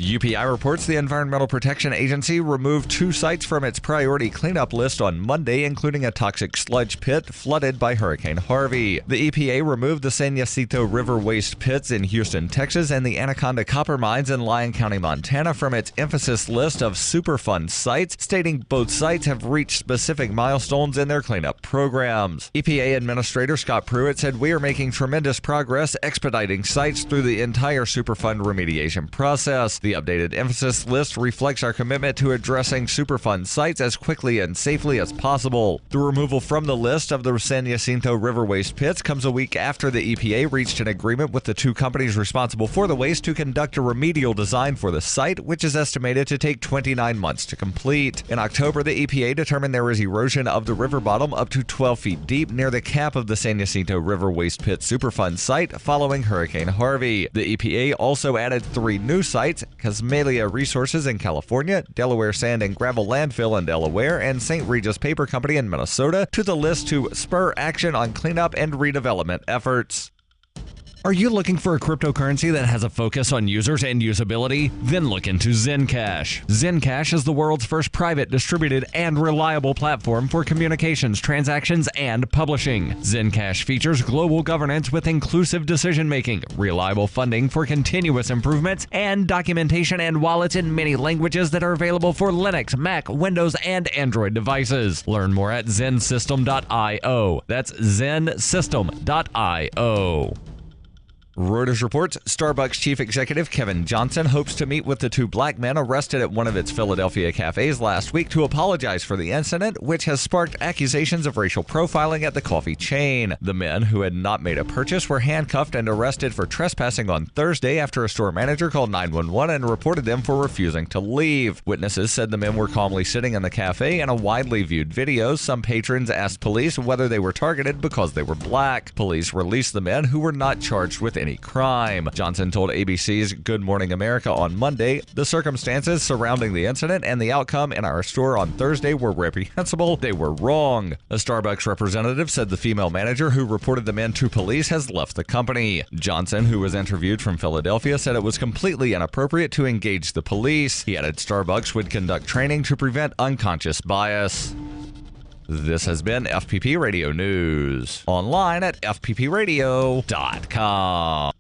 UPI reports the Environmental Protection Agency removed 2 sites from its priority cleanup list on Monday, including a toxic sludge pit flooded by Hurricane Harvey. The EPA removed the San Jacinto River waste pits in Houston, Texas, and the Anaconda copper mines in Lyon County, Montana from its emphasis list of Superfund sites, stating both sites have reached specific milestones in their cleanup programs. EPA Administrator Scott Pruitt said, "We are making tremendous progress expediting sites through the entire Superfund remediation process. The updated emphasis list reflects our commitment to addressing Superfund sites as quickly and safely as possible." The removal from the list of the San Jacinto River waste pits comes a week after the EPA reached an agreement with the 2 companies responsible for the waste to conduct a remedial design for the site, which is estimated to take 29 months to complete. In October, the EPA determined there was erosion of the river bottom up to 12 feet deep near the cap of the San Jacinto River waste pit Superfund site following Hurricane Harvey. The EPA also added 3 new sites: Casmalia Resources in California, Delaware Sand and Gravel Landfill in Delaware, and St. Regis Paper Company in Minnesota to the list to spur action on cleanup and redevelopment efforts. Are you looking for a cryptocurrency that has a focus on users and usability? Then look into Zencash. Zencash is the world's first private, distributed, and reliable platform for communications, transactions, and publishing. Zencash features global governance with inclusive decision-making, reliable funding for continuous improvements, and documentation and wallets in many languages that are available for Linux, Mac, Windows, and Android devices. Learn more at zensystem.io. That's zensystem.io. Reuters reports Starbucks chief executive Kevin Johnson hopes to meet with the 2 black men arrested at one of its Philadelphia cafes last week to apologize for the incident, which has sparked accusations of racial profiling at the coffee chain. The men, who had not made a purchase, were handcuffed and arrested for trespassing on Thursday after a store manager called 911 and reported them for refusing to leave. Witnesses said the men were calmly sitting in the cafe. In a widely viewed video, some patrons asked police whether they were targeted because they were black. Police released the men, who were not charged with any crime. Johnson told ABC's Good Morning America on Monday, "The circumstances surrounding the incident and the outcome in our store on Thursday were reprehensible. They were wrong." A Starbucks representative said the female manager who reported the men to police has left the company. Johnson, who was interviewed from Philadelphia, said it was completely inappropriate to engage the police. He added Starbucks would conduct training to prevent unconscious bias. This has been FPP Radio News. Online at fppradio.com.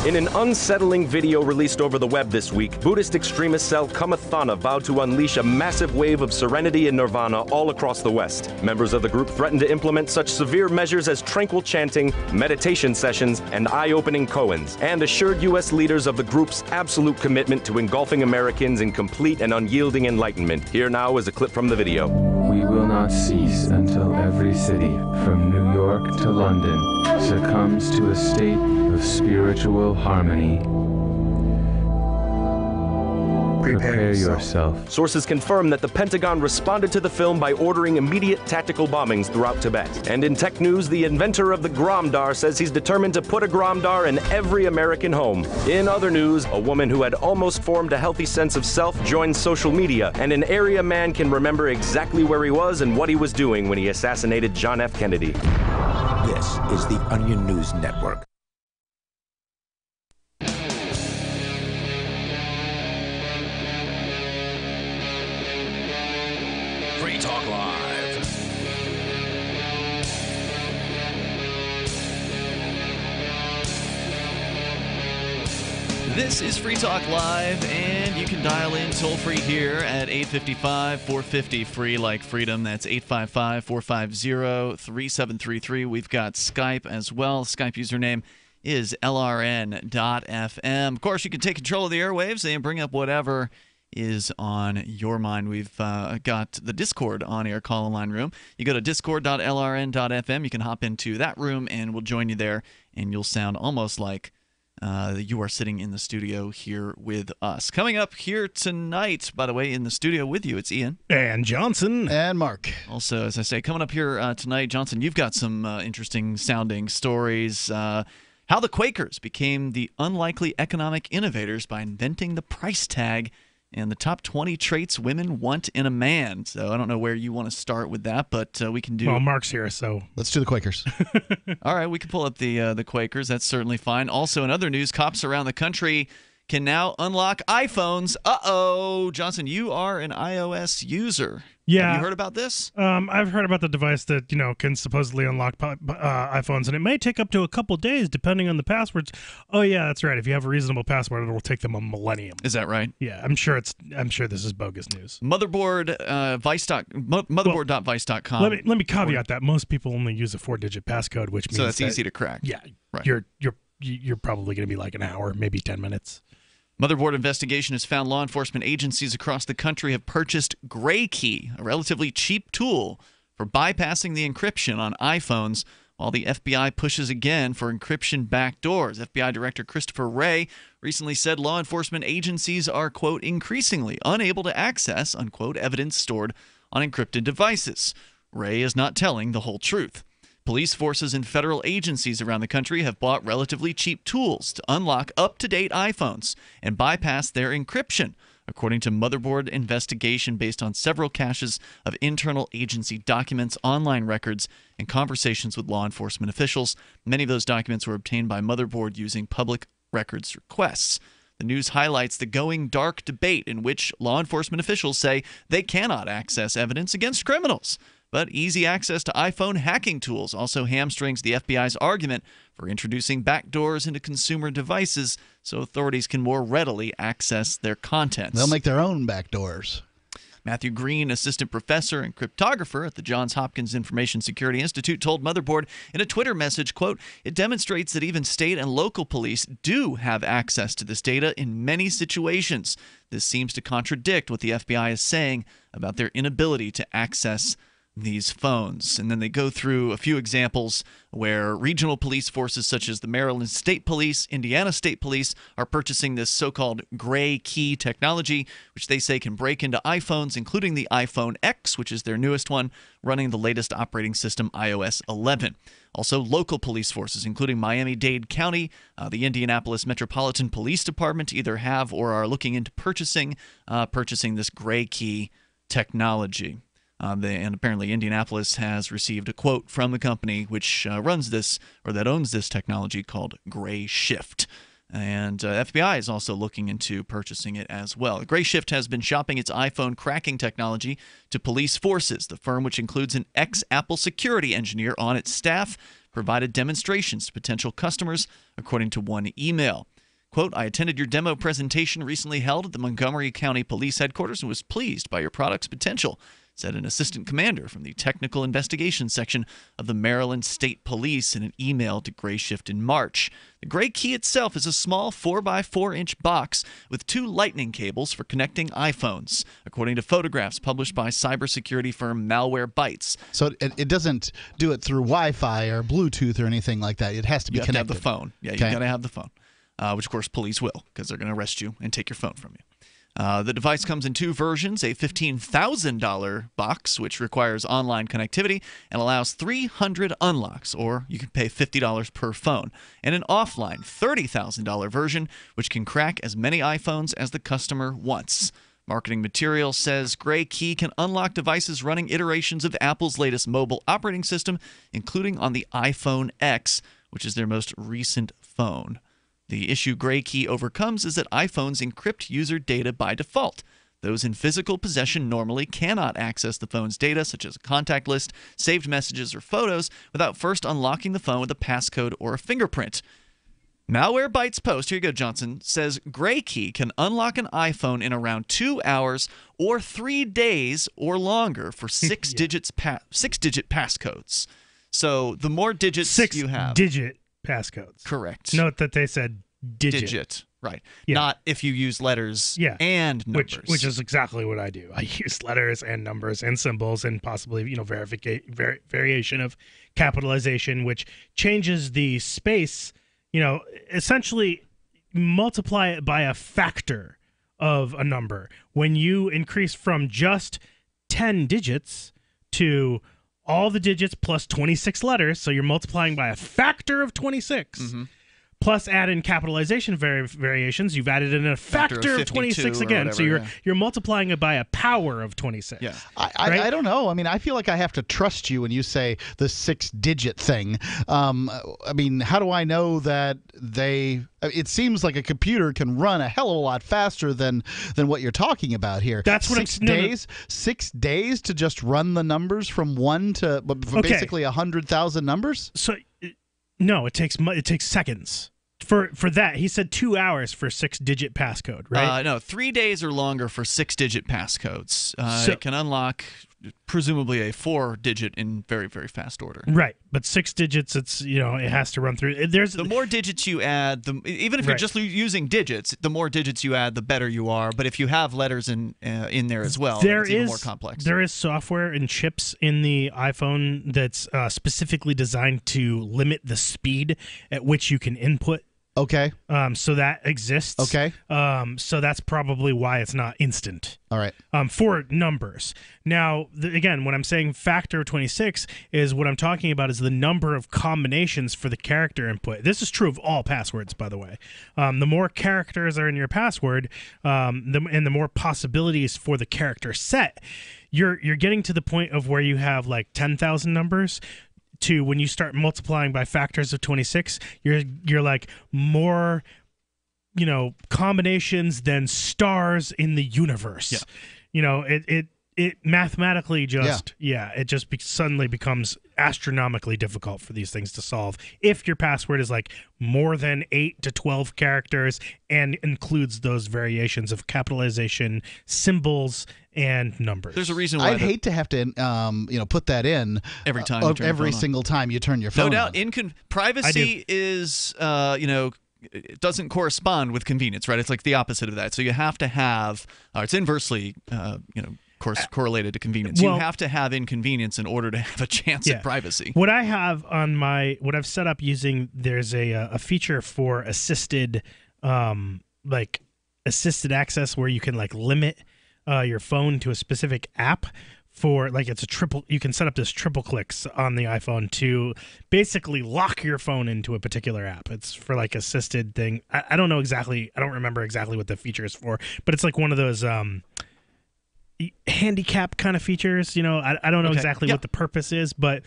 In an unsettling video released over the web this week, Buddhist extremist cell Kamathana vowed to unleash a massive wave of serenity and nirvana all across the West. Members of the group threatened to implement such severe measures as tranquil chanting, meditation sessions, and eye-opening koans, and assured U.S. leaders of the group's absolute commitment to engulfing Americans in complete and unyielding enlightenment. Here now is a clip from the video. We will not cease until every city, from New York to London, succumbs to a state of spiritual harmony. Prepare yourself. Sources confirm that the Pentagon responded to the film by ordering immediate tactical bombings throughout Tibet. And in tech news, the inventor of the Gromdar says he's determined to put a Gromdar in every American home. In other news, a woman who had almost formed a healthy sense of self joined social media, and an area man can remember exactly where he was and what he was doing when he assassinated John F. Kennedy. This is the Onion News Network. Free Talk Live. This is Free Talk Live, and you can dial in toll-free here at 855-450-FREE, like freedom. That's 855-450-3733. We've got Skype as well. Skype username is LRN.FM. Of course, you can take control of the airwaves and bring up whatever is on your mind. We've got the Discord on-air call-in line room. You go to discord.lrn.fm. You can hop into that room, and we'll join you there, and you'll sound almost like you are sitting in the studio here with us. Coming up here tonight, by the way, in the studio with you, it's Ian. And Johnson. And Mark. Also, as I say, coming up here tonight, Johnson, you've got some interesting sounding stories. How the Quakers became the unlikely economic innovators by inventing the price tag, and the top 20 traits women want in a man. So I don't know where you want to start with that, but we can do... Well, Mark's here, so... Let's do the Quakers. All right, we can pull up the Quakers. That's certainly fine. Also, in other news, cops around the country can now unlock iPhones. Uh-oh. Johnson, you are an iOS user. Yeah. Have you heard about this? I've heard about the device that, can supposedly unlock iPhones, and it may take up to a couple days depending on the passwords. Oh, yeah, that's right. If you have a reasonable password, it'll take them a millennium. Is that right? Yeah, I'm sure this is bogus news. Motherboard.vice.com. Let me caveat that most people only use a 4-digit passcode, which means so that's easy to crack. Yeah, right. You're probably going to be like an hour, maybe 10 minutes. Motherboard investigation has found law enforcement agencies across the country have purchased Gray Key, a relatively cheap tool for bypassing the encryption on iPhones, while the FBI pushes again for encryption backdoors. FBI Director Christopher Wray recently said law enforcement agencies are, quote, increasingly unable to access, unquote, evidence stored on encrypted devices. Wray is not telling the whole truth. Police forces and federal agencies around the country have bought relatively cheap tools to unlock up-to-date iPhones and bypass their encryption, according to Motherboard investigation based on several caches of internal agency documents, online records, and conversations with law enforcement officials. Many of those documents were obtained by Motherboard using public records requests. The news highlights the going dark debate in which law enforcement officials say they cannot access evidence against criminals. But easy access to iPhone hacking tools also hamstrings the FBI's argument for introducing backdoors into consumer devices so authorities can more readily access their contents. They'll make their own backdoors. Matthew Green, assistant professor and cryptographer at the Johns Hopkins Information Security Institute, told Motherboard in a Twitter message, quote, "It demonstrates that even state and local police do have access to this data in many situations. This seems to contradict what the FBI is saying about their inability to access these phones." And then they go through a few examples where regional police forces such as the Maryland State Police, Indiana State Police are purchasing this so-called Gray Key technology, which they say can break into iPhones, including the iPhone X, which is their newest one, running the latest operating system iOS 11. Also, local police forces, including Miami-Dade County, the Indianapolis Metropolitan Police Department, either have or are looking into purchasing this Gray Key technology. And apparently Indianapolis has received a quote from the company which runs this, or that owns this technology, called Gray Shift. And FBI is also looking into purchasing it as well. Gray Shift has been shopping its iPhone cracking technology to police forces. The firm, which includes an ex-Apple security engineer on its staff, provided demonstrations to potential customers, according to one email. Quote, "I attended your demo presentation recently held at the Montgomery County Police Headquarters and was pleased by your product's potential," said an assistant commander from the Technical Investigation Section of the Maryland State Police in an email to Gray Shift in March. The Gray Key itself is a small 4x4-inch box with 2 lightning cables for connecting iPhones, according to photographs published by cybersecurity firm Malwarebytes. So it doesn't do it through Wi-Fi or Bluetooth or anything like that. It has to be connected. You have to have the phone. Yeah, you got to have the phone, which, of course, police will, because they're going to arrest you and take your phone from you. The device comes in 2 versions, a $15,000 box, which requires online connectivity and allows 300 unlocks, or you can pay $50 per phone, and an offline $30,000 version, which can crack as many iPhones as the customer wants. Marketing material says Gray Key can unlock devices running iterations of Apple's latest mobile operating system, including on the iPhone X, which is their most recent phone. The issue Gray Key overcomes is that iPhones encrypt user data by default. Those in physical possession normally cannot access the phone's data, such as a contact list, saved messages, or photos, without first unlocking the phone with a passcode or a fingerprint. Malwarebytes post, here you go, Johnson, says Gray Key can unlock an iPhone in around 2 hours or 3 days or longer for 6-digit passcodes. So the more digits you have. 6-digit passcodes. Correct. Note that they said digit. Right. Yeah. Not if you use letters and numbers. Which is exactly what I do. I use letters and numbers and symbols and possibly, variation of capitalization, which changes the space, essentially multiply it by a factor of a number. When you increase from just 10 digits to all the digits plus 26 letters, so you're multiplying by a factor of 26. Mm-hmm. plus add in capitalization variations, you've added in a factor of 26 again. Whatever, so you're multiplying it by a power of 26. Yeah. I don't know. I mean, I feel like I have to trust you when you say the 6-digit thing. I mean, how do I know that it seems like a computer can run a hell of a lot faster than what you're talking about here. That's what 6 days? 6 days to just run the numbers from 1 to basically 100,000 numbers? So no, it takes seconds. For that, he said 2 hours for 6-digit passcode, right? No, 3 days or longer for 6-digit passcodes. It can unlock presumably a 4-digit in very, very fast order. Right, but 6 digits, it has to run through. The more digits you add, even if you're just using digits, the more digits you add, the better you are. But if you have letters in there as well, it's even more complex. There is software and chips in the iPhone that's specifically designed to limit the speed at which you can input. Okay. So that exists. Okay. So that's probably why it's not instant. All right. For numbers. Now, again, when I'm saying factor of 26 is what I'm talking about is the number of combinations for the character input. This is true of all passwords, by the way. The more characters are in your password, and the more possibilities for the character set, you're getting to the point of where you have like 10,000 numbers. To when you start multiplying by factors of 26, you're like more, combinations than stars in the universe. Yeah. It mathematically suddenly becomes astronomically difficult for these things to solve if your password is like more than 8 to 12 characters and includes those variations of capitalization, symbols, and numbers. There's a reason why I'd hate to have to put that in every time every single time you turn your phone on. No doubt. Privacy is it doesn't correspond with convenience, right? It's like the opposite of that. So you have to have it's inversely correlated to convenience. You have to have inconvenience in order to have a chance at privacy. What I have on what I've set up using, there's a feature for assisted assisted access where you can limit your phone to a specific app for it's you can set up this triple clicks on the iPhone to basically lock your phone into a particular app. It's for assisted thing. I don't remember exactly what the feature is for, but it's one of those handicap kind of features. I don't know exactly what the purpose is, but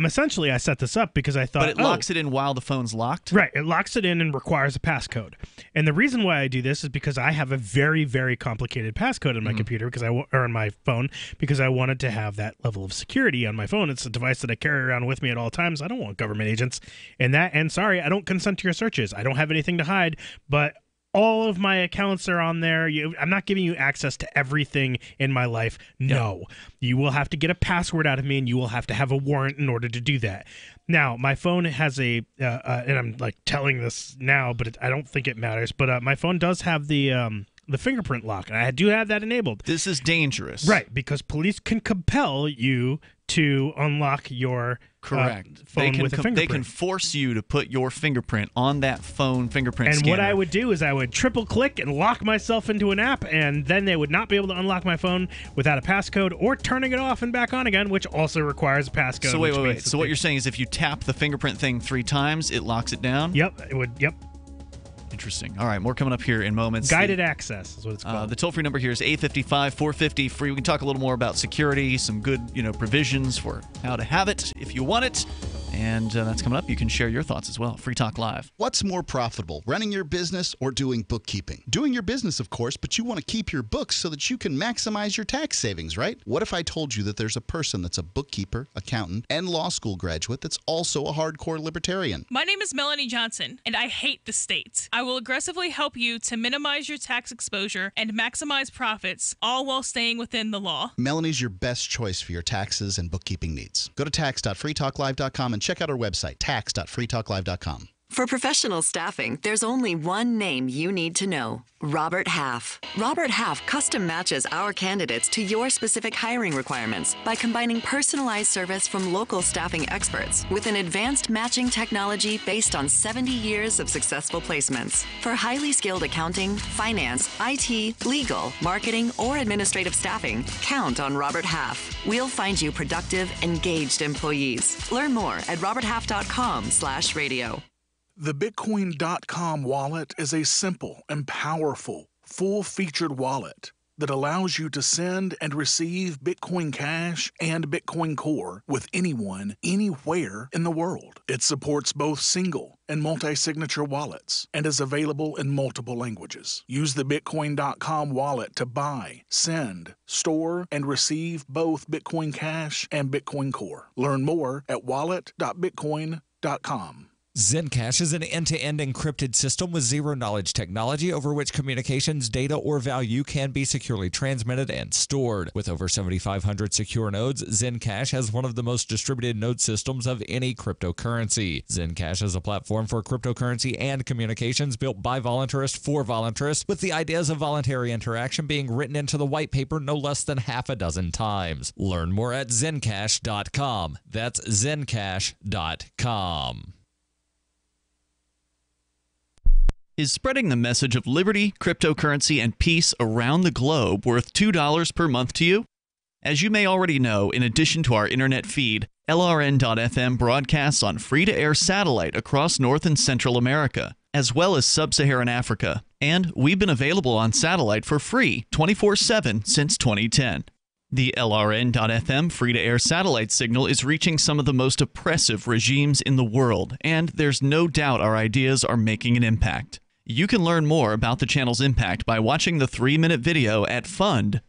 essentially I set this up because I thought, but it locks it in while the phone's locked. Right, it locks it in and requires a passcode. And the reason why I do this is because I have a very, very complicated passcode on my computer or on my phone because I wanted to have that level of security on my phone. It's a device that I carry around with me at all times. I don't want government agents and sorry, I don't consent to your searches. I don't have anything to hide, but all of my accounts are on there. I'm not giving you access to everything in my life. No. You will have to get a password out of me, and you will have to have a warrant in order to do that. Now, my phone has and I'm telling this now, but I don't think it matters, but my phone does have the fingerprint lock, and I do have that enabled. This is dangerous. Right, because police can compel you to unlock your phone with a fingerprint. They can force you to put your fingerprint on that phone fingerprint scanner. And what I would do is I would triple click and lock myself into an app, and then they would not be able to unlock my phone without a passcode or turning it off and back on again, which also requires a passcode. So wait. So what you're saying is if you tap the fingerprint thing 3 times, it locks it down? Yep, it would. Yep. Interesting. All right, more coming up here in moments. Guided access is what it's called. The toll-free number here is 855-450-FREE. We can talk a little more about security, some good provisions for how to have it if you want it. And that's coming up. You can share your thoughts as well. Free Talk Live. What's more profitable, running your business or doing bookkeeping? Doing your business, of course, but you want to keep your books so that you can maximize your tax savings, right? What if I told you that there's a person that's a bookkeeper, accountant, and law school graduate that's also a hardcore libertarian? My name is Melanie Johnson, and I hate the state. I will aggressively help you to minimize your tax exposure and maximize profits, all while staying within the law. Melanie's your best choice for your taxes and bookkeeping needs. Go to tax.freetalklive.com and check out our website, tax.freetalklive.com. For professional staffing, there's only one name you need to know: Robert Half. Robert Half custom matches our candidates to your specific hiring requirements by combining personalized service from local staffing experts with an advanced matching technology based on 70 years of successful placements. For highly skilled accounting, finance, IT, legal, marketing, or administrative staffing, count on Robert Half. We'll find you productive, engaged employees. Learn more at roberthalf.com/radio. The Bitcoin.com wallet is a simple and powerful, full-featured wallet that allows you to send and receive Bitcoin Cash and Bitcoin Core with anyone, anywhere in the world. It supports both single and multi-signature wallets and is available in multiple languages. Use the Bitcoin.com wallet to buy, send, store, and receive both Bitcoin Cash and Bitcoin Core. Learn more at wallet.bitcoin.com. Zencash is an end-to-end encrypted system with zero-knowledge technology over which communications, data, or value can be securely transmitted and stored. With over 7,500 secure nodes, Zencash has one of the most distributed node systems of any cryptocurrency. Zencash is a platform for cryptocurrency and communications built by voluntarists for voluntarists, with the ideas of voluntary interaction being written into the white paper no less than half a dozen times. Learn more at zencash.com. That's zencash.com. Is spreading the message of liberty, cryptocurrency, and peace around the globe worth $2 per month to you? As you may already know, in addition to our internet feed, LRN.FM broadcasts on free-to-air satellite across North and Central America, as well as Sub-Saharan Africa. And we've been available on satellite for free 24/7 since 2010. The LRN.FM free-to-air satellite signal is reaching some of the most oppressive regimes in the world, and there's no doubt our ideas are making an impact. You can learn more about the channel's impact by watching the 3-minute video at fund.lrn.fm.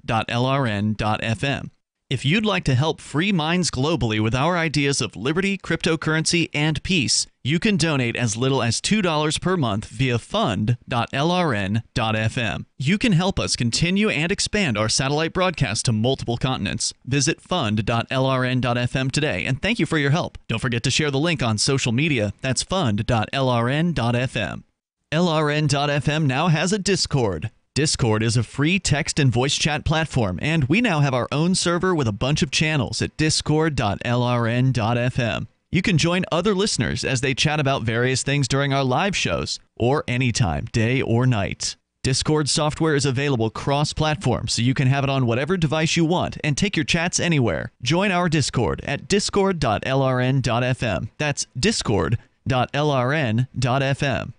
If you'd like to help free minds globally with our ideas of liberty, cryptocurrency, and peace, you can donate as little as $2 per month via fund.lrn.fm. You can help us continue and expand our satellite broadcast to multiple continents. Visit fund.lrn.fm today, and thank you for your help. Don't forget to share the link on social media. That's fund.lrn.fm. LRN.FM now has a Discord. Discord is a free text and voice chat platform, and we now have our own server with a bunch of channels at discord.lrn.fm. You can join other listeners as they chat about various things during our live shows, or anytime, day or night. Discord software is available cross-platform, so you can have it on whatever device you want and take your chats anywhere. Join our Discord at discord.lrn.fm. That's discord.lrn.fm.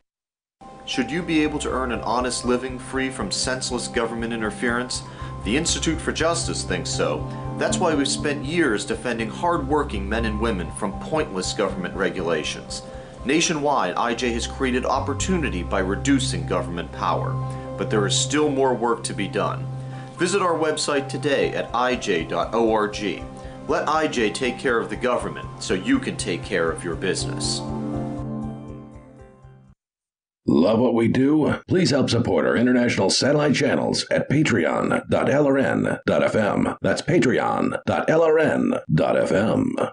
Should you be able to earn an honest living free from senseless government interference? The Institute for Justice thinks so. That's why we've spent years defending hard-working men and women from pointless government regulations. Nationwide, IJ has created opportunity by reducing government power. But there is still more work to be done. Visit our website today at ij.org. Let IJ take care of the government so you can take care of your business. Love what we do? Please help support our international satellite channels at patreon.lrn.fm. That's patreon.lrn.fm.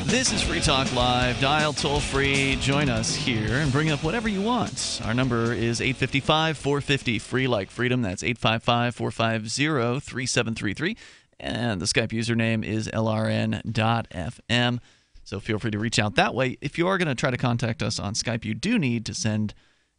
This is Free Talk Live. Dial toll-free. Join us here and bring up whatever you want. Our number is 855-450, free like freedom. That's 855-450-3733. And the Skype username is lrn.fm. So feel free to reach out that way. If you are going to try to contact us on Skype, you do need to send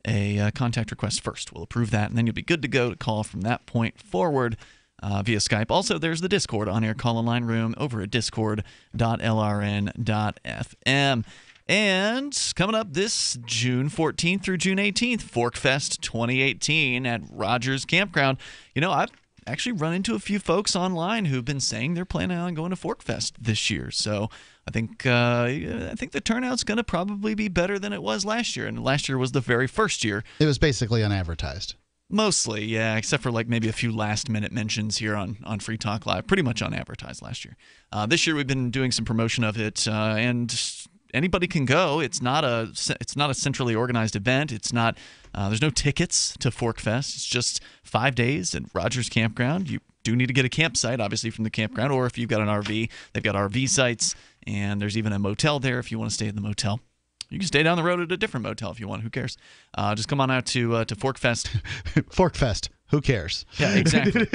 a contact request first. We'll approve that, and then you'll be good to go to call from that point forward. Via Skype. Also, there's the Discord on-air call-in line room over at discord.lrn.fm. And coming up this June 14th through June 18th, ForkFest 2018 at Rogers Campground. You know, I've actually run into a few folks online who've been saying they're planning on going to ForkFest this year. So I think the turnout's going to probably be better than it was last year. And last year was the very first year. It was basically unadvertised. Mostly, yeah, except for like maybe a few last-minute mentions here on Free Talk Live. Pretty much unadvertised last year. This year we've been doing some promotion of it, and anybody can go. It's not a centrally organized event. It's not. There's no tickets to ForkFest. It's just 5 days at Rogers Campground. You do need to get a campsite, obviously, from the campground, or if you've got an RV, they've got RV sites, and there's even a motel there if you want to stay in the motel. You can stay down the road at a different motel if you want. Who cares? Just come on out to ForkFest. ForkFest. Who cares? Yeah, exactly.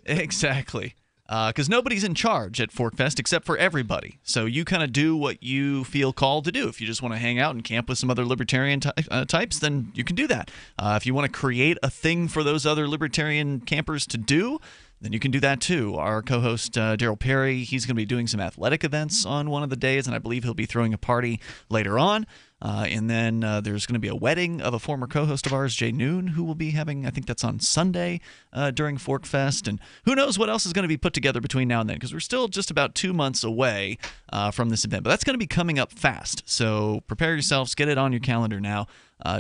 Exactly. because nobody's in charge at ForkFest except for everybody. So you kind of do what you feel called to do. If you just want to hang out and camp with some other libertarian types, then you can do that. If you want to create a thing for those other libertarian campers to do, then you can do that too. Our co-host Daryl Perry, he's going to be doing some athletic events on one of the days, and I believe he'll be throwing a party later on. And then there's going to be a wedding of a former co-host of ours, Jay Noon, who will be having, I think that's on Sunday during ForkFest. And who knows what else is going to be put together between now and then, because we're still just about 2 months away from this event. But that's going to be coming up fast. So prepare yourselves. Get it on your calendar now.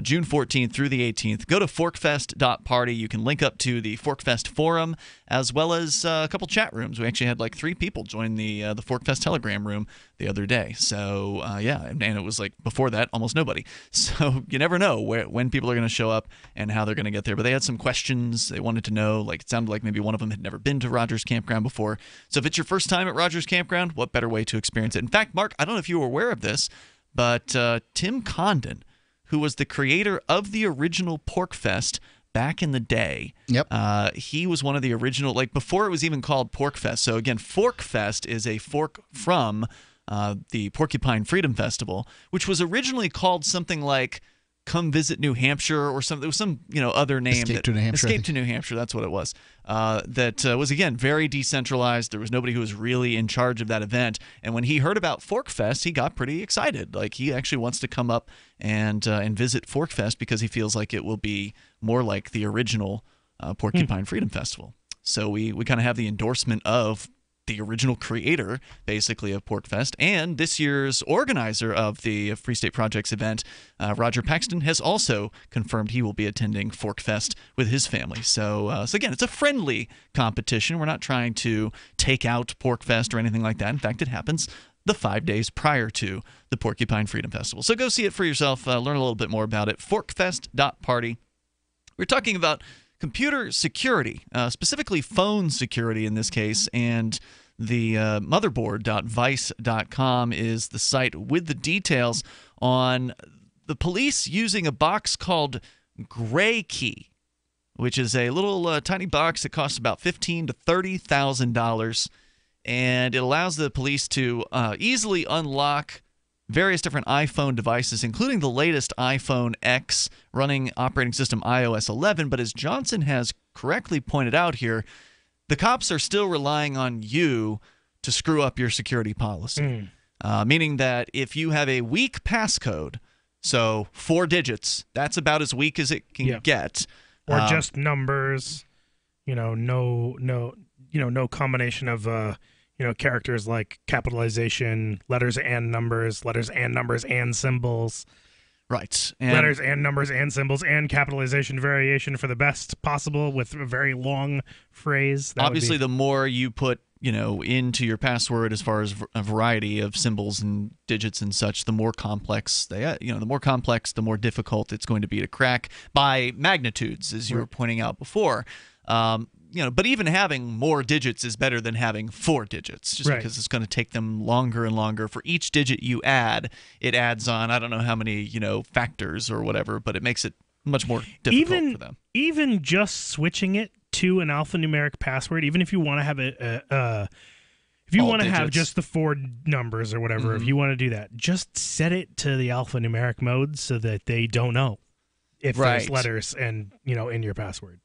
June 14th through the 18th. Go to forkfest.party. You can link up to the ForkFest forum as well as a couple chat rooms. We actually had like 3 people join the ForkFest Telegram room the other day. So, yeah, and it was like before that, almost nobody. So you never know when people are going to show up and how they're going to get there. But they had some questions they wanted to know. Like it sounded like maybe one of them had never been to Rogers Campground before. So if it's your first time at Rogers Campground, what better way to experience it? In fact, Mark, I don't know if you were aware of this, but Tim Condon, who was the creator of the original PorkFest back in the day. Yep. He was one of the original, like before it was even called PorkFest. So again, ForkFest is a fork from the Porcupine Freedom Festival, which was originally called something like Come Visit New Hampshire or something. There was some other name. Escape to New Hampshire. Escape to New Hampshire, that's what it was. That was, again, very decentralized. There was nobody who was really in charge of that event. And when he heard about ForkFest, he got pretty excited. Like he actually wants to come up and visit ForkFest because he feels like it will be more like the original Porcupine Freedom Festival. So we kind of have the endorsement of the original creator, basically, of PorkFest, and this year's organizer of the Free State Project's event, Roger Paxton, has also confirmed he will be attending ForkFest with his family. So again, it's a friendly competition. We're not trying to take out PorkFest or anything like that. In fact, it happens the 5 days prior to the Porcupine Freedom Festival. So go see it for yourself. Learn a little bit more about it. Forkfest.party. We're talking about computer security, specifically phone security in this case, and the motherboard.vice.com is the site with the details on the police using a box called Gray Key, which is a little tiny box that costs about $15,000 to $30,000, and it allows the police to easily unlock various different iPhone devices, including the latest iPhone X running operating system iOS 11. But as Johnson has correctly pointed out here, the cops are still relying on you to screw up your security policy, meaning that if you have a weak passcode, so 4 digits, that's about as weak as it can get, or just numbers, no combination of characters like capitalization, letters and numbers and symbols. Right. Letters and numbers and symbols and capitalization variation for the best possible with a very long phrase. Obviously, the more you put, into your password as far as a variety of symbols and digits and such, the more complex the more difficult it's going to be to crack by magnitudes, as you were pointing out before. But even having more digits is better than having 4 digits, just because it's going to take them longer and longer. For each digit you add, it adds on, I don't know how many, factors or whatever, but it makes it much more difficult for them. Even just switching it to an alphanumeric password, even if you want to have have just the 4 numbers or whatever, if you want to do that, just set it to the alphanumeric mode so that they don't know if there's letters and in your password.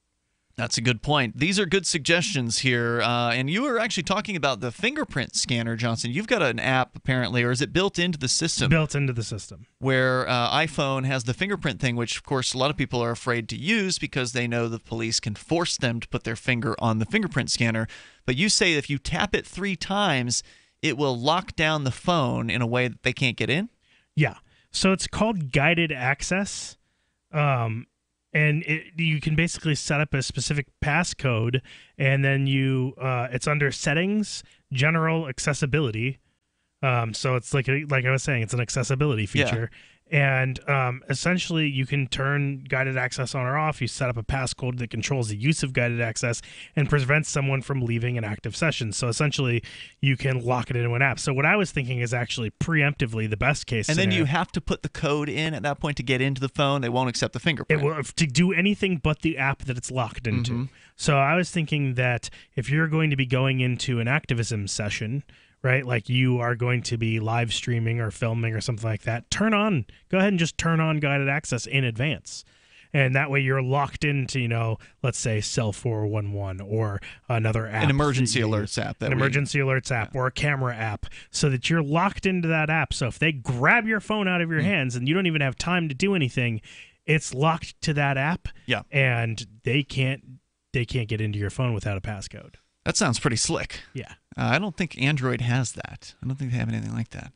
That's a good point. These are good suggestions here. And you were actually talking about the fingerprint scanner, Johnson. You've got an app, apparently, or is it built into the system? Built into the system. Where iPhone has the fingerprint thing, which, of course, a lot of people are afraid to use because they know the police can force them to put their finger on the fingerprint scanner. But you say if you tap it 3 times, it will lock down the phone in a way that they can't get in? Yeah. So it's called guided access. And you can basically set up a specific passcode, and then it's under settings, general accessibility. So it's like I was saying, it's an accessibility feature, And essentially, you can turn guided access on or off. You set up a passcode that controls the use of guided access and prevents someone from leaving an active session. So essentially, you can lock it into an app. So what I was thinking is actually preemptively the best case And scenario. then you have to put the code in at that point to get into the phone. They won't accept the fingerprint. It will, to do anything but the app that it's locked into. Mm-hmm. So I was thinking that if you're going to be going into an activism session, right, like you are going to be live streaming or filming or something like that, go ahead and just turn on guided access in advance. And that way you're locked into, let's say Cell 411 or another app. An emergency alerts app. Or a camera app, so that you're locked into that app. So if they grab your phone out of your hands and you don't even have time to do anything, it's locked to that app. Yeah. And they can't get into your phone without a passcode. That sounds pretty slick. Yeah. I don't think Android has that. I don't think they have anything like that.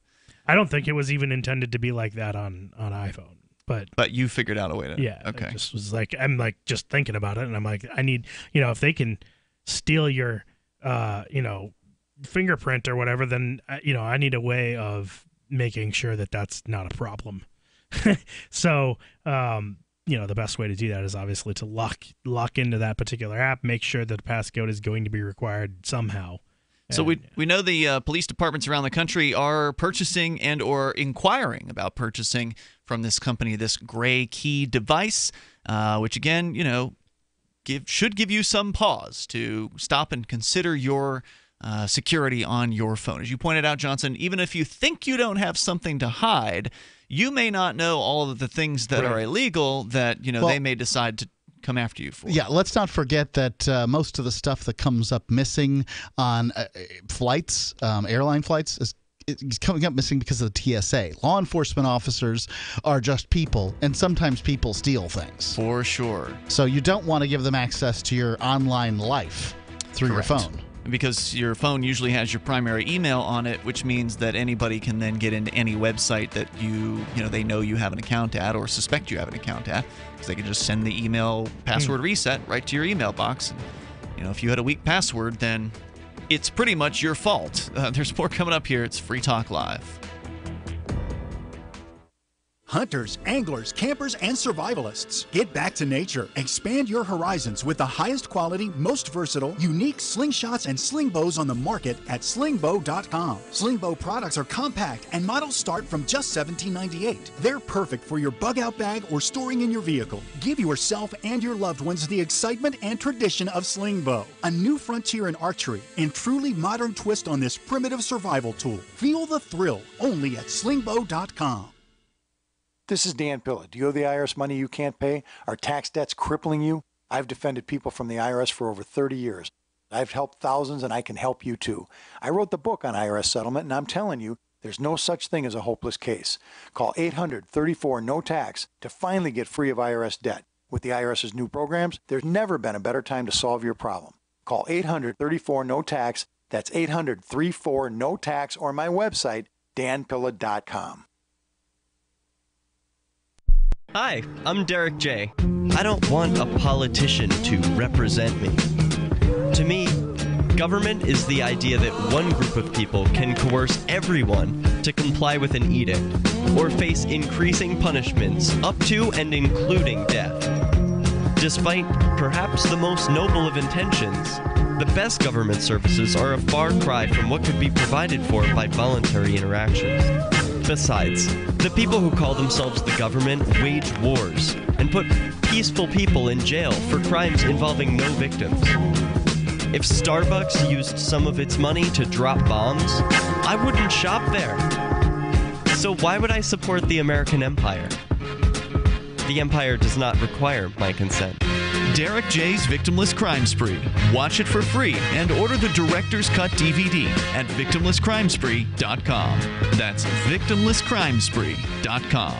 I don't think it was even intended to be like that on iPhone. But you figured out a way to. Yeah. Okay. It just was like, I'm like just thinking about it, and I'm like, I need, if they can steal your, fingerprint or whatever, then I need a way of making sure that that's not a problem. So, the best way to do that is obviously to lock into that particular app, make sure that the passcode is going to be required somehow. So we know the police departments around the country are purchasing and or inquiring about purchasing from this company this gray key device, which again, should give you some pause to stop and consider your security on your phone. As you pointed out, Johnson, even if you think you don't have something to hide, you may not know all of the things that are illegal that they may decide to come after you for. Yeah, let's not forget that most of the stuff that comes up missing on flights, airline flights, is coming up missing because of the TSA. Law enforcement officers are just people, and sometimes people steal things. For sure. So you don't want to give them access to your online life through your phone. Because your phone usually has your primary email on it, which means that anybody can then get into any website that they know you have an account at or suspect you have an account at, because they can just send the email password reset right to your email box. And, if you had a weak password, then it's pretty much your fault. There's more coming up here. It's Free Talk Live. Hunters, anglers, campers, and survivalists. Get back to nature. Expand your horizons with the highest quality, most versatile, unique slingshots and sling bows on the market at slingbow.com. Slingbow products are compact and models start from just $17.98. They're perfect for your bug-out bag or storing in your vehicle. Give yourself and your loved ones the excitement and tradition of Slingbow, a new frontier in archery and truly modern twist on this primitive survival tool. Feel the thrill only at slingbow.com. This is Dan Pilla. Do you owe the IRS money you can't pay? Are tax debts crippling you? I've defended people from the IRS for over 30 years. I've helped thousands, and I can help you too. I wrote the book on IRS settlement, and I'm telling you, there's no such thing as a hopeless case. Call 800-34-NO-TAX to finally get free of IRS debt. With the IRS's new programs, there's never been a better time to solve your problem. Call 800-34-NO-TAX. That's 800-34-NO-TAX, or my website, danpilla.com. Hi, I'm Derek J. I don't want a politician to represent me. To me, government is the idea that one group of people can coerce everyone to comply with an edict or face increasing punishments up to and including death. Despite perhaps the most noble of intentions, the best government services are a far cry from what could be provided for by voluntary interactions. Besides, the people who call themselves the government wage wars and put peaceful people in jail for crimes involving no victims. If Starbucks used some of its money to drop bombs, I wouldn't shop there. So why would I support the American empire? The empire does not require my consent. Derek J's Victimless Crime Spree. Watch it for free and order the Director's Cut DVD at victimlesscrimespree.com. That's victimlesscrimespree.com.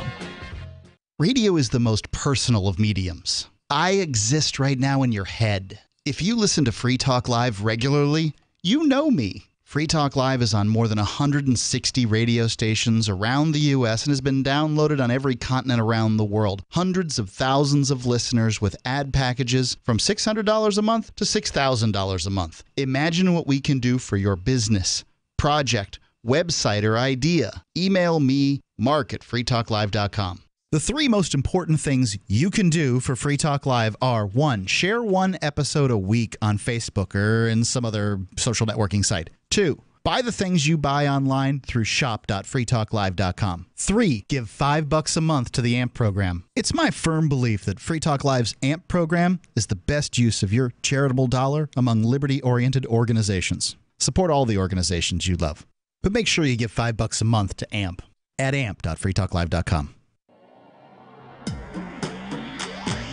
Radio is the most personal of mediums. I exist right now in your head. If you listen to Free Talk Live regularly, you know me. Free Talk Live is on more than 160 radio stations around the U.S. and has been downloaded on every continent around the world. Hundreds of thousands of listeners with ad packages from $600 a month to $6,000 a month. Imagine what we can do for your business, project, website, or idea. Email me, Mark at freetalklive.com. The three most important things you can do for Free Talk Live are: 1, share one episode a week on Facebook or in some other social networking site. 2, buy the things you buy online through shop.freetalklive.com. 3, give $5 a month to the AMP program. It's my firm belief that Free Talk Live's AMP program is the best use of your charitable dollar among liberty-oriented organizations. Support all the organizations you love, but make sure you give $5 a month to AMP at amp.freetalklive.com.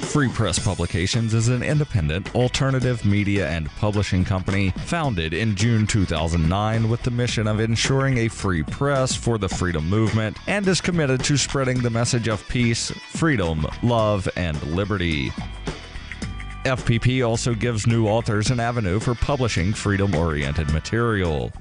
Free Press Publications is an independent, alternative media and publishing company founded in June 2009 with the mission of ensuring a free press for the freedom movement and is committed to spreading the message of peace, freedom, love, and liberty. FPP also gives new authors an avenue for publishing freedom-oriented material.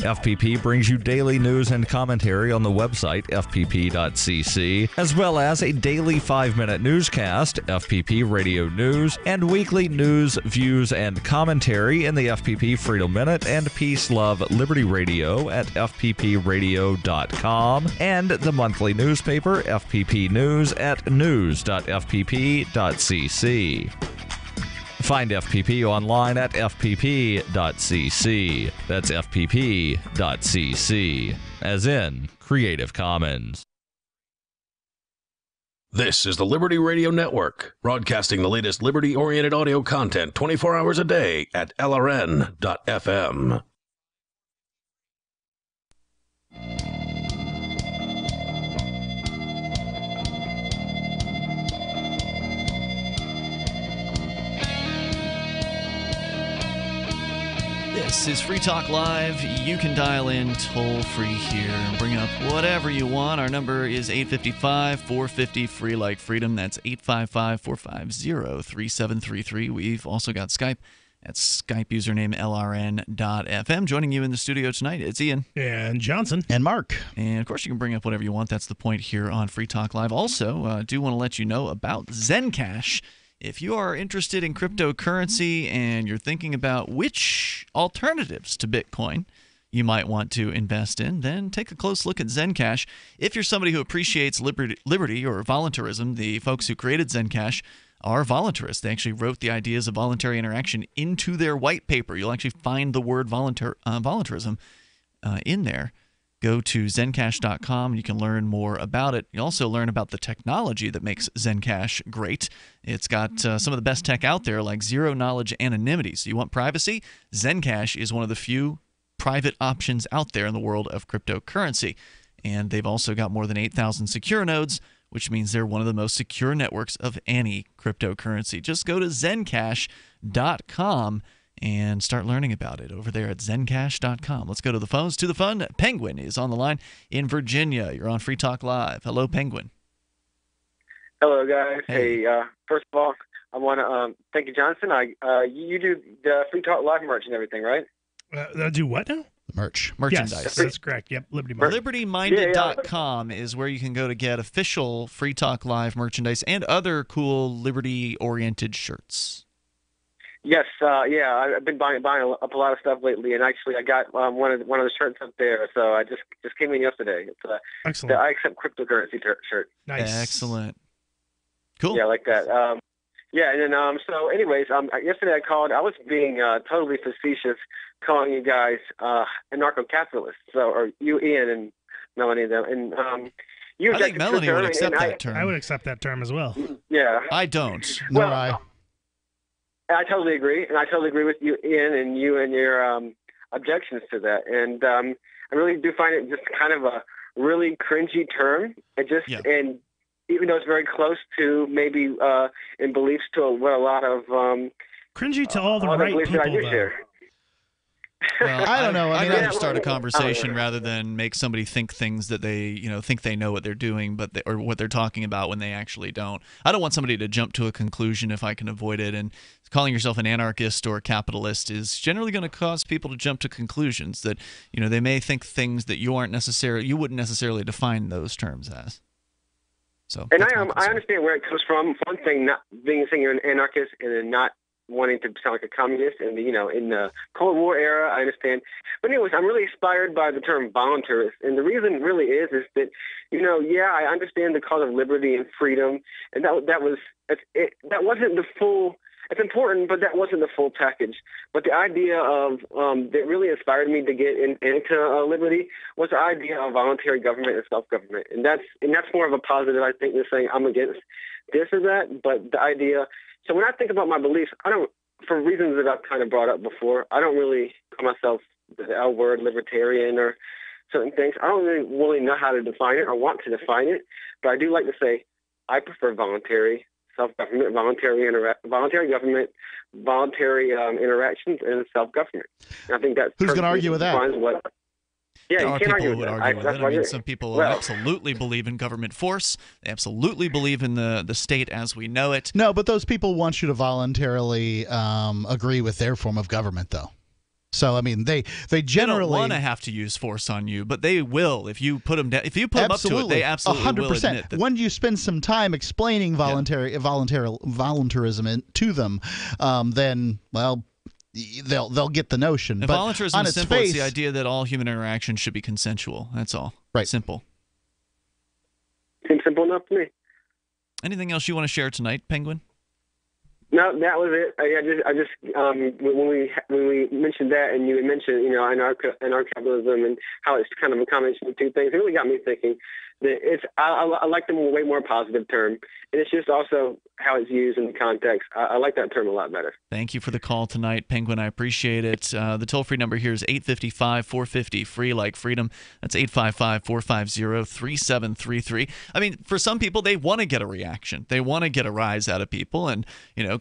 FPP brings you daily news and commentary on the website fpp.cc, as well as a daily 5-minute newscast, FPP Radio News, and weekly news, views, and commentary in the FPP Freedom Minute and Peace, Love, Liberty Radio at fppradio.com, and the monthly newspaper FPP News at news.fpp.cc. Find FPP online at fpp.cc. That's fpp.cc, as in Creative Commons. This is the Liberty Radio Network, broadcasting the latest liberty-oriented audio content 24 hours a day at lrn.fm. This is Free Talk Live. You can dial in toll-free here and bring up whatever you want. Our number is 855-450-FREE like freedom. That's 855-450-3733. We've also got Skype. That's Skype username LRN.FM. Joining you in the studio tonight, it's Ian. And Johnson. And Mark. And, of course, you can bring up whatever you want. That's the point here on Free Talk Live. Also, do want to let you know about Zencash. If you are interested in cryptocurrency and you're thinking about which alternatives to Bitcoin you might want to invest in, then take a close look at Zencash. If you're somebody who appreciates liberty or voluntarism, the folks who created Zencash are voluntarists. They actually wrote the ideas of voluntary interaction into their white paper. You'll actually find the word voluntarism in there. Go to zencash.com and you can learn more about it. You also learn about the technology that makes Zencash great. It's got some of the best tech out there, like zero-knowledge anonymity. So you want privacy? Zencash is one of the few private options out there in the world of cryptocurrency. And they've also got more than 8,000 secure nodes, which means they're one of the most secure networks of any cryptocurrency. Just go to zencash.com and start learning about it over there at zencash.com. Let's go to the phones. To the fun, Penguin is on the line in Virginia. You're on Free Talk Live. Hello, Penguin. Hello, guys. Hey, first of all, I want to thank you, Johnson. You do the Free Talk Live merch and everything, right? Do what now? Merchandise. Yes, that's correct. Yep, Liberty Merch. LibertyMinded.com is where you can go to get official Free Talk Live merchandise and other cool liberty-oriented shirts. Yes, I've been buying up a lot of stuff lately, and actually I got one of the shirts up there. So I just came in yesterday. It's excellent. The I Accept Cryptocurrency shirt. Nice, excellent, cool. Yeah, I like that. And then so anyways, yesterday I called. I was being totally facetious, calling you guys anarcho-capitalists. So, or you, Ian, and Melanie, and you. I think Melanie would accept that term. I would accept that term as well. Yeah, I don't. Well, I totally agree, and I totally agree with you, Ian, and you and your objections to that. And I really do find it just kind of a really cringy term. And even though it's very close to maybe in beliefs to what a lot of cringy to all the right people, though. Well, I don't know. I'd rather start a conversation rather than make somebody think things that they, think they know what they're doing, or what they're talking about when they actually don't. I don't want somebody to jump to a conclusion if I can avoid it. And calling yourself an anarchist or a capitalist is generally going to cause people to jump to conclusions that, they may think things that you wouldn't necessarily define those terms as. So, and I understand where it comes from. One thing, not saying you're an anarchist, and then not wanting to sound like a communist in the Cold War era. I understand. But anyways, I'm really inspired by the term voluntarist. And the reason really is that, I understand the cause of liberty and freedom. And that wasn't the full, it's important, but that wasn't the full package. But the idea of, that really inspired me to get into liberty was the idea of voluntary government and self-government. And that's more of a positive, I think, than saying I'm against this or that. But the idea, so when I think about my beliefs, for reasons that I've kind of brought up before, I don't really call myself the L word libertarian or certain things. I don't really know how to define it or want to define it, but I do like to say I prefer voluntary self-government, voluntary government, voluntary interactions, and self-government. And I think that's who's going to argue with that? Yeah, there you are can't people argue who would with that. argue with it. I mean, some people Well, absolutely believe in government force. They absolutely believe in the state as we know it. No, but those people want you to voluntarily agree with their form of government, though. So I mean, they generally don't want to have to use force on you, but they will if you put them down. If you put them up to it, they absolutely 100%. Will admit that. When you spend some time explaining voluntarism to them, then they'll get the notion. But voluntarism is simple. It's the idea that all human interaction should be consensual. That's all. Right. Simple. Seems simple enough to me. Anything else you want to share tonight, Penguin? No, that was it. I just when we mentioned that, and you had mentioned anarchism and how it's kind of a combination of two things, it really got me thinking that I like the way more positive term, and it's just also how it's used in the context. I like that term a lot better. Thank you for the call tonight, Penguin. I appreciate it. The toll-free number here is 855-450, free like freedom. That's 855-450-3733. I mean, for some people, they want to get a reaction. They want to get a rise out of people, and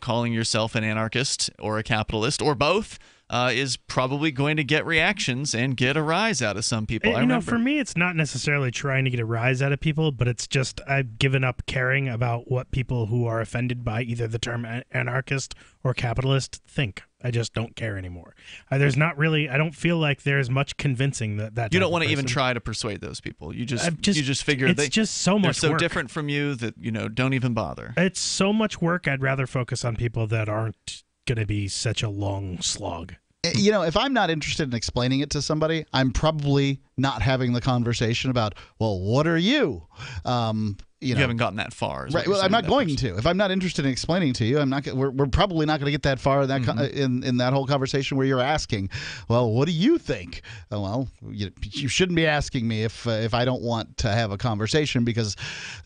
calling yourself an anarchist or a capitalist or both is probably going to get reactions and get a rise out of some people. For me, it's not necessarily trying to get a rise out of people, but it's just I've given up caring about what people who are offended by either the term anarchist or capitalist think. I just don't care anymore. There's not really. I don't feel like there's much convincing that you don't want to even try to persuade those people. You just figure it's just so much. They're so work. different from you that don't even bother. It's so much work. I'd rather focus on people that aren't going to be such a long slog. If I'm not interested in explaining it to somebody, I'm probably not having the conversation about, well, what are you? You haven't gotten that far, right? Well, I'm not going to. If I'm not interested in explaining to you, I'm not. We're probably not going to get that far in that whole conversation where you're asking, well, what do you think? Well, you shouldn't be asking me if I don't want to have a conversation, because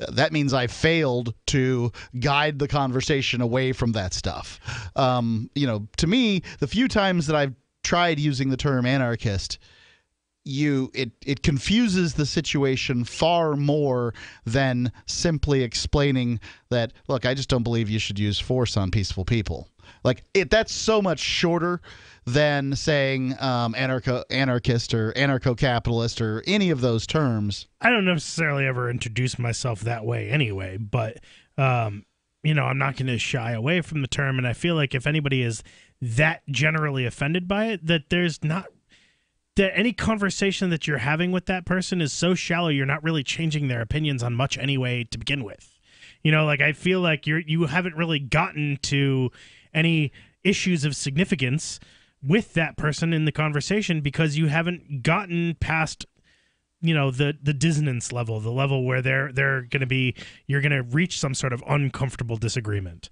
that means I failed to guide the conversation away from that stuff. To me, the few times that I've tried using the term anarchist, it confuses the situation far more than simply explaining that, look, I just don't believe you should use force on peaceful people. That's so much shorter than saying anarchist or anarcho-capitalist or any of those terms. I don't necessarily ever introduce myself that way anyway, but I'm not going to shy away from the term, and I feel like if anybody is that generally offended by it, that there's not that any conversation that you're having with that person is so shallow, you're not really changing their opinions on much anyway to begin with. I feel like you haven't really gotten to any issues of significance with that person in the conversation because you haven't gotten past the dissonance level, the level where you're going to reach some sort of uncomfortable disagreement.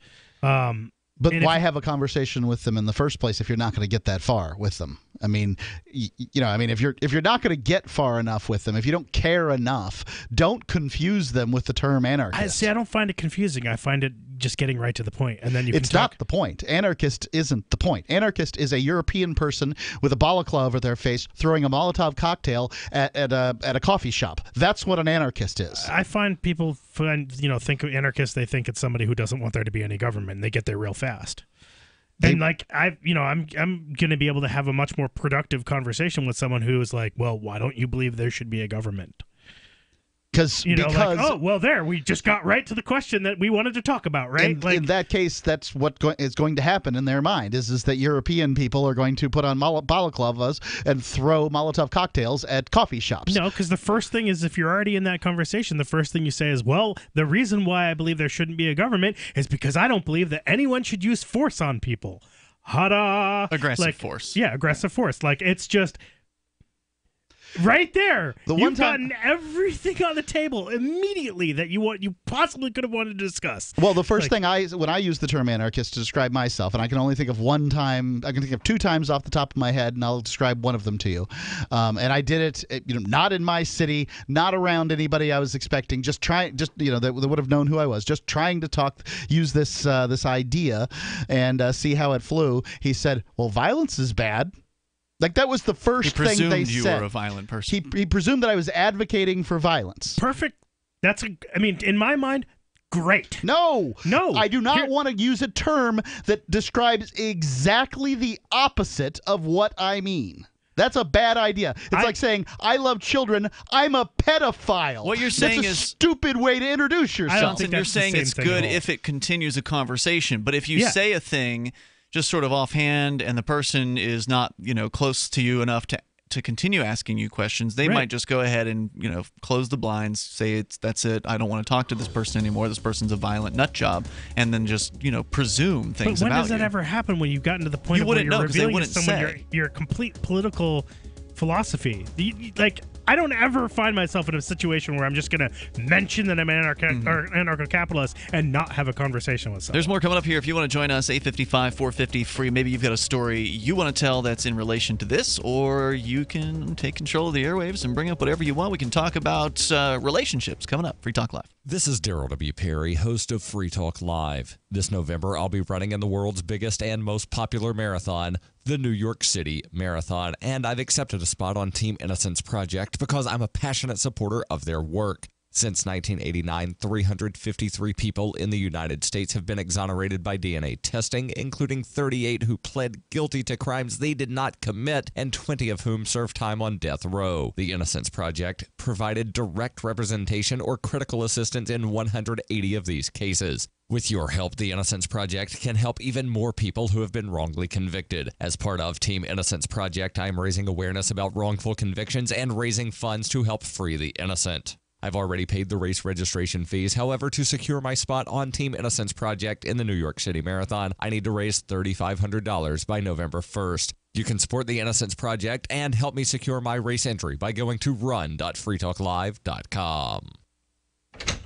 But why have a conversation with them in the first place if you're not going to get that far with them? I mean, if you're not going to get far enough with them, if you don't care enough, don't confuse them with the term anarchist. I don't find it confusing. I find it just getting right to the point, and then it's not the point. Anarchist isn't the point. Anarchist is a European person with a balaclava over their face throwing a Molotov cocktail at a coffee shop. That's what an anarchist is. I find people think of anarchist, they think it's somebody who doesn't want there to be any government, and they get there real fast. And I'm going to be able to have a much more productive conversation with someone who is like, well, why don't you believe there should be a government? Because we just got right to the question that we wanted to talk about, right? In that case, that's what is going to happen in their mind is that European people are going to put on balaclavas and throw Molotov cocktails at coffee shops. No, because the first thing is, if you're already in that conversation, the first thing you say is, well, the reason why I believe there shouldn't be a government is because I don't believe that anyone should use force on people. Ha-da! Aggressive force. Yeah, aggressive force. Like, it's just... right there, you've gotten everything on the table immediately that you possibly could have wanted to discuss. Well, the first thing when I use the term anarchist to describe myself, and I can only think of one time, I can think of two times off the top of my head, and I'll describe one of them to you. And I did it, not in my city, not around anybody I was expecting, that would have known who I was, just trying to use this idea and see how it flew. He said, "Well, violence is bad." Like, that was the first thing they said. He presumed you were a violent person. He presumed that I was advocating for violence. Perfect. In my mind, great. No. I do not want to use a term that describes exactly the opposite of what I mean. That's a bad idea. It's like saying, I love children, I'm a pedophile. What you're saying is a stupid way to introduce yourself. Johnson, you're saying it's good if it continues a conversation, but if you say a thing just sort of offhand and the person is not, close to you enough to continue asking you questions, they might just go ahead and, close the blinds, say that's it, I don't want to talk to this person anymore, this person's a violent nut job, and then just, presume things about you. But when does that ever happen when you've gotten to the point of where you're revealing to someone your complete political philosophy? I don't ever find myself in a situation where I'm just going to mention that I'm an anarcho-capitalist and not have a conversation with someone. There's more coming up here. If you want to join us, 855-450 free. Maybe you've got a story you want to tell that's in relation to this, or you can take control of the airwaves and bring up whatever you want. We can talk about relationships coming up. Free Talk Live. This is Daryl W. Perry, host of Free Talk Live. This November, I'll be running in the world's biggest and most popular marathon, the New York City Marathon, and I've accepted a spot on Team Innocence Project because I'm a passionate supporter of their work. Since 1989, 353 people in the United States have been exonerated by DNA testing, including 38 who pled guilty to crimes they did not commit, and 20 of whom served time on death row. The Innocence Project provided direct representation or critical assistance in 180 of these cases. With your help, the Innocence Project can help even more people who have been wrongly convicted. As part of Team Innocence Project, I'm raising awareness about wrongful convictions and raising funds to help free the innocent. I've already paid the race registration fees. However, to secure my spot on Team Innocence Project in the New York City Marathon, I need to raise $3,500 by November 1st. You can support the Innocence Project and help me secure my race entry by going to run.freetalklive.com.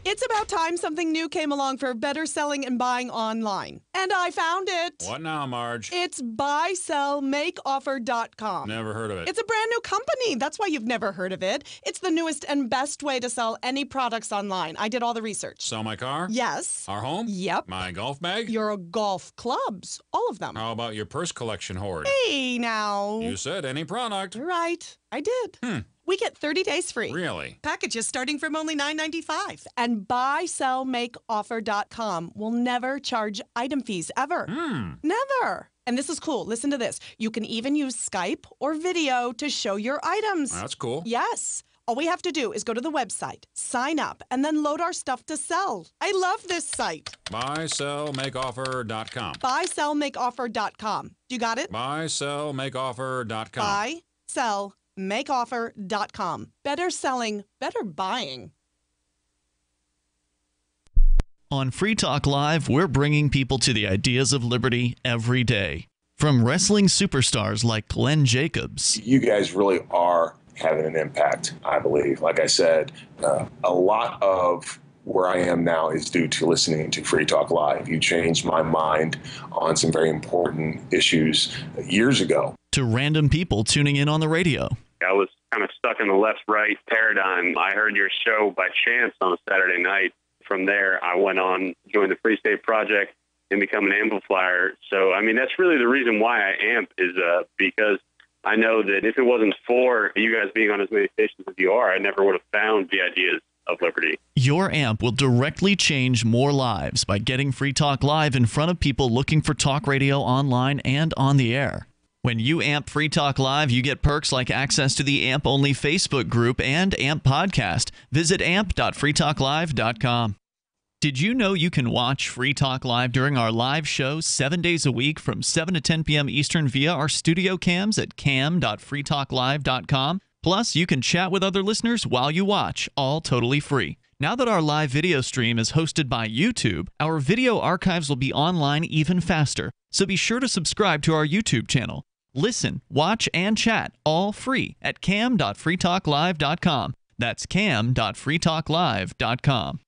It's about time something new came along for better selling and buying online. And I found it. What now, Marge? It's buysellmakeoffer.com. Never heard of it. It's a brand new company. That's why you've never heard of it. It's the newest and best way to sell any products online. I did all the research. Sell my car? Yes. Our home? Yep. My golf bag? Your golf clubs. All of them. How about your purse collection hoard? Hey, now. You said any product. Right. I did. We get 30 days free. Really? Packages starting from only $9.95. And buysellmakeoffer.com will never charge item fees ever. Never. And this is cool. Listen to this. You can even use Skype or video to show your items. That's cool. Yes. All we have to do is go to the website, sign up, and then load our stuff to sell. I love this site. Buysellmakeoffer.com. Buysellmakeoffer.com. You got it? Buysellmakeoffer.com. Buysellmakeoffer.com. Better selling, better buying. On Free Talk Live, we're bringing people to the ideas of liberty every day. From wrestling superstars like Glenn Jacobs. You guys really are having an impact, I believe. Like I said, a lot of where I am now is due to listening to Free Talk Live. You changed my mind on some very important issues years ago. To random people tuning in on the radio. I was kind of stuck in the left-right paradigm. I heard your show by chance on a Saturday night. From there, I went on, joined the Free State Project, and become an amplifier. So, I mean, that's really the reason why I amp is because I know that if it wasn't for you guys being on as many stations as you are, I never would have found the ideas of liberty. Your amp will directly change more lives by getting Free Talk Live in front of people looking for talk radio online and on the air. When you AMP Free Talk Live, you get perks like access to the AMP-only Facebook group and AMP podcast. Visit amp.freetalklive.com. Did you know you can watch Free Talk Live during our live show 7 days a week from 7 to 10 p.m. Eastern via our studio cams at cam.freetalklive.com? Plus, you can chat with other listeners while you watch, all totally free. Now that our live video stream is hosted by YouTube, our video archives will be online even faster. So be sure to subscribe to our YouTube channel. Listen, watch, and chat all free at cam.freetalklive.com. That's cam.freetalklive.com.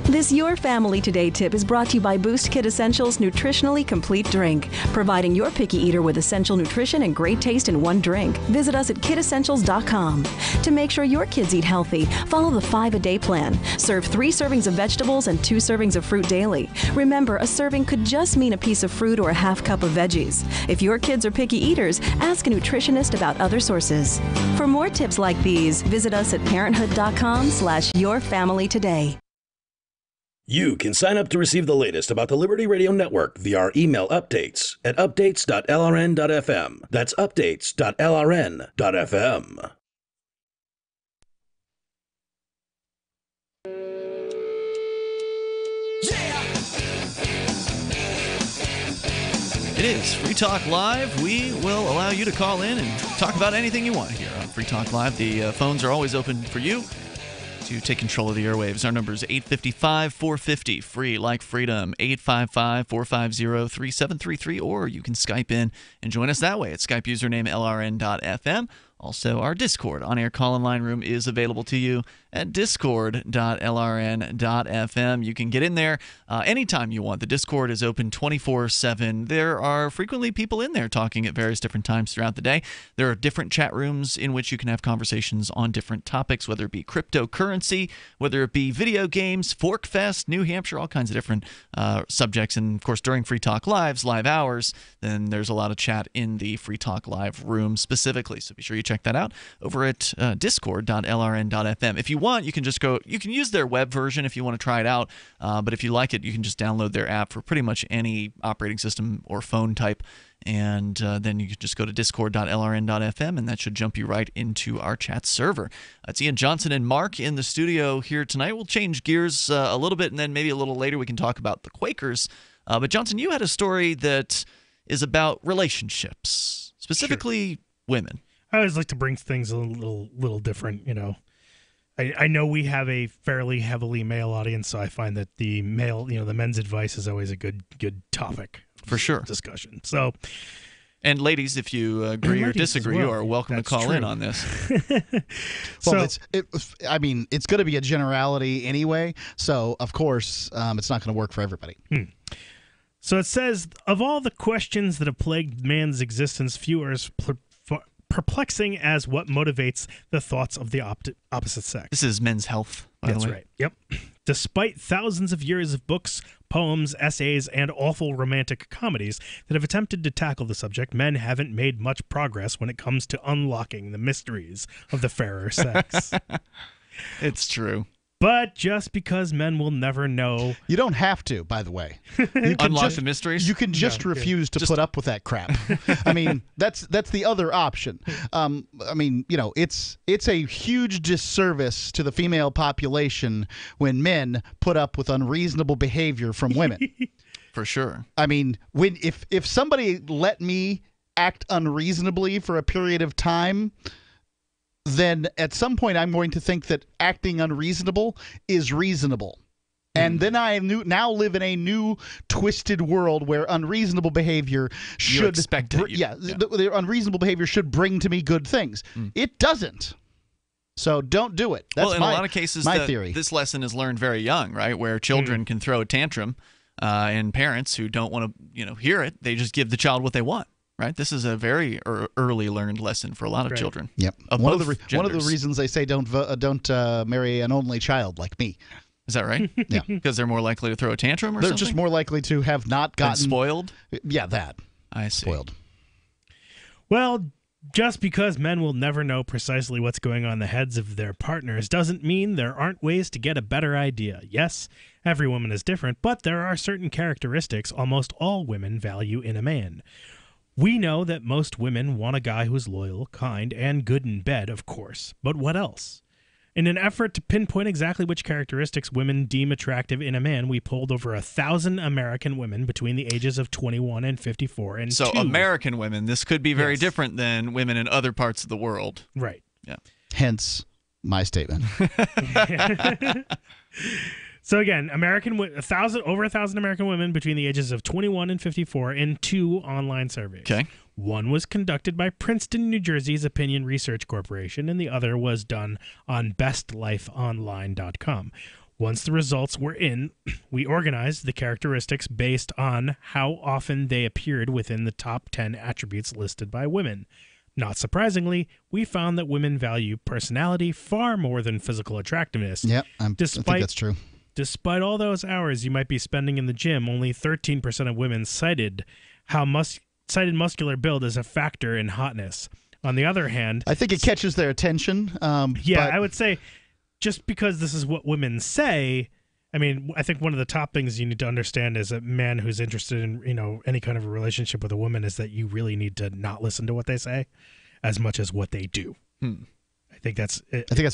This Your Family Today tip is brought to you by Boost Kid Essentials Nutritionally Complete Drink, providing your picky eater with essential nutrition and great taste in one drink. Visit us at kidessentials.com. To make sure your kids eat healthy, follow the 5-a-day plan. Serve 3 servings of vegetables and 2 servings of fruit daily. Remember, a serving could just mean a piece of fruit or a half cup of veggies. If your kids are picky eaters, ask a nutritionist about other sources. For more tips like these, visit us at parenthood.com/yourfamilytoday. You can sign up to receive the latest about the Liberty Radio Network via our email updates at updates.lrn.fm. That's updates.lrn.fm. It is Free Talk Live. We will allow you to call in and talk about anything you want here on Free Talk Live. The phones are always open for you to take control of the airwaves. Our number is 855-450, free like freedom, 855-450-3733, or you can Skype in and join us that way at Skype username lrn.fm. Also, our Discord on-air call-in line room is available to you at discord.lrn.fm. You can get in there anytime you want. The Discord is open 24/7. There are frequently people in there talking at various different times throughout the day. There are different chat rooms in which you can have conversations on different topics, whether it be cryptocurrency, whether it be video games, Forkfest, New Hampshire, all kinds of different subjects. And, of course, during Free Talk Live's live hours, then there's a lot of chat in the Free Talk Live room specifically. So be sure you check that out over at discord.lrn.fm. If you want, you can just go, you can use their web version if you want to try it out, but if you like it, you can just download their app for pretty much any operating system or phone type, and then you can just go to discord.lrn.fm, and that should jump you right into our chat server. It's Ian Johnson and Mark in the studio here tonight. We'll change gears a little bit, and then maybe a little later we can talk about the Quakers. But Johnson, you had a story that is about relationships, specifically women. I always like to bring things a little different, you know. I know we have a fairly heavily male audience, so I find that the men's advice is always a good topic for sure discussion. So, and ladies, if you agree or disagree, you are welcome to call in on this. Well, it's going to be a generality anyway, so of course it's not going to work for everybody. So it says, of all the questions that have plagued man's existence, few are as perplexing as what motivates the thoughts of the opposite sex. This is Men's Health, by the way. That's right. Yep. Despite thousands of years of books, poems, essays, and awful romantic comedies that have attempted to tackle the subject, men haven't made much progress when it comes to unlocking the mysteries of the fairer sex. It's true. But just because men will never know... You don't have to, by the way. You can unlock the mysteries? You can just refuse to put up with that crap. I mean, that's the other option. I mean, you know, it's a huge disservice to the female population when men put up with unreasonable behavior from women. For sure. I mean, if somebody let me act unreasonably for a period of time, then at some point I'm going to think that acting unreasonable is reasonable. And then I now live in a new twisted world where unreasonable behavior should the unreasonable behavior should bring to me good things. It doesn't. So don't do it. That's in a lot of cases, my theory. This lesson is learned very young, right? Where children can throw a tantrum, and parents who don't want to, hear it, they just give the child what they want. Right, this is a very early learned lesson for a lot of children. Yep. One of the reasons they say don't marry an only child like me. Is that right? Yeah, because they're more likely to throw a tantrum, or they're something? just more likely to have not gotten spoiled. Yeah, that I see. Spoiled. Well, just because men will never know precisely what's going on in the heads of their partners doesn't mean there aren't ways to get a better idea. Yes, every woman is different, but there are certain characteristics almost all women value in a man. We know that most women want a guy who's loyal, kind, and good in bed, of course. But what else? In an effort to pinpoint exactly which characteristics women deem attractive in a man, we polled over 1,000 American women between the ages of 21 and 54. And so American women, this could be very different than women in other parts of the world. Right. Yeah. Hence my statement. So again, over 1,000 American women between the ages of 21 and 54 in 2 online surveys. Okay. One was conducted by Princeton, New Jersey's Opinion Research Corporation, and the other was done on bestlifeonline.com. Once the results were in, we organized the characteristics based on how often they appeared within the top 10 attributes listed by women. Not surprisingly, we found that women value personality far more than physical attractiveness. Yeah, I think that's true. Despite all those hours you might be spending in the gym, only 13% of women cited muscular build as a factor in hotness. On the other hand, I think it catches their attention. I would say just because this is what women say, I mean, I think one of the top things you need to understand as a man who's interested in, any kind of a relationship with a woman is that you really need to not listen to what they say as much as what they do. I think that's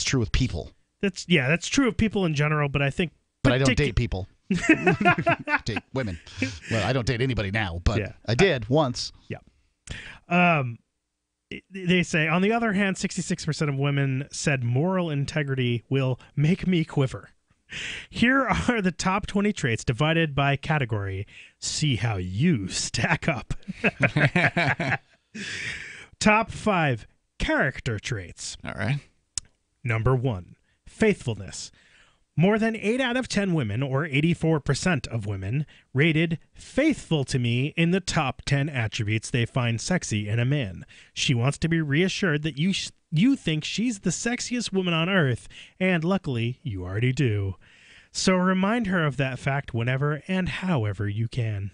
true with people. That's true of people in general, but I think I don't date people. Date women. Well, I don't date anybody now, but I did once. Yeah. They say, on the other hand, 66% of women said moral integrity will make me quiver. Here are the top 20 traits divided by category. See how you stack up. Top 5 character traits. All right. Number 1, faithfulness. More than 8 out of 10 women, or 84% of women, rated faithful to me in the top 10 attributes they find sexy in a man. She wants to be reassured that you think she's the sexiest woman on earth, and luckily, you already do. So remind her of that fact whenever and however you can.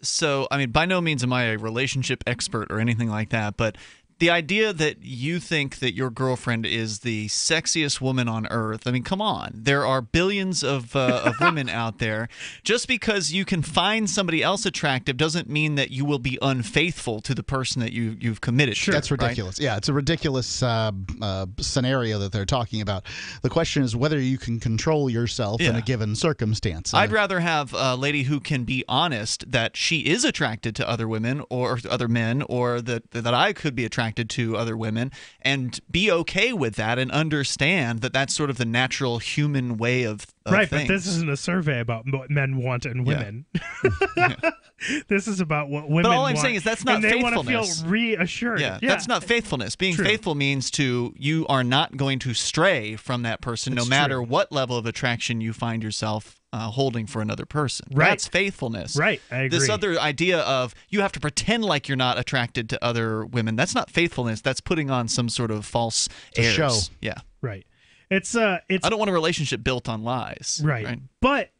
So, I mean, by no means am I a relationship expert or anything like that, but the idea that you think that your girlfriend is the sexiest woman on earth, I mean, come on. There are billions of women out there. Just because you can find somebody else attractive doesn't mean that you will be unfaithful to the person that you've committed to. That's ridiculous. Right? Yeah, it's a ridiculous scenario that they're talking about. The question is whether you can control yourself in a given circumstance. I'd rather have a lady who can be honest that she is attracted to other women or other men, or that I could be attracted to other women, and be okay with that and understand that that's sort of the natural human way of right, things. But this isn't a survey about what men want in women. Yeah. This is about what women want. But all I'm saying is that's not faithfulness. They want to feel reassured. Yeah, that's not faithfulness. Being faithful means you are not going to stray from that person no matter what level of attraction you find yourself holding for another person. Right. That's faithfulness. Right, I agree. This other idea of you have to pretend like you're not attracted to other women, that's not faithfulness. That's putting on some sort of false airs. Show. Yeah. Right. It's I don't want a relationship built on lies. Right. But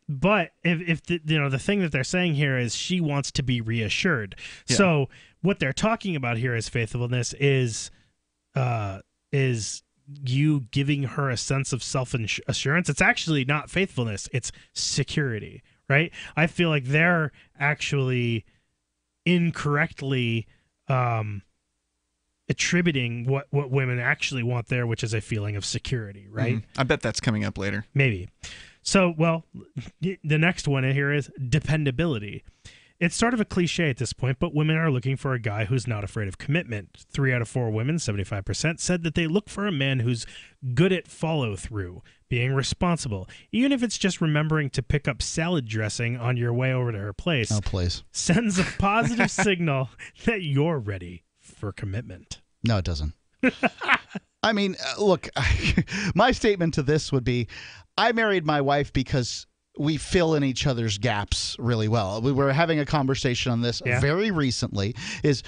if the thing that they're saying here is she wants to be reassured. Yeah. So what they're talking about here as faithfulness is you giving her a sense of self-assurance. It's actually not faithfulness. It's security, right? I feel like they're actually incorrectly attributing what women actually want there, which is a feeling of security, right? I bet that's coming up later. Maybe. So, the next one here is dependability. It's sort of a cliche at this point, but women are looking for a guy who's not afraid of commitment. 3 out of 4 women, 75%, said that they look for a man who's good at follow-through, being responsible, even if it's just remembering to pick up salad dressing on your way over to her place. Oh, please. Sends a positive signal that you're ready for commitment. No, it doesn't. I mean, look, my statement to this would be, I married my wife because we fill in each other's gaps really well. We were having a conversation on this very recently.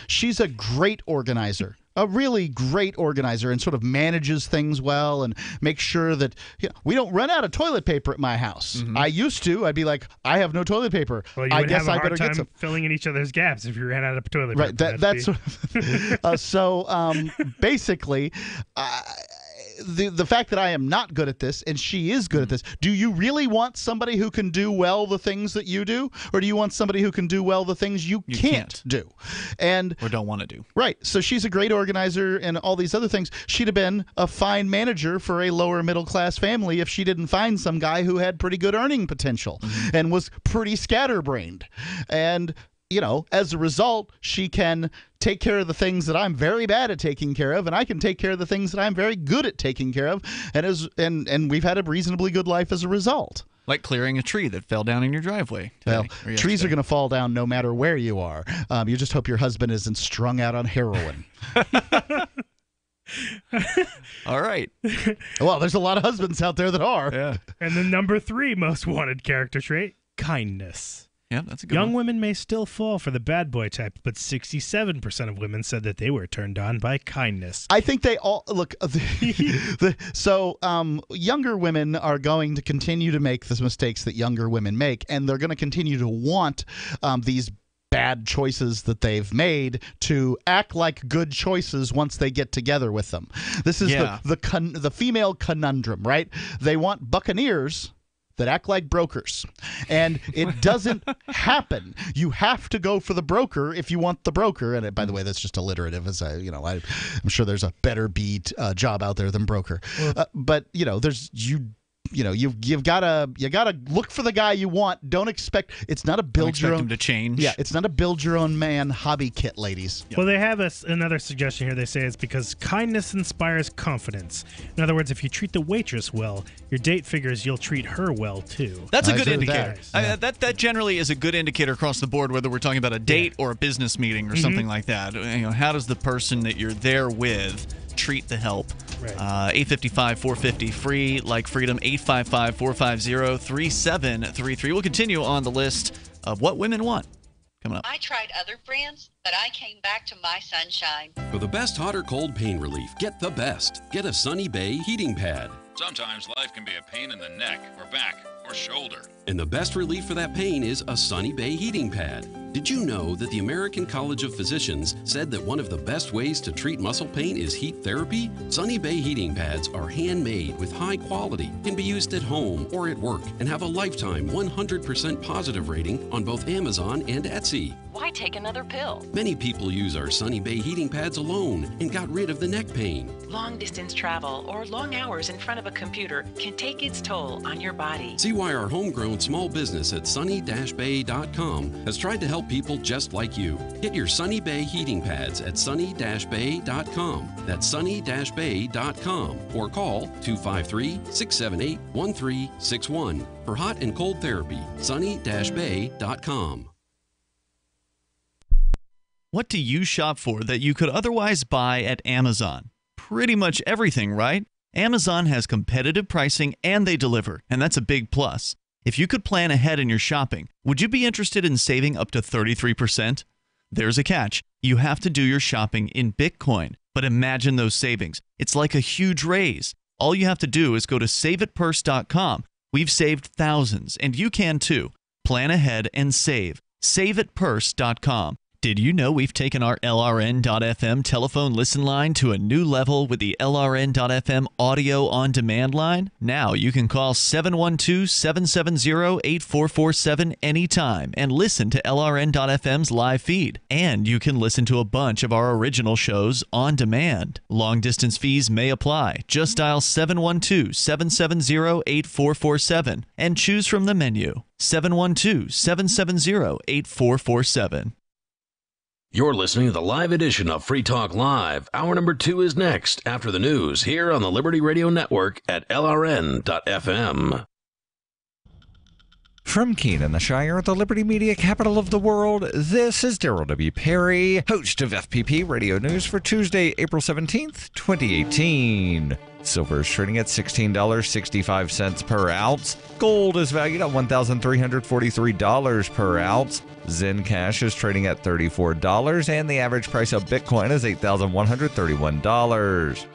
She's a great organizer, a really great organizer, and sort of manages things well and makes sure that we don't run out of toilet paper at my house. Mm-hmm. I used to. I'd be like, I have no toilet paper. Well, I guess I better get some. Filling in each other's gaps if you ran out of toilet paper. Right. That's basically. the fact that I am not good at this and she is good at this, do you really want somebody who can do well the things that you do, or do you want somebody who can do well the things you can't do and or don't want to do? Right. So she's a great organizer and all these other things. She'd have been a fine manager for a lower middle class family if she didn't find some guy who had pretty good earning potential and was pretty scatterbrained. And as a result, she can take care of the things that I'm very bad at taking care of, and I can take care of the things that I'm very good at taking care of, and we've had a reasonably good life as a result. Like clearing a tree that fell down in your driveway today, well, trees are going to fall down no matter where you are. You just hope your husband isn't strung out on heroin. All right. Well, there's a lot of husbands out there that are. Yeah. And the number 3 most wanted character trait, kindness. Yeah, that's a good Young one. women may still fall for the bad boy type, but 67% of women said that they were turned on by kindness. I think they all look. Younger women are going to continue to make the mistakes that younger women make, and they're going to continue to want these bad choices that they've made to act like good choices once they get together with them. This is the female conundrum, right? They want buccaneers that act like brokers, and it doesn't happen. You have to go for the broker if you want the broker. And by the way, that's just alliterative, as I'm sure there's a better job out there than broker. But you've got to look for the guy you want. Don't expect it's not a build your own him to change. Yeah, it's not a build your own man hobby kit, ladies. Well, they have another suggestion here. They say it's because kindness inspires confidence. In other words, if you treat the waitress well, your date figures you'll treat her well too. That's a good indicator. That generally is a good indicator across the board, whether we're talking about a date or a business meeting or something like that. How does the person that you're there with treat the help? Right. 855-450 free, like freedom. 855-450-3733. We'll continue on the list of what women want coming up. I tried other brands, but I came back to my Sunshine. For the best hot or cold pain relief, get the best. Get a Sunny Bay heating pad. Sometimes life can be a pain in the neck or back or shoulder. And the best relief for that pain is a Sunny Bay heating pad. Did you know that the American College of Physicians said that one of the best ways to treat muscle pain is heat therapy? Sunny Bay heating pads are handmade with high quality, can be used at home or at work, and have a lifetime 100% positive rating on both Amazon and Etsy. Why take another pill? Many people use our Sunny Bay heating pads alone and got rid of the neck pain. Long distance travel or long hours in front of a computer can take its toll on your body. See why our homegrown small business at sunny-bay.com has tried to help people just like you. Get your Sunny Bay heating pads at sunny-bay.com. That's sunny-bay.com or call 253-678-1361 for hot and cold therapy. sunny-bay.com. What do you shop for that you could otherwise buy at Amazon? Pretty much everything, right? Amazon has competitive pricing and they deliver, and that's a big plus. If you could plan ahead in your shopping, would you be interested in saving up to 33%? There's a catch. You have to do your shopping in Bitcoin. But imagine those savings. It's like a huge raise. All you have to do is go to saveitpurse.com. We've saved thousands, and you can too. Plan ahead and save. Saveitpurse.com. Did you know we've taken our LRN.FM telephone listen line to a new level with the LRN.FM audio on demand line? Now you can call 712-770-8447 anytime and listen to LRN.FM's live feed. And you can listen to a bunch of our original shows on demand. Long distance fees may apply. Just dial 712-770-8447 and choose from the menu. 712-770-8447. You're listening to the live edition of Free Talk Live. Hour number 2 is next after the news here on the Liberty Radio Network at LRN.FM. From Keene in the Shire, the Liberty Media capital of the world, this is Daryl W. Perry, host of FPP Radio News for Tuesday, April 17th, 2018. Silver is trading at $16.65 per ounce. Gold is valued at $1,343 per ounce. Zen Cash is trading at $34, and the average price of Bitcoin is $8,131.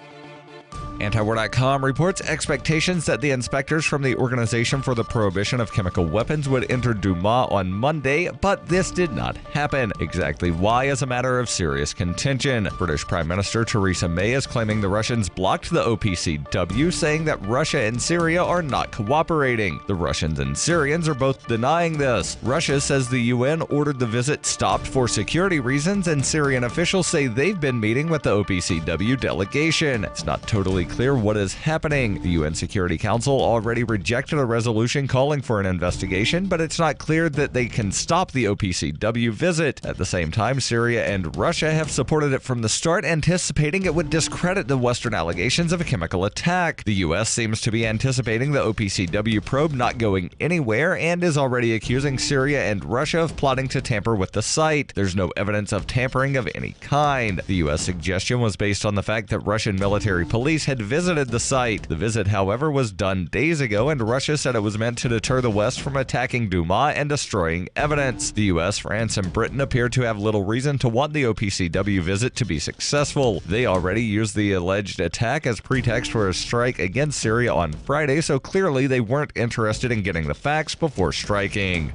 Antiwar.com reports expectations that the inspectors from the Organization for the Prohibition of Chemical Weapons would enter Douma on Monday, but this did not happen. Exactly why is a matter of serious contention. British Prime Minister Theresa May is claiming the Russians blocked the OPCW, saying that Russia and Syria are not cooperating. The Russians and Syrians are both denying this. Russia says the UN ordered the visit stopped for security reasons, and Syrian officials say they've been meeting with the OPCW delegation. It's not totally clear what is happening. The UN Security Council already rejected a resolution calling for an investigation, but it's not clear that they can stop the OPCW visit. At the same time, Syria and Russia have supported it from the start, anticipating it would discredit the Western allegations of a chemical attack. The US seems to be anticipating the OPCW probe not going anywhere and is already accusing Syria and Russia of plotting to tamper with the site. There's no evidence of tampering of any kind. The US suggestion was based on the fact that Russian military police had visited the site. The visit, however, was done days ago, and Russia said it was meant to deter the West from attacking Douma and destroying evidence. The US, France, and Britain appear to have little reason to want the OPCW visit to be successful. They already used the alleged attack as pretext for a strike against Syria on Friday, so clearly they weren't interested in getting the facts before striking.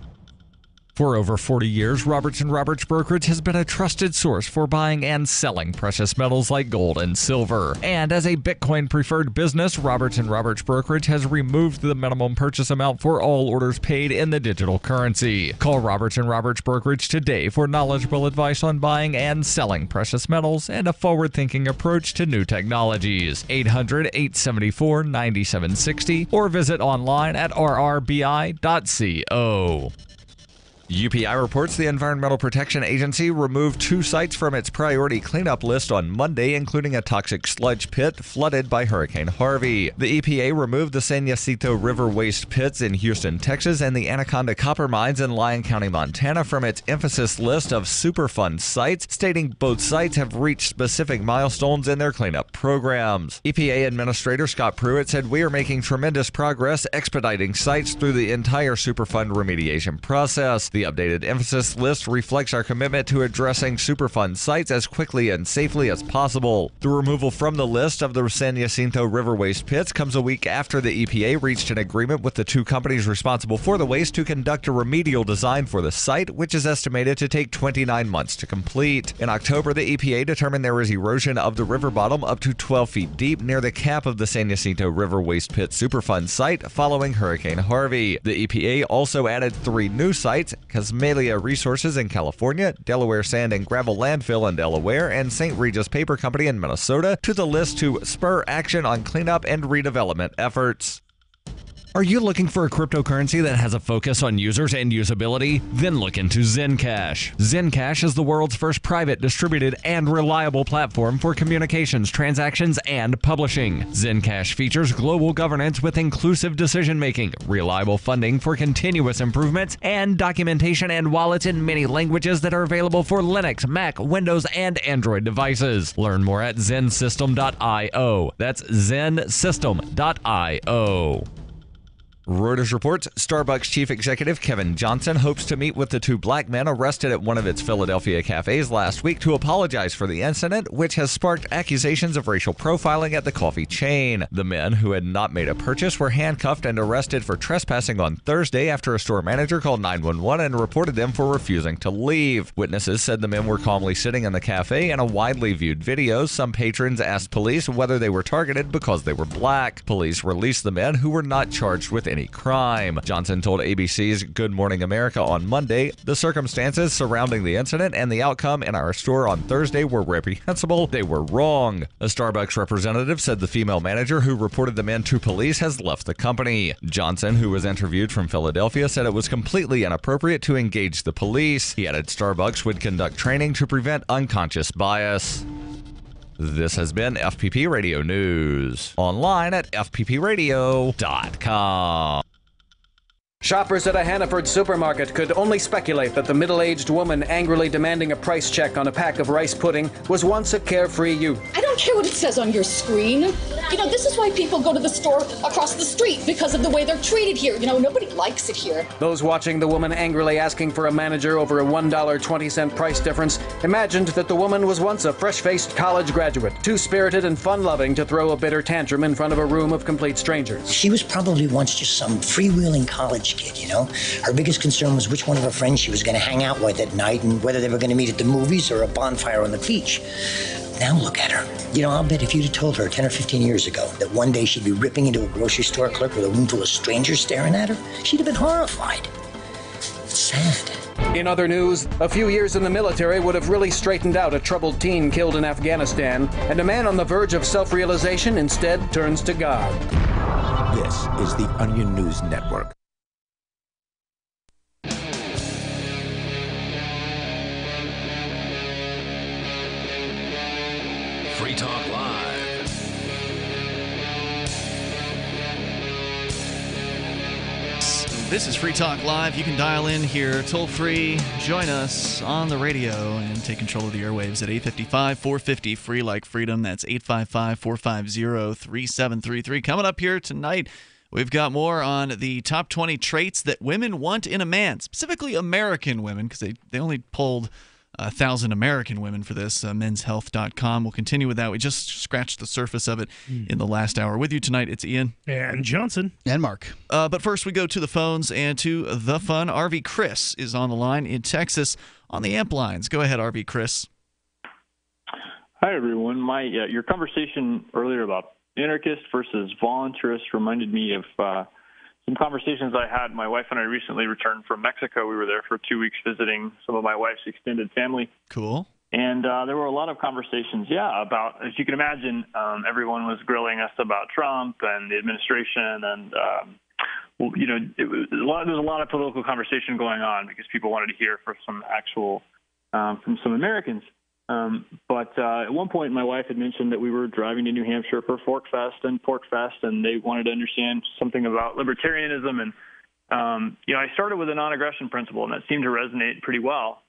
For over 40 years, Roberts & Roberts Brokerage has been a trusted source for buying and selling precious metals like gold and silver. And as a Bitcoin-preferred business, Roberts & Roberts Brokerage has removed the minimum purchase amount for all orders paid in the digital currency. Call Roberts & Roberts Brokerage today for knowledgeable advice on buying and selling precious metals and a forward-thinking approach to new technologies. 800-874-9760 or visit online at rrbi.co. UPI reports the Environmental Protection Agency removed 2 sites from its priority cleanup list on Monday, including a toxic sludge pit flooded by Hurricane Harvey. The EPA removed the San Jacinto River waste pits in Houston, Texas, and the Anaconda copper mines in Lyon County, Montana from its emphasis list of Superfund sites, stating both sites have reached specific milestones in their cleanup programs. EPA Administrator Scott Pruitt said, "We are making tremendous progress expediting sites through the entire Superfund remediation process. The updated emphasis list reflects our commitment to addressing Superfund sites as quickly and safely as possible." The removal from the list of the San Jacinto River waste pits comes a week after the EPA reached an agreement with the 2 companies responsible for the waste to conduct a remedial design for the site, which is estimated to take 29 months to complete. In October, the EPA determined there was erosion of the river bottom up to 12 feet deep near the cap of the San Jacinto River waste pit Superfund site following Hurricane Harvey. The EPA also added 3 new sites: Casmalia Resources in California, Delaware Sand and Gravel Landfill in Delaware, and St. Regis Paper Company in Minnesota to the list to spur action on cleanup and redevelopment efforts. Are you looking for a cryptocurrency that has a focus on users and usability? Then look into Zencash. Zencash is the world's first private, distributed, and reliable platform for communications, transactions, and publishing. Zencash features global governance with inclusive decision-making, reliable funding for continuous improvements, and documentation and wallets in many languages that are available for Linux, Mac, Windows, and Android devices. Learn more at zensystem.io. That's zensystem.io. Reuters reports Starbucks chief executive Kevin Johnson hopes to meet with the 2 black men arrested at one of its Philadelphia cafes last week to apologize for the incident, which has sparked accusations of racial profiling at the coffee chain. The men, who had not made a purchase, were handcuffed and arrested for trespassing on Thursday after a store manager called 911 and reported them for refusing to leave. Witnesses said the men were calmly sitting in the cafe. In a widely viewed video, some patrons asked police whether they were targeted because they were black. Police released the men, who were not charged with any crime. Johnson told ABC's Good Morning America on Monday, "The circumstances surrounding the incident and the outcome in our store on Thursday were reprehensible. They were wrong." A Starbucks representative said the female manager who reported the men to police has left the company. Johnson, who was interviewed from Philadelphia, said it was completely inappropriate to engage the police. He added Starbucks would conduct training to prevent unconscious bias. This has been FPP Radio News. Online at fppradio.com. Shoppers at a Hannaford supermarket could only speculate that the middle-aged woman angrily demanding a price check on a pack of rice pudding was once a carefree youth. I don't care what it says on your screen. You know, this is why people go to the store across the street, because of the way they're treated here. You know, nobody likes it here. Those watching the woman angrily asking for a manager over a $1.20 price difference imagined that the woman was once a fresh-faced college graduate, too spirited and fun-loving to throw a bitter tantrum in front of a room of complete strangers. She was probably once just some freewheeling college kid, you know? Her biggest concern was which one of her friends she was going to hang out with at night and whether they were going to meet at the movies or a bonfire on the beach. Now look at her. You know, I'll bet if you'd have told her 10 or 15 years ago that one day she'd be ripping into a grocery store clerk with a room full of strangers staring at her, she'd have been horrified. It's sad. In other news, a few years in the military would have really straightened out a troubled teen killed in Afghanistan, and a man on the verge of self-realization instead turns to God. This is the Onion News Network. Free Talk Live. This is Free Talk Live. You can dial in here toll free, join us on the radio, and take control of the airwaves at 855-450 free like freedom. That's 855-450-3733. Coming up here tonight, we've got more on the top 20 traits that women want in a man, specifically American women, because they only polled 1,000 American women for this, menshealth.com. We'll continue with that. We just scratched the surface of it in the last hour. With you tonight, it's Ian. And Johnson. And Mark. But first, we go to the phones and to the fun. RV Chris is on the line in Texas on the amp lines. Go ahead, RV Chris. Hi, everyone. Your conversation earlier about anarchist versus voluntarist reminded me of some conversations I had. My wife and I recently returned from Mexico. We were there for 2 weeks visiting some of my wife's extended family. Cool. And there were a lot of conversations, about, as you can imagine, everyone was grilling us about Trump and the administration. And, there was a lot of political conversation going on because people wanted to hear from some actual, from some Americans. But at one point, my wife had mentioned that we were driving to New Hampshire for Fork Fest, and they wanted to understand something about libertarianism. And, I started with a non-aggression principle, and that seemed to resonate pretty well.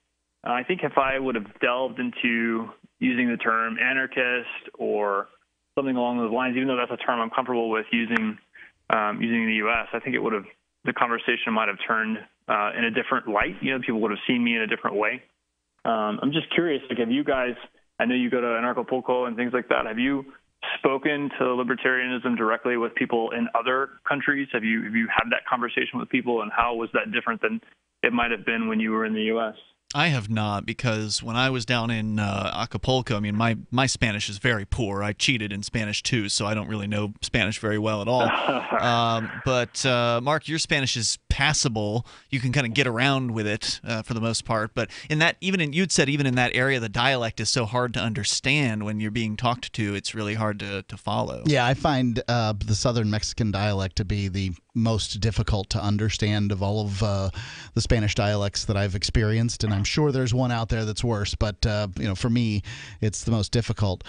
I think if I would have delved into using the term anarchist or something along those lines, even though that's a term I'm comfortable with using in the U.S., I think the conversation might have turned in a different light. People would have seen me in a different way. I'm just curious, have you guys, I know you go to Anarchapulco and things like that, have you spoken to libertarianism directly with people in other countries? Have you had that conversation with people, and how was that different than it might have been when you were in the U.S.? I have not, because when I was down in Acapulco, I mean, my Spanish is very poor. I cheated in Spanish too, so I don't really know Spanish very well at all. But Mark, your Spanish is passable. You can kind of get around with it for the most part. But you'd said even in that area, the dialect is so hard to understand when you're being talked to. It's really hard to follow. Yeah, I find the Southern Mexican dialect to be the most difficult to understand of all of the Spanish dialects that I've experienced, and I'm sure there's one out there that's worse, but for me, it's the most difficult.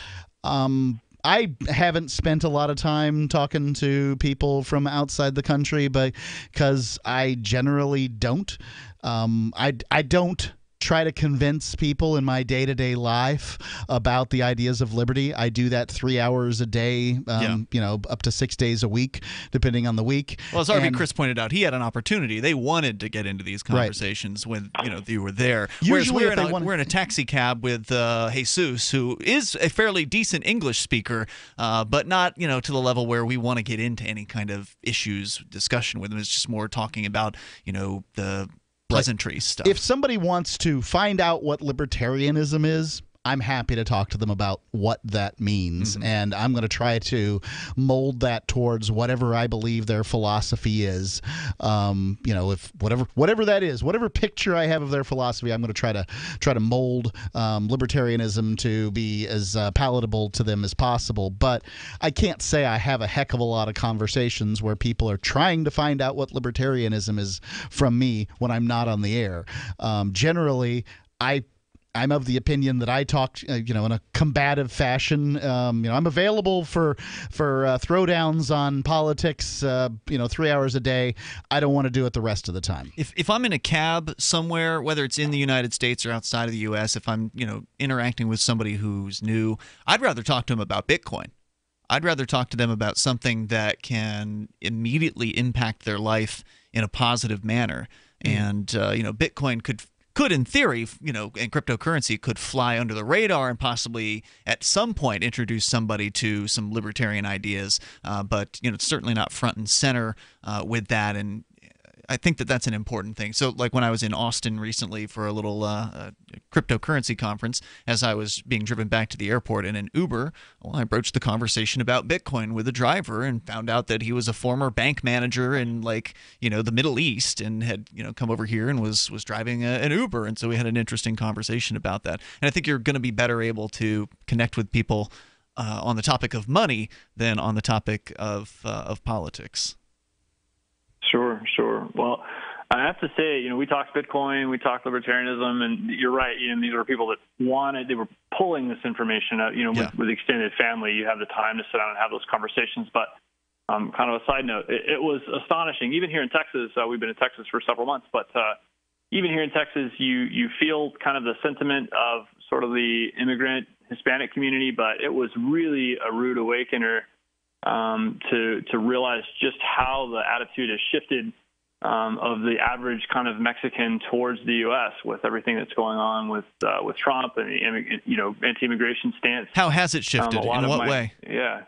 I haven't spent a lot of time talking to people from outside the country, but because I generally don't. I don't try to convince people in my day-to-day life about the ideas of liberty. I do that 3 hours a day, up to 6 days a week, depending on the week. Well, as RV Chris pointed out, he had an opportunity. They wanted to get into these conversations when you were there. Usually Whereas we're in a taxi cab with Jesus, who is a fairly decent English speaker, but not to the level where we want to get into any kind of issues discussion with him. It's just more talking about the pleasantry stuff. If somebody wants to find out what libertarianism is, I'm happy to talk to them about what that means, and I'm going to try to mold that towards whatever I believe their philosophy is. If whatever that is, whatever picture I have of their philosophy, I'm going to try to mold libertarianism to be as palatable to them as possible. But I can't say I have a heck of a lot of conversations where people are trying to find out what libertarianism is from me when I'm not on the air. Generally, I'm of the opinion that I talk, in a combative fashion. I'm available for throwdowns on politics, 3 hours a day. I don't want to do it the rest of the time. If I'm in a cab somewhere, whether it's in the United States or outside of the U.S., if I'm interacting with somebody who's new, I'd rather talk to them about Bitcoin. I'd rather talk to them about something that can immediately impact their life in a positive manner. And Bitcoin could in theory, and cryptocurrency could fly under the radar and possibly at some point introduce somebody to some libertarian ideas. But it's certainly not front and center with that. And I think that that's an important thing. So like when I was in Austin recently for a little cryptocurrency conference, as I was being driven back to the airport in an Uber, I broached the conversation about Bitcoin with a driver and found out that he was a former bank manager in the Middle East and had come over here and was driving an Uber. And so we had an interesting conversation about that. And I think you're going to be better able to connect with people on the topic of money than on the topic of politics. Sure. Well, I have to say, we talked Bitcoin, we talked libertarianism, and you're right, Ian, these were people that they were pulling this information out, with extended family. You have the time to sit down and have those conversations. But kind of a side note, it was astonishing. Even here in Texas, we've been in Texas for several months, but even here in Texas, you feel kind of the sentiment of sort of the immigrant Hispanic community, but it was really a rude awakener to realize just how the attitude has shifted of the average kind of Mexican towards the U.S. with everything that's going on with Trump and the anti-immigration stance. How has it shifted? In what way? Yeah.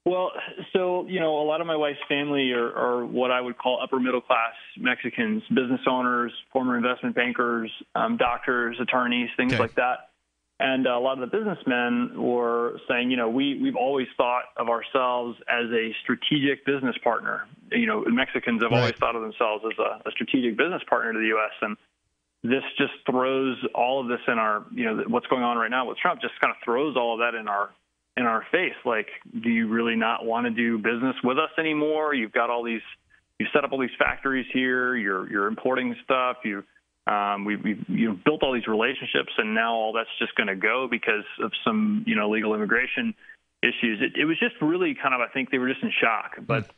Well, so a lot of my wife's family are what I would call upper middle class Mexicans, business owners, former investment bankers, doctors, attorneys, things like that. And a lot of the businessmen were saying, we've always thought of ourselves as a strategic business partner. Mexicans have always thought of themselves as a strategic business partner to the U.S. And this just throws all of this in our, what's going on right now with Trump just kind of throws all of that in our face. Like, do you really not want to do business with us anymore? You've got you set up all these factories here. You're importing stuff. We've built all these relationships, and now all that's just going to go because of some legal immigration issues. It was just really kind of, I think they were just in shock. But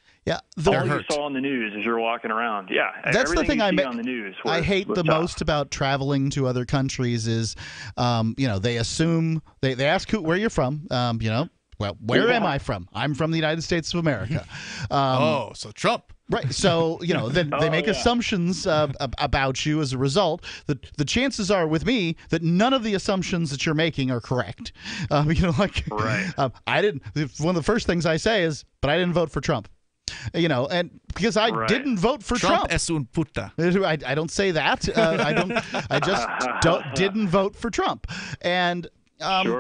all you saw on the news as you're walking around, that's the thing on the news. I hate the most about traveling to other countries is, they assume they ask where you're from. Well, where am I from? I'm from the United States of America. So Trump. Right. So, then they make assumptions about you as a result. The chances are with me that none of the assumptions that you're making are correct. I didn't. One of the first things I say is, but I didn't vote for Trump. And because I didn't vote for Trump. Trump es un puta. I don't say that. I just didn't vote for Trump. And I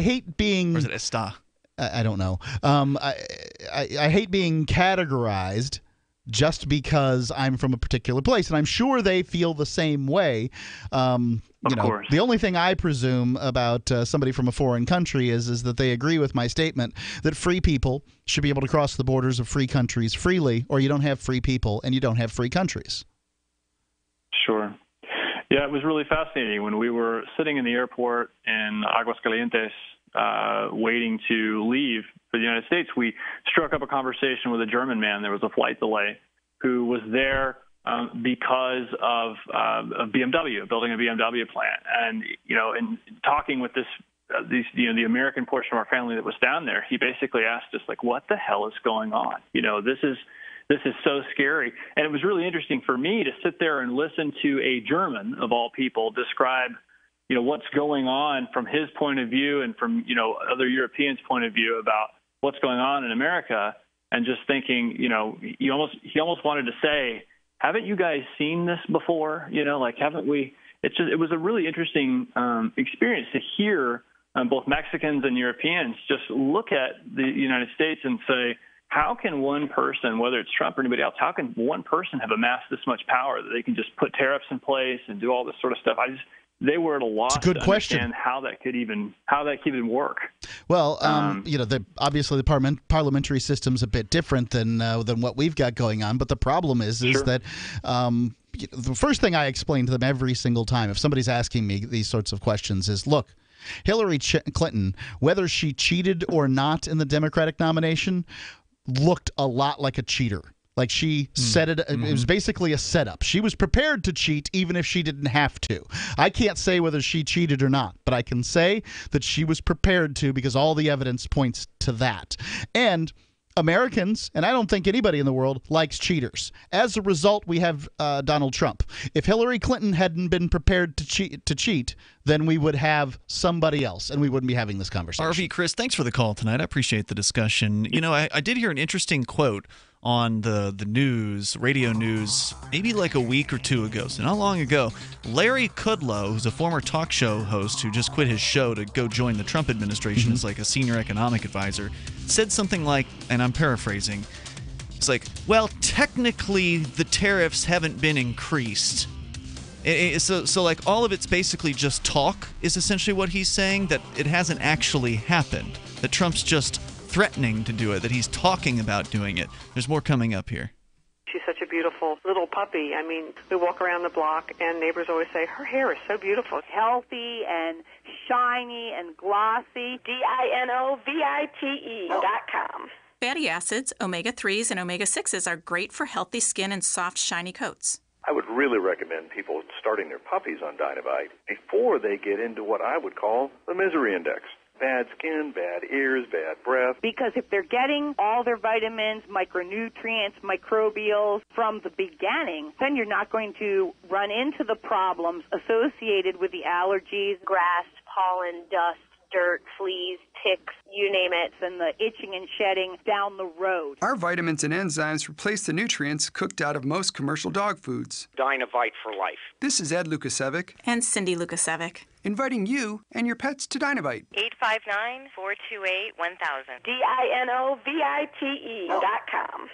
hate being. Or is it esta? I don't know. I hate being categorized just because I'm from a particular place, and I'm sure they feel the same way. Of course. The only thing I presume about somebody from a foreign country is that they agree with my statement that free people should be able to cross the borders of free countries freely, or you don't have free people and you don't have free countries. Sure. Yeah, it was really fascinating. When we were sitting in the airport in Aguascalientes, waiting to leave for the United States, we struck up a conversation with a German man. There was a flight delay, who was there because of BMW, building a BMW plant, and in talking with the American portion of our family that was down there, he basically asked us, like, what the hell is going on? This is so scary. And it was really interesting for me to sit there and listen to a German, of all people, describe what's going on from his point of view and from, other Europeans' point of view about what's going on in America, and just thinking, he almost wanted to say, haven't you guys seen this before? Haven't we? It was a really interesting experience to hear both Mexicans and Europeans just look at the United States and say, how can one person, whether it's Trump or anybody else, how can one person have amassed this much power that they can just put tariffs in place and do all this sort of stuff? They were at a loss to understand how that could even work. Well, obviously the parliamentary system's a bit different than what we've got going on, but the problem is that the first thing I explain to them every single time if somebody's asking me these sorts of questions is, look, Hillary Clinton, whether she cheated or not in the Democratic nomination, looked a lot like a cheater. Like she said it was basically a setup. She was prepared to cheat even if she didn't have to. I can't say whether she cheated or not, but I can say that she was prepared to because all the evidence points to that. And Americans, and I don't think anybody in the world, likes cheaters. As a result, we have Donald Trump. If Hillary Clinton hadn't been prepared to cheat, then we would have somebody else, and we wouldn't be having this conversation. RV, Chris, thanks for the call tonight. I appreciate the discussion. You know, I did hear an interesting quote on the news, radio news, maybe like a week or two ago. So not long ago, Larry Kudlow, who's a former talk show host who just quit his show to go join the Trump administration as like a senior economic advisor, said something like, and I'm paraphrasing, it's like, well, technically the tariffs haven't been increased. So like all of it's basically just talk is essentially what he's saying, that it hasn't actually happened, that Trump's just threatening to do it, that he's talking about doing it. There's more coming up here. She's such a beautiful little puppy. I mean, we walk around the block and neighbors always say, her hair is so beautiful. Healthy and shiny and glossy. DINOVITE.com. Fatty acids, omega-3s, and omega-6s are great for healthy skin and soft, shiny coats. I would really recommend people starting their puppies on Dinovite before they get into what I would call the misery index. Bad skin, bad ears, bad breath. Because if they're getting all their vitamins, micronutrients, microbials from the beginning, then you're not going to run into the problems associated with the allergies, grass, pollen, dust, dirt, fleas, ticks, you name it. And the itching and shedding down the road. Our vitamins and enzymes replace the nutrients cooked out of most commercial dog foods. Dinovite for life. This is Ed Lukasevic. And Cindy Lukasevic. Inviting you and your pets to Dinovite. 859-428-1000. DINOVITE.com.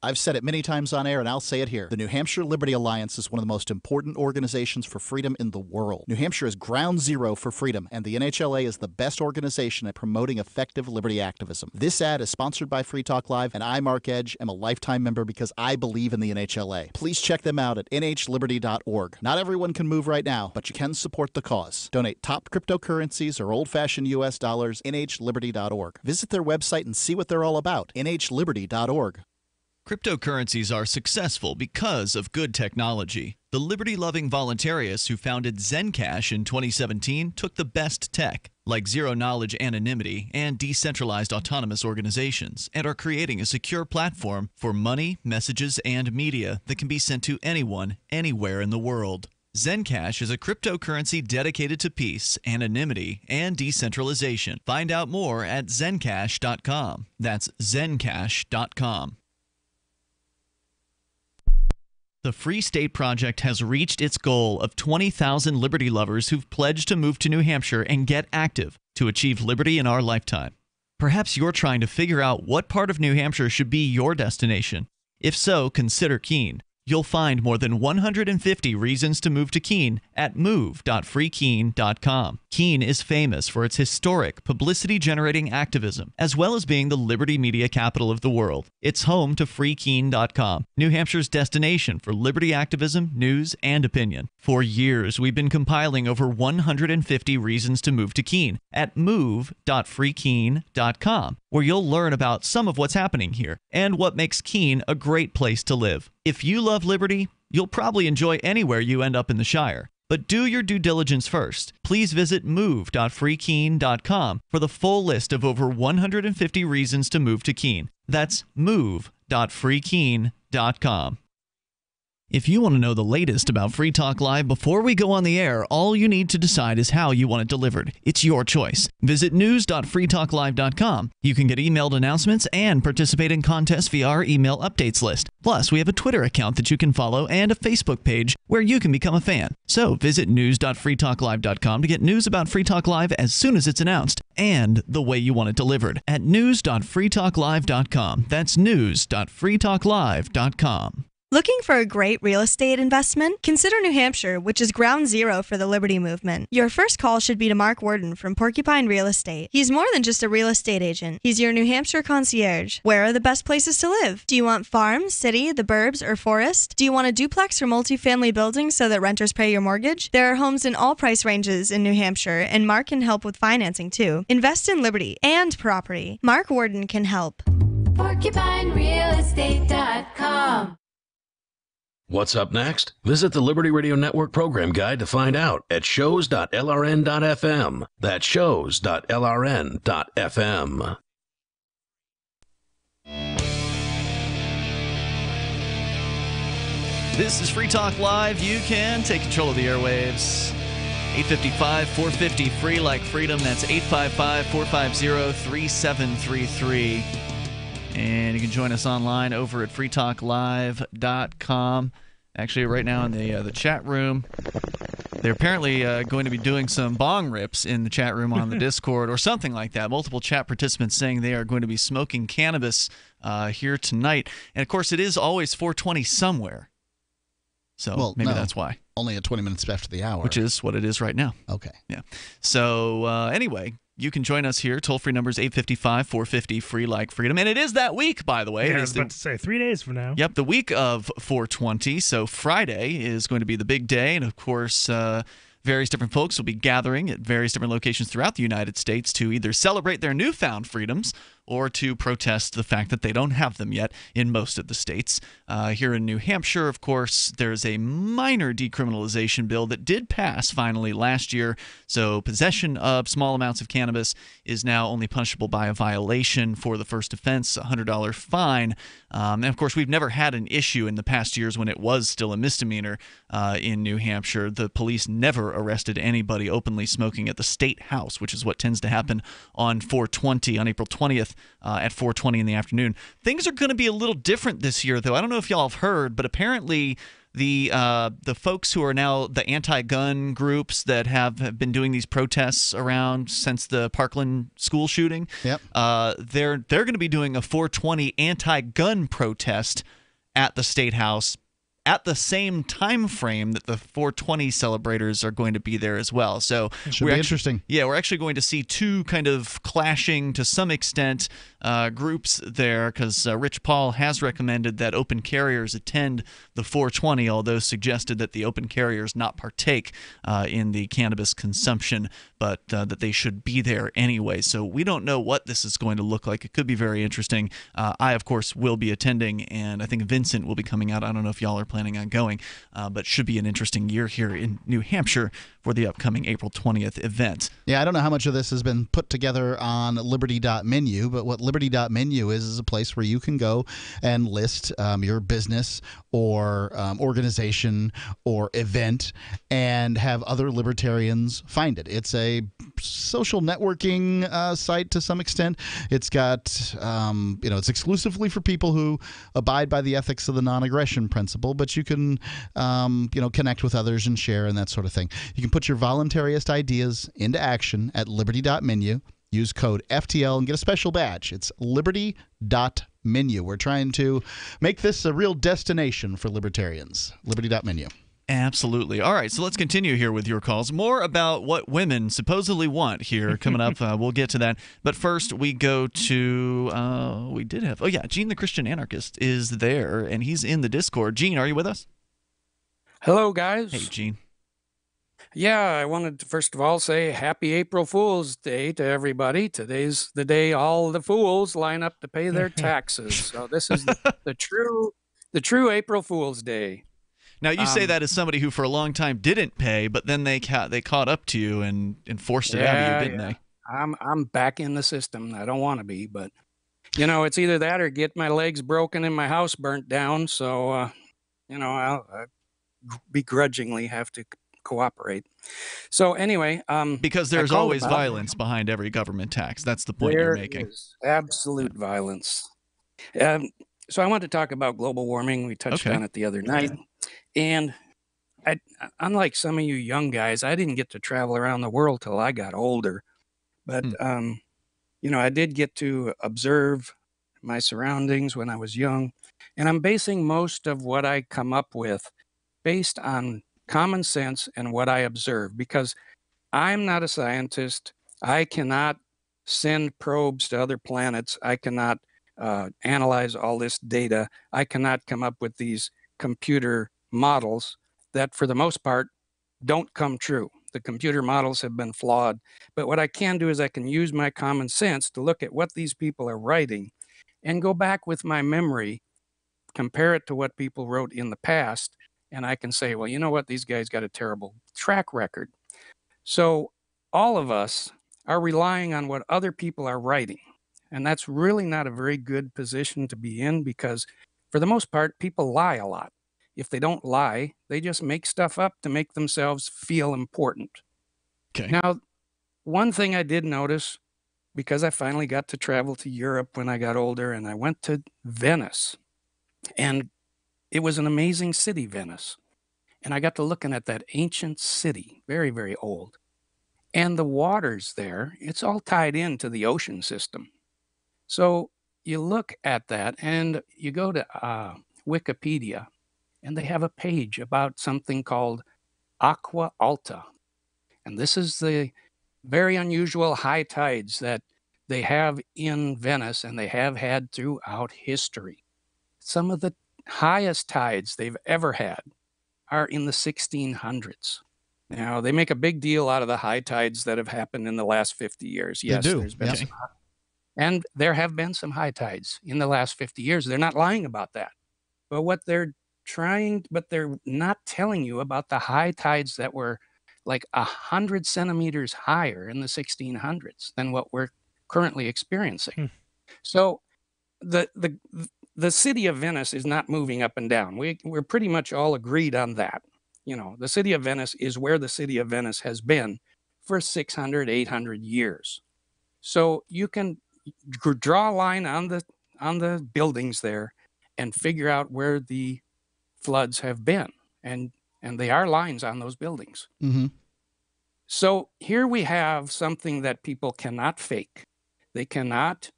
I've said it many times on air, and I'll say it here. The New Hampshire Liberty Alliance is one of the most important organizations for freedom in the world. New Hampshire is ground zero for freedom, and the NHLA is the best organization at promoting effective liberty activism. This ad is sponsored by Free Talk Live, and I, Mark Edge, am a lifetime member because I believe in the NHLA. Please check them out at nhliberty.org. Not everyone can move right now, but you can support the cause. Donate top cryptocurrencies or old-fashioned U.S. dollars, nhliberty.org. Visit their website and see what they're all about, nhliberty.org. Cryptocurrencies are successful because of good technology. The liberty-loving voluntarists who founded Zencash in 2017 took the best tech, like zero-knowledge anonymity and decentralized autonomous organizations, and are creating a secure platform for money, messages, and media that can be sent to anyone, anywhere in the world. Zencash is a cryptocurrency dedicated to peace, anonymity, and decentralization. Find out more at zencash.com. That's zencash.com. The Free State Project has reached its goal of 20,000 liberty lovers who've pledged to move to New Hampshire and get active to achieve liberty in our lifetime. Perhaps you're trying to figure out what part of New Hampshire should be your destination. If so, consider Keene. You'll find more than 150 reasons to move to Keene at move.freekeene.com. Keene is famous for its historic, publicity-generating activism, as well as being the liberty media capital of the world. It's home to freekeene.com, New Hampshire's destination for liberty activism, news, and opinion. For years, we've been compiling over 150 reasons to move to Keene at move.freekeene.com, where you'll learn about some of what's happening here and what makes Keene a great place to live. If you love liberty, you'll probably enjoy anywhere you end up in the Shire. But do your due diligence first. Please visit move.freekeene.com for the full list of over 150 reasons to move to Keene. That's move.freekeene.com. If you want to know the latest about Free Talk Live before we go on the air, all you need to decide is how you want it delivered. It's your choice. Visit news.freetalklive.com. You can get emailed announcements and participate in contests via our email updates list. Plus, we have a Twitter account that you can follow and a Facebook page where you can become a fan. So visit news.freetalklive.com to get news about Free Talk Live as soon as it's announced and the way you want it delivered at news.freetalklive.com. That's news.freetalklive.com. Looking for a great real estate investment? Consider New Hampshire, which is ground zero for the Liberty Movement. Your first call should be to Mark Worden from Porcupine Real Estate. He's more than just a real estate agent. He's your New Hampshire concierge. Where are the best places to live? Do you want farm, city, the burbs, or forest? Do you want a duplex or multifamily building so that renters pay your mortgage? There are homes in all price ranges in New Hampshire, and Mark can help with financing too. Invest in liberty and property. Mark Worden can help. PorcupineRealEstate.com. What's up next? Visit the Liberty Radio Network program guide to find out at shows.lrn.fm. That's shows.lrn.fm. This is Free Talk Live. You can take control of the airwaves. 855-450-FREE like freedom. That's 855-450-3733. And you can join us online over at freetalklive.com. Actually, right now in the chat room, they're apparently going to be doing some bong rips in the chat room on the Discord or something like that. Multiple chat participants saying they are going to be smoking cannabis here tonight. And, of course, it is always 420 somewhere. So maybe that's why. Only at 20 minutes after the hour. Which is what it is right now. Okay. Yeah. So anyway, you can join us here. Toll-free number is 855-450-FREE like freedom. And it is that week, by the way. Yeah, I was about to say 3 days from now. Yep, the week of 420. So Friday is going to be the big day. And, of course, various different folks will be gathering at various different locations throughout the United States to either celebrate their newfound freedoms or to protest the fact that they don't have them yet in most of the states. Here in New Hampshire, of course, there's a minor decriminalization bill that did pass finally last year. So possession of small amounts of cannabis is now only punishable by a violation for the first offense, a $100 fine. And, of course, we've never had an issue in the past years when it was still a misdemeanor in New Hampshire. The police never arrested anybody openly smoking at the State House, which is what tends to happen on 420, on April 20th. At 4:20 in the afternoon. Things are going to be a little different this year, though. I don't know if y'all have heard, but apparently the folks who are now the anti-gun groups that have been doing these protests around since the Parkland school shooting, they're going to be doing a 420 anti-gun protest at the State House at the same time frame that the 420 celebrators are going to be there as well. So it should be interesting. Yeah, we're actually going to see two kind of clashing to some extent groups there, because Rich Paul has recommended that open carriers attend the 420, although suggested that the open carriers not partake in the cannabis consumption, but that they should be there anyway. So we don't know what this is going to look like. It could be very interesting. I, of course, will be attending, and I think Vincent will be coming out. I don't know if y'all are planning on going, but should be an interesting year here in New Hampshire for the upcoming April 20th event. Yeah, I don't know how much of this has been put together on liberty.menu, but what liberty.menu is a place where you can go and list your business or organization or event and have other libertarians find it. It's a social networking site to some extent. It's got, it's exclusively for people who abide by the ethics of the non-aggression principle, but you can, connect with others and share and that sort of thing. You can put your voluntarist ideas into action at liberty.menu. Use code FTL and get a special badge. It's liberty.menu. We're trying to make this a real destination for libertarians. Liberty.menu. Absolutely. All right, so let's continue here with your calls. More about what women supposedly want here coming up. We'll get to that. But first, we go to, Gene the Christian Anarchist is there, and he's in the Discord. Gene, are you with us? Hello, guys. Hey, Gene. Yeah, I wanted to first of all say Happy April Fool's Day to everybody. Today's the day all the fools line up to pay their taxes. So this is the true April Fool's Day. Now, you say that as somebody who for a long time didn't pay, but then they caught up to you and forced it out of you, didn't they? I'm back in the system. I don't want to be, but, it's either that or get my legs broken and my house burnt down. So, I'll begrudgingly have to cooperate. So anyway, because there's always violence behind every government tax. That's the point you're making. There is absolute violence. So I want to talk about global warming. We touched on it the other night. And unlike some of you young guys, I didn't get to travel around the world till I got older. But, I did get to observe my surroundings when I was young, and I'm basing most of what I come up with based on common sense and what I observe, because I'm not a scientist. I cannot send probes to other planets. I cannot analyze all this data. I cannot come up with these computer models that, for the most part, don't come true. The computer models have been flawed. But what I can do is I can use my common sense to look at what these people are writing and go back with my memory, compare it to what people wrote in the past, and I can say, well, you know what? These guys got a terrible track record. So all of us are relying on what other people are writing. And that's really not a very good position to be in, because for the most part, people lie a lot. If they don't lie, they just make stuff up to make themselves feel important. Okay. Now, one thing I did notice, because I finally got to travel to Europe when I got older, and I went to Venice, and it was an amazing city, Venice. And I got to looking at that ancient city, very, very old. And the waters there, it's all tied into the ocean system. So you look at that and you go to Wikipedia, and they have a page about something called aqua alta. And this is the very unusual high tides that they have in Venice and they have had throughout history. Some of the highest tides they've ever had are in the 1600s. Now, they make a big deal out of the high tides that have happened in the last 50 years. Yes, they do. There's been some, and there have been some high tides in the last 50 years. They're not lying about that. But they're not telling you about the high tides that were like 100 centimeters higher in the 1600s than what we're currently experiencing. So the city of Venice is not moving up and down. We're pretty much all agreed on that. You know, the city of Venice is where the city of Venice has been for 600, 800 years. So you can draw a line on the buildings there and figure out where the floods have been. And they are lines on those buildings. Mm-hmm. So here we have something that people cannot fake. They cannot,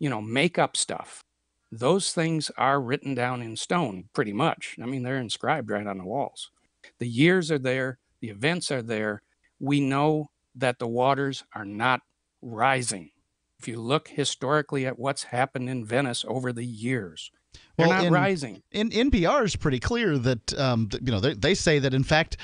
make up stuff. Those things are written down in stone, pretty much. I mean, they're inscribed right on the walls. The years are there. The events are there. We know that the waters are not rising. If you look historically at what's happened in Venice over the years, they're not rising. In NPR is pretty clear that they say that in fact,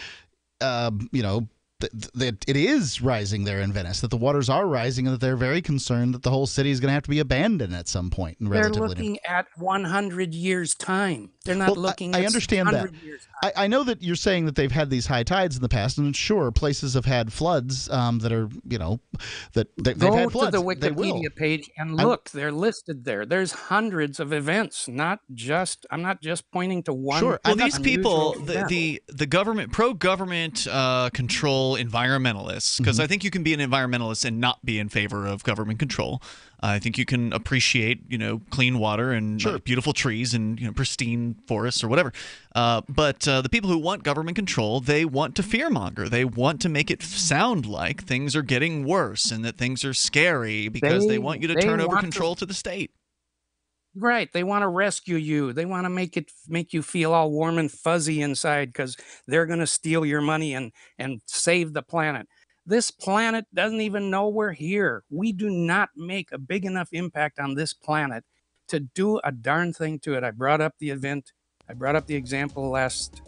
that it is rising there in Venice, that the waters are rising, and that they're very concerned that the whole city is going to have to be abandoned at some point. They're looking at 100 years' time. They're not looking at 100 years' time. I know that you're saying that they've had these high tides in the past, and sure, places have had floods that are, that they've had floods. Go to the Wikipedia page and look. They're listed there. There's hundreds of events, I'm not just pointing to one. Sure. Well, these people, the government, pro-government control environmentalists, because I think you can be an environmentalist and not be in favor of government control. I think you can appreciate, clean water and beautiful trees and pristine forests or whatever. But the people who want government control, they want to fearmonger. They want to make it sound like things are getting worse and that things are scary because they want you to turn over control to the state. Right. They want to rescue you. They want to make you feel all warm and fuzzy inside because they're going to steal your money and save the planet. This planet doesn't even know we're here. We do not make a big enough impact on this planet to do a darn thing to it. I brought up the example last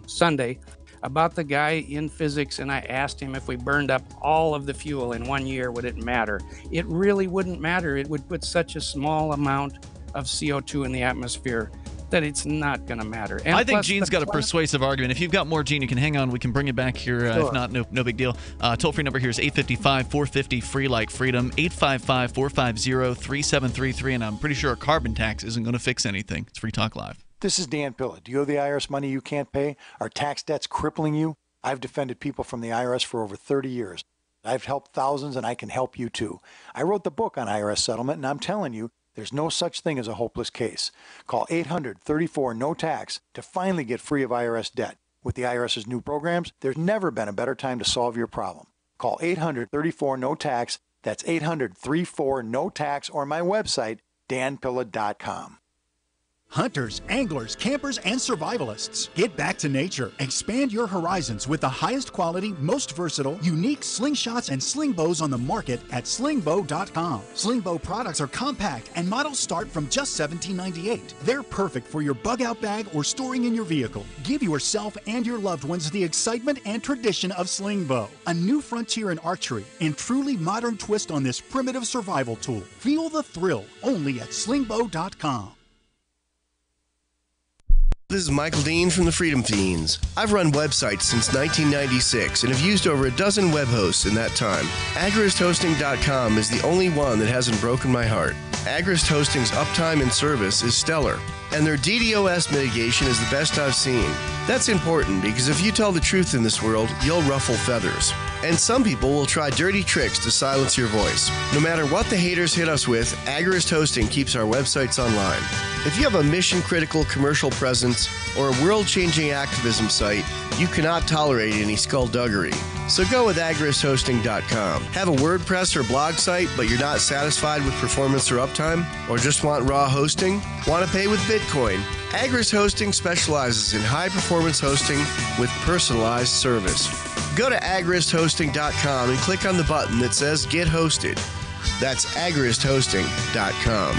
Sunday about the guy in physics, and I asked him if we burned up all of the fuel in 1 year, would it matter? It really wouldn't matter. It would put such a small amount of CO2 in the atmosphere that it's not going to matter. And I think Gene's got a persuasive argument. If you've got more, Gene, you can hang on. We can bring you back here. Sure. If not, no big deal. Toll-free number here is 855-450-FREE like freedom, 855-450-3733, and I'm pretty sure a carbon tax isn't going to fix anything. It's Free Talk Live. This is Dan Pilla. Do you owe the IRS money you can't pay? Are tax debts crippling you? I've defended people from the IRS for over 30 years. I've helped thousands, and I can help you too. I wrote the book on IRS settlement, and I'm telling you, there's no such thing as a hopeless case. Call 800-34-NO-TAX to finally get free of IRS debt. With the IRS's new programs, there's never been a better time to solve your problem. Call 800-34-NO-TAX That's 800-34-NO-TAX or my website, danpilla.com. Hunters, anglers, campers, and survivalists. Get back to nature. Expand your horizons with the highest quality, most versatile, unique slingshots and sling bows on the market at slingbow.com. Sling bow products are compact and models start from just $17.98. They're perfect for your bug out bag or storing in your vehicle. Give yourself and your loved ones the excitement and tradition of sling bow. A new frontier in archery and truly modern twist on this primitive survival tool. Feel the thrill only at slingbow.com. This is Michael Dean from the Freedom Fiends. I've run websites since 1996 and have used over a dozen web hosts in that time. AgristHosting.com is the only one that hasn't broken my heart. Agrist Hosting's uptime and service is stellar, and their DDoS mitigation is the best I've seen. That's important because if you tell the truth in this world, you'll ruffle feathers. And some people will try dirty tricks to silence your voice. No matter what the haters hit us with, Agrist Hosting keeps our websites online. If you have a mission-critical commercial presence or a world-changing activism site, you cannot tolerate any skullduggery. So go with agristhosting.com. Have a WordPress or blog site, but you're not satisfied with performance or uptime? Or just want raw hosting? Want to pay with Bitcoin? Agrist Hosting specializes in high-performance hosting with personalized service. Go to agristhosting.com and click on the button that says Get Hosted. That's agristhosting.com.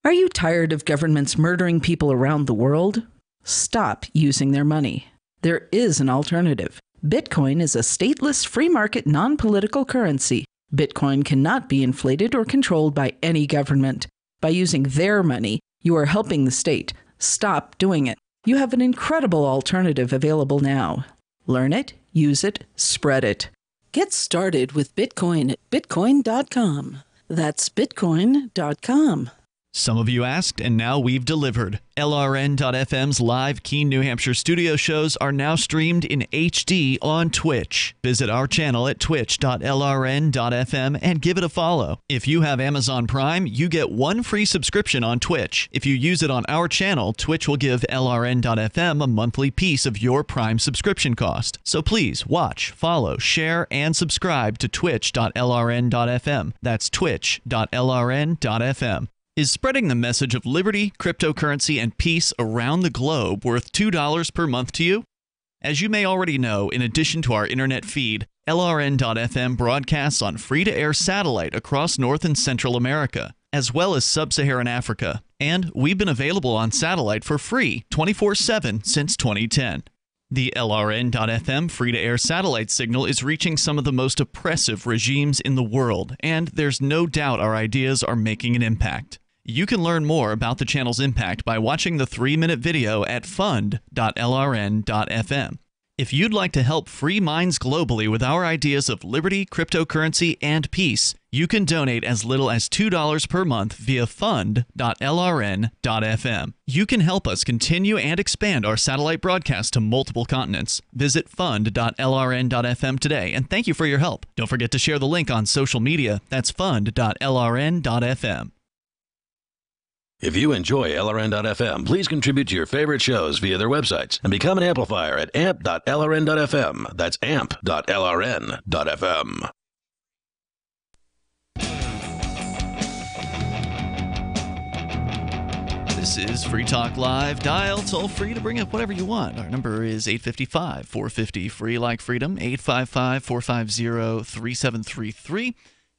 Are you tired of governments murdering people around the world? Stop using their money. There is an alternative. Bitcoin is a stateless, free market, non-political currency. Bitcoin cannot be inflated or controlled by any government. By using their money, you are helping the state. Stop doing it. You have an incredible alternative available now. Learn it, use it, spread it. Get started with Bitcoin at bitcoin.com. That's bitcoin.com. Some of you asked, and now we've delivered. LRN.FM's live Keene, New Hampshire studio shows are now streamed in HD on Twitch. Visit our channel at twitch.lrn.fm and give it a follow. If you have Amazon Prime, you get one free subscription on Twitch. If you use it on our channel, Twitch will give LRN.FM a monthly piece of your Prime subscription cost. So please watch, follow, share, and subscribe to twitch.lrn.fm. That's twitch.lrn.fm. Is spreading the message of liberty, cryptocurrency, and peace around the globe worth $2 per month to you? As you may already know, in addition to our internet feed, LRN.FM broadcasts on free-to-air satellite across North and Central America, as well as Sub-Saharan Africa. And we've been available on satellite for free 24/7 since 2010. The LRN.FM free-to-air satellite signal is reaching some of the most oppressive regimes in the world, and there's no doubt our ideas are making an impact. You can learn more about the channel's impact by watching the 3-minute video at fund.lrn.fm. If you'd like to help free minds globally with our ideas of liberty, cryptocurrency, and peace, you can donate as little as $2 per month via fund.lrn.fm. You can help us continue and expand our satellite broadcast to multiple continents. Visit fund.lrn.fm today, and thank you for your help. Don't forget to share the link on social media. That's fund.lrn.fm. If you enjoy LRN.FM, please contribute to your favorite shows via their websites and become an amplifier at amp.lrn.fm. That's amp.lrn.fm. This is Free Talk Live. Dial toll free to bring up whatever you want. Our number is 855-450-FREE like freedom, 855-450-3733.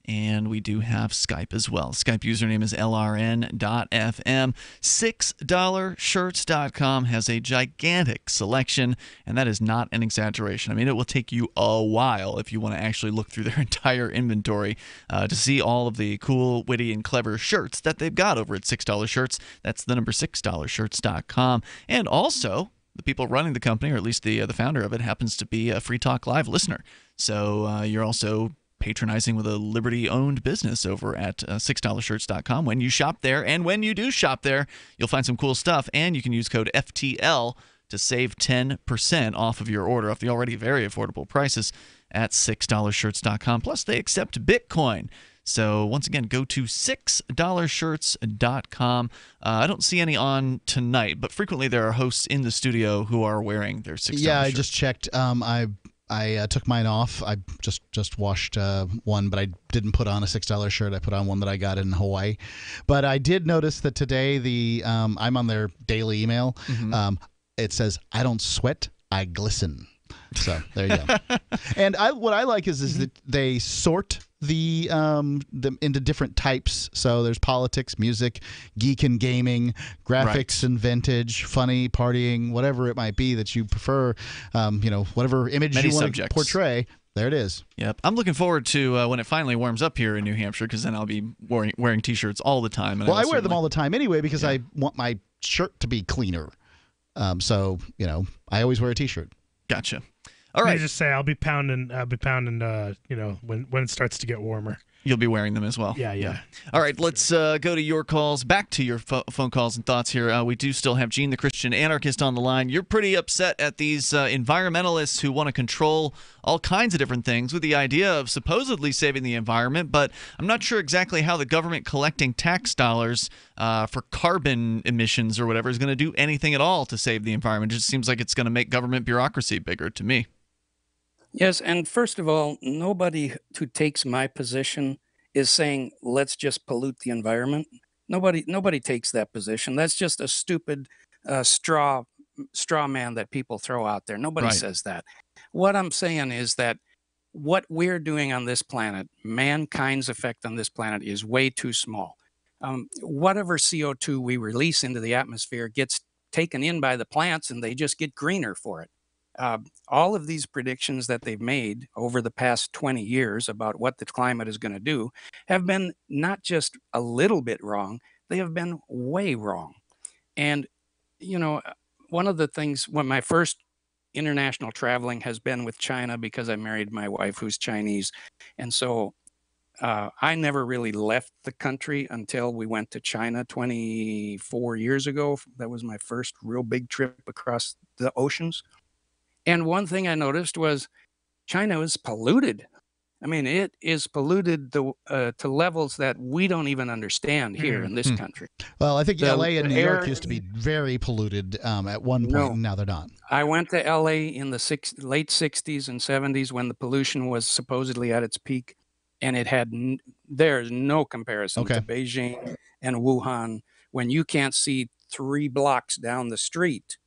And we do have Skype as well. Skype username is LRN.FM. $6shirts.com has a gigantic selection, and that is not an exaggeration. I mean, it will take you a while if you want to actually look through their entire inventory to see all of the cool, witty, and clever shirts that they've got over at $6 Shirts. That's the number $6shirts.com. And also, the people running the company, or at least the founder of it, happens to be a Free Talk Live listener. So you're also patronizing with a Liberty-owned business over at $6shirts.com. When you shop there, and when you do shop there, you'll find some cool stuff, and you can use code FTL to save 10% off of your order, off the already very affordable prices at $6shirts.com. Plus, they accept Bitcoin. So once again, go to $6shirts.com. I don't see any on tonight, but frequently there are hosts in the studio who are wearing their $6 Yeah, I shirts. just checked. I took mine off. I just washed one, but I didn't put on a $6 shirt. I put on one that I got in Hawaii. But I did notice that today I'm on their daily email. Mm-hmm. It says, "I don't sweat, I glisten." So there you go. And what I like is that they sort them into different types. So there's politics, music, geek and gaming, graphics and vintage, funny, partying, whatever it might be that you prefer. Whatever image Many you want subjects. to portray. There it is. Yep. I'm looking forward to when it finally warms up here in New Hampshire, because then I'll be wearing T-shirts all the time. And Well, I wear them all the time anyway because I want my shirt to be cleaner. So I always wear a T-shirt. Gotcha. All right. I just say I'll be pounding. When it starts to get warmer. You'll be wearing them as well. Yeah. All right, let's go to your calls. Back to your phone calls and thoughts here. We do still have Gene, the Christian anarchist, on the line. You're pretty upset at these environmentalists who want to control all kinds of different things with the idea of supposedly saving the environment, but I'm not sure exactly how the government collecting tax dollars for carbon emissions or whatever is going to do anything at all to save the environment. It just seems like it's going to make government bureaucracy bigger to me. Yes, and first of all, nobody who takes my position is saying let's just pollute the environment. Nobody takes that position. That's just a stupid straw man that people throw out there. Nobody says that. What I'm saying is that what we're doing on this planet, mankind's effect on this planet, is way too small. Whatever CO2 we release into the atmosphere gets taken in by the plants, and they just get greener for it. All of these predictions that they've made over the past 20 years about what the climate is going to do have been not just a little bit wrong, they have been way wrong. And, one of the things, when my first international traveling has been with China, because I married my wife who's Chinese. And so I never really left the country until we went to China 24 years ago. That was my first real big trip across the oceans. And one thing I noticed was China is polluted. I mean, it is polluted to levels that we don't even understand here in this country. Well, I think L.A. and New York used to be very polluted at one point, and now they're not. I went to L.A. in the late 60s and 70s when the pollution was supposedly at its peak, and it had there's no comparison to Beijing and Wuhan, when you can't see 3 blocks down the street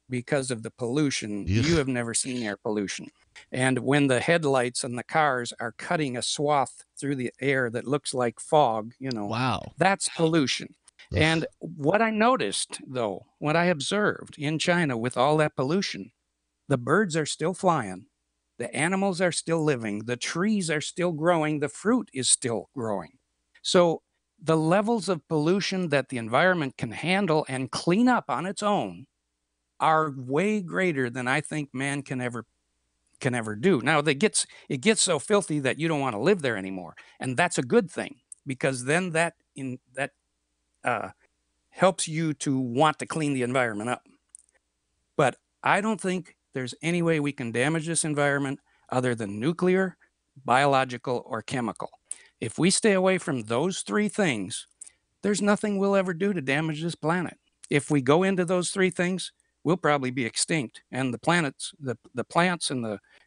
because of the pollution. You have never seen air pollution. And when the headlights on the cars are cutting a swath through the air that looks like fog, wow, that's pollution. And what I noticed, though, what I observed in China with all that pollution, the birds are still flying, the animals are still living, the trees are still growing, the fruit is still growing. So the levels of pollution that the environment can handle and clean up on its own are way greater than I think man can ever do. Now, it gets so filthy that you don't want to live there anymore, and that's a good thing, because then that helps you to want to clean the environment up. But I don't think there's any way we can damage this environment other than nuclear, biological, or chemical. If we stay away from those 3 things, there's nothing we'll ever do to damage this planet. If we go into those 3 things, we'll probably be extinct, and the plants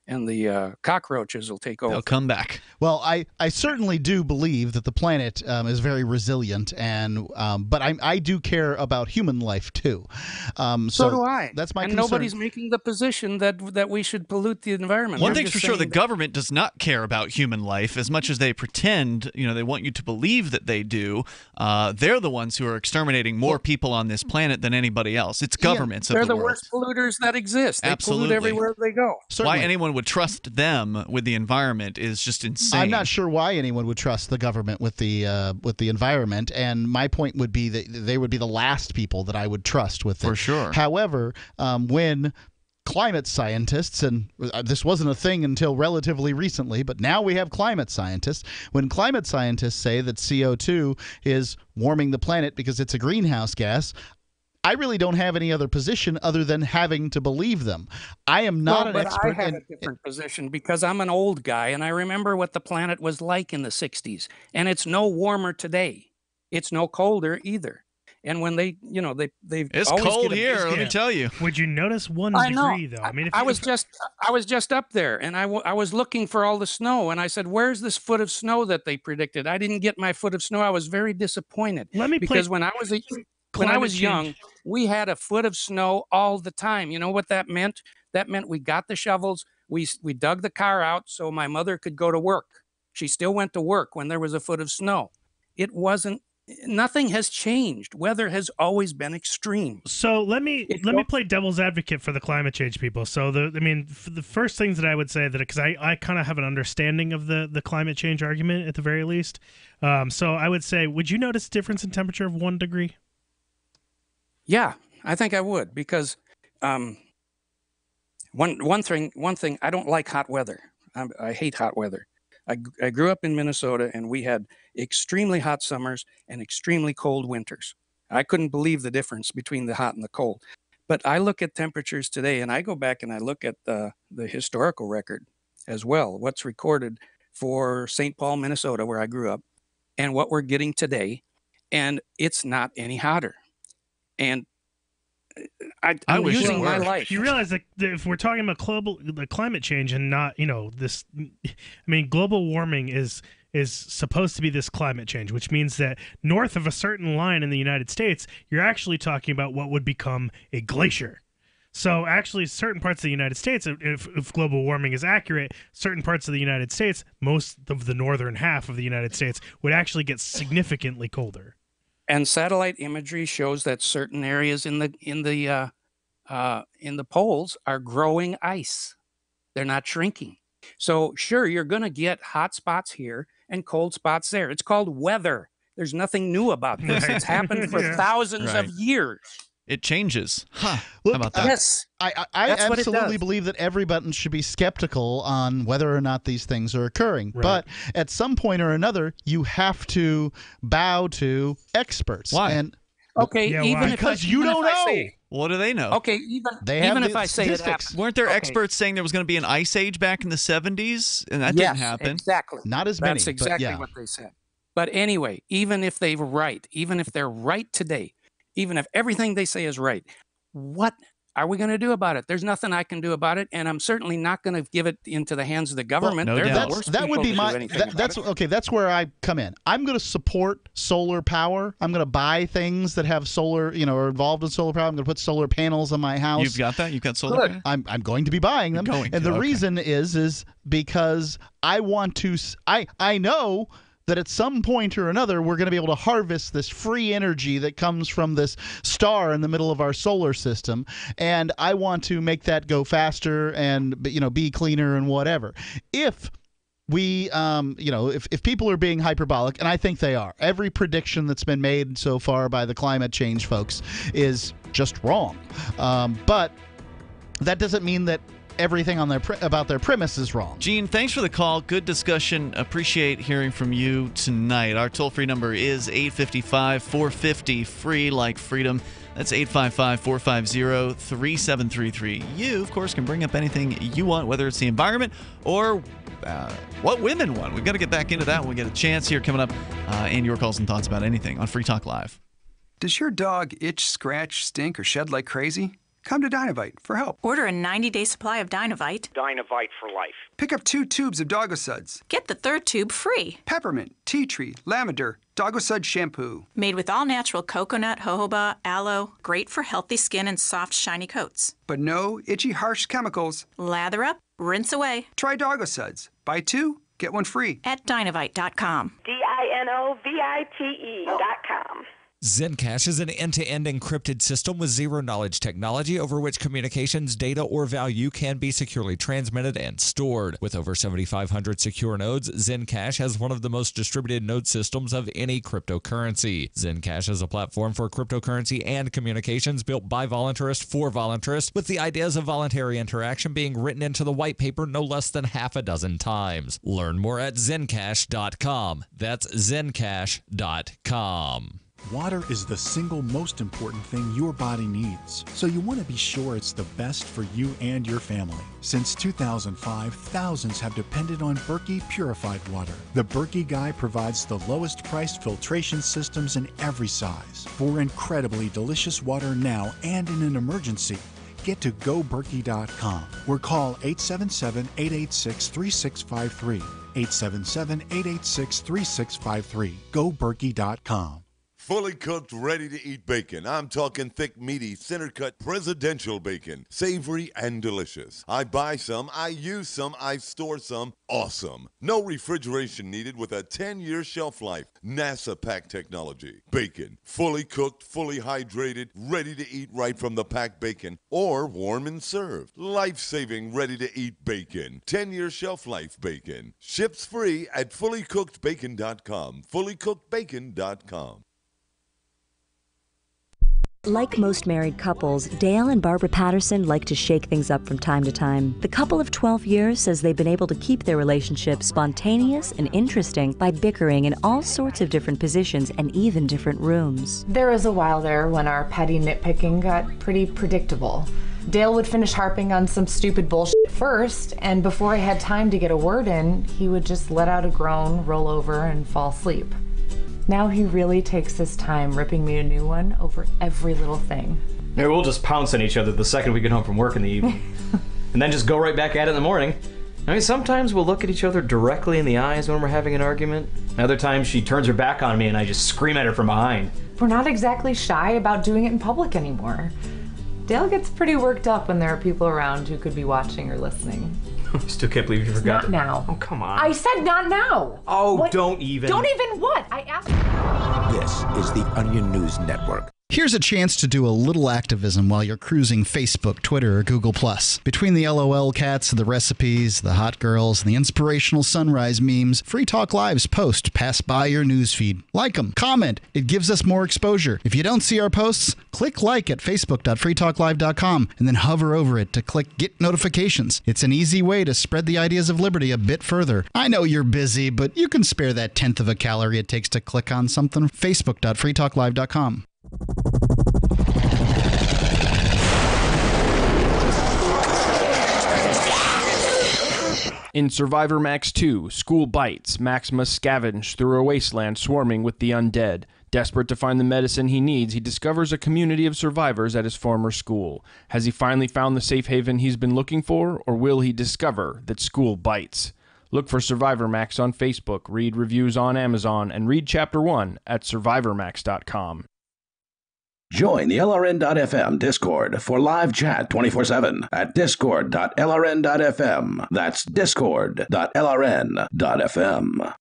and the cockroaches will take over. They'll come back. Well, I certainly do believe that the planet is very resilient, and but I do care about human life too. So do I. That's my and concern. Nobody's making the position that we should pollute the environment. One thing's for sure: the government does not care about human life as much as they pretend. They want you to believe that they do. They're the ones who are exterminating more people on this planet than anybody else. It's governments of the world. They're the worst polluters that exist. They pollute everywhere they go. Certainly. Why anyone would trust them with the environment is just insane. I'm not sure why anyone would trust the government with the environment, and my point would be that they would be the last people that I would trust with it. For sure. However, when climate scientists, and this wasn't a thing until relatively recently, but now we have climate scientists. When climate scientists say that CO2 is warming the planet because it's a greenhouse gas, I really don't have any other position other than having to believe them. I am not an expert. I have a different position because I'm an old guy, and I remember what the planet was like in the 60s. And it's no warmer today. It's no colder either. And when they, you know, they It's always cold get a here. big- Let me tell you. Would you notice 1 I know. degree though? I mean, if I was just up there, and I was looking for all the snow, and I said, "Where's this foot of snow that they predicted?" I didn't get my foot of snow. I was very disappointed. Because when I was young, we had a foot of snow all the time. You know what that meant? That meant we got the shovels, we dug the car out so my mother could go to work. She still went to work when there was a foot of snow. Nothing has changed. Weather has always been extreme. So let me play devil's advocate for the climate change people. So the first things that I would say, that because I kind of have an understanding of the climate change argument at the very least. So I would say, would you notice a difference in temperature of 1 degree? Yeah, I think I would, because one thing, I don't like hot weather. I hate hot weather. I grew up in Minnesota, and we had extremely hot summers and extremely cold winters. I couldn't believe the difference between the hot and the cold. But I look at temperatures today, and I go back and I look at the historical record as well, what's recorded for St. Paul, Minnesota, where I grew up, and what we're getting today, and it's not any hotter. And I'm using my life. You realize that if we're talking about the climate change and not, this, I mean, global warming is supposed to be this climate change, which means that north of a certain line in the United States, you're actually talking about what would become a glacier. So actually, certain parts of the United States, if global warming is accurate, certain parts of the United States, most of the northern half of the United States, would actually get significantly colder. And satellite imagery shows that certain areas in the poles are growing ice. They're not shrinking. So sure, you're going to get hot spots here and cold spots there. It's called weather. There's nothing new about this. It's happened for thousands of years. It changes. Huh. Look, How about that? Yes. I That's what it absolutely does. believe that everybody should be skeptical on whether or not these things are occurring. Right. But at some point or another, you have to bow to experts. Why? And Okay, even because if you even don't if I know. say- What do they know? Okay, They have even the if I say it statistics. happened. Weren't there Okay. experts saying there was going to be an ice age back in the 70s? And that Yes, didn't happen. Exactly. Not as many. That's exactly but yeah. what they said. But anyway, even if they're right today, even if everything they say is right, what are we going to do about it? There's nothing I can do about it, and I'm certainly not going to give it into the hands of the government. no They're doubt. the worst That would people be to do my. anything about That's it. okay. That's where I come in. I'm going to support solar power. I'm going to buy things that have solar, are involved in solar power. I'm going to put solar panels on my house. You've got that? You've got solar panels? I'm going to be buying them. And the reason is because I want to. I know that at some point or another we're going to be able to harvest this free energy that comes from this star in the middle of our solar system, and I want to make that go faster and be cleaner and whatever. If we if people are being hyperbolic, and I think they are, every prediction that's been made so far by the climate change folks is just wrong, but that doesn't mean that everything on about their premise is wrong. Gene, thanks for the call. Good discussion. Appreciate hearing from you tonight. Our toll-free number is 855-450, free like freedom. That's 855-450-3733. You, of course, can bring up anything you want, whether it's the environment or what women want. We've got to get back into that when we get a chance here coming up, and your calls and thoughts about anything on Free Talk Live. Does your dog itch, scratch, stink, or shed like crazy? Come to Dynavite for help. Order a 90-day supply of Dynavite. Dynavite for life. Pick up 2 tubes of Doggo Suds. Get the 3rd tube free. Peppermint, tea tree, lavender, Doggo Sud shampoo. Made with all-natural coconut, jojoba, aloe. Great for healthy skin and soft, shiny coats. But no itchy, harsh chemicals. Lather up, rinse away. Try Doggo Suds. Buy 2, get 1 free. At Dynavite.com. DINOVITE.com. Zencash is an end-to-end encrypted system with zero-knowledge technology over which communications, data, or value can be securely transmitted and stored. With over 7,500 secure nodes, Zencash has one of the most distributed node systems of any cryptocurrency. Zencash is a platform for cryptocurrency and communications built by voluntarists for voluntarists, with the ideas of voluntary interaction being written into the white paper no less than half a dozen times. Learn more at Zencash.com. That's Zencash.com. Water is the single most important thing your body needs, so you want to be sure it's the best for you and your family. Since 2005, thousands have depended on Berkey purified water. The Berkey Guy provides the lowest priced filtration systems in every size. For incredibly delicious water now and in an emergency, get to goberkey.com or call 877-886-3653. 877-886-3653. goberkey.com. Fully cooked, ready-to-eat bacon. I'm talking thick, meaty, center-cut presidential bacon. Savory and delicious. I buy some, I use some, I store some. Awesome. No refrigeration needed with a 10-year shelf life. NASA pack technology. Bacon. Fully cooked, fully hydrated, ready to eat right from the packed bacon or warm and served. Life-saving, ready-to-eat bacon. 10-year shelf life bacon. Ships free at fullycookedbacon.com. fullycookedbacon.com. Like most married couples, Dale and Barbara Patterson like to shake things up from time to time. The couple of 12 years says they've been able to keep their relationship spontaneous and interesting by bickering in all sorts of different positions and even different rooms. There was a while there when our petty nitpicking got pretty predictable. Dale would finish harping on some stupid bullshit first, and before I had time to get a word in, he would just let out a groan, roll over, and fall asleep. Now he really takes his time ripping me a new one over every little thing. Maybe we'll just pounce on each other the second we get home from work in the evening. And then just go right back at it in the morning. I mean, sometimes we'll look at each other directly in the eyes when we're having an argument. Other times she turns her back on me and I just scream at her from behind. We're not exactly shy about doing it in public anymore. Dale gets pretty worked up when there are people around who could be watching or listening. I still can't believe you forgot. Not now. Oh, come on. I said not now. Oh, what? Don't even. Don't even what? I asked. This is the Onion News Network. Here's a chance to do a little activism while you're cruising Facebook, Twitter, or Google+. Between the LOL cats, the recipes, the hot girls, and the inspirational sunrise memes, Free Talk Live's posts pass by your newsfeed. Like them, comment. It gives us more exposure. If you don't see our posts, click like at facebook.freetalklive.com and then hover over it to click Get Notifications. It's an easy way to spread the ideas of liberty a bit further. I know you're busy, but you can spare that 1/10 of a calorie it takes to click on something. facebook.freetalklive.com. In Survivor Max 2, School Bites, Max must scavenge through a wasteland swarming with the undead. Desperate to find the medicine he needs, he discovers a community of survivors at his former school. Has he finally found the safe haven he's been looking for, or will he discover that school bites? Look for Survivor Max on Facebook, read reviews on Amazon, and read Chapter 1 at survivormax.com. Join the LRN.FM Discord for live chat 24/7 at discord.lrn.fm. That's discord.lrn.fm.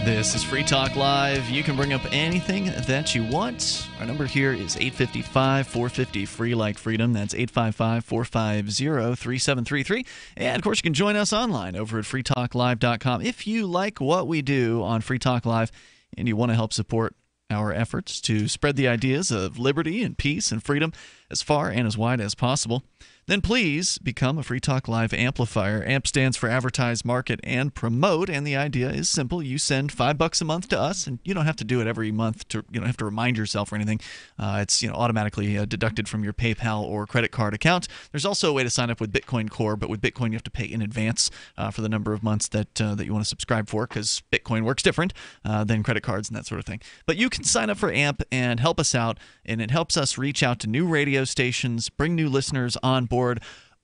This is Free Talk Live. You can bring up anything that you want. Our number here is 855-450-FREE like freedom. That's 855-450-3733. And, of course, you can join us online over at freetalklive.com. If you like what we do on Free Talk Live and you want to help support our efforts to spread the ideas of liberty and peace and freedom as far and as wide as possible, then please become a Free Talk Live amplifier. AMP stands for Advertise, Market, and Promote, and the idea is simple. You send $5 a month to us, and you don't have to do it every month. You don't have to remind yourself or anything. It's automatically deducted from your PayPal or credit card account. There's also a way to sign up with Bitcoin Core, but with Bitcoin you have to pay in advance for the number of months that you want to subscribe for, because Bitcoin works different than credit cards and that sort of thing. But you can sign up for AMP and help us out, and it helps us reach out to new radio stations, bring new listeners on board.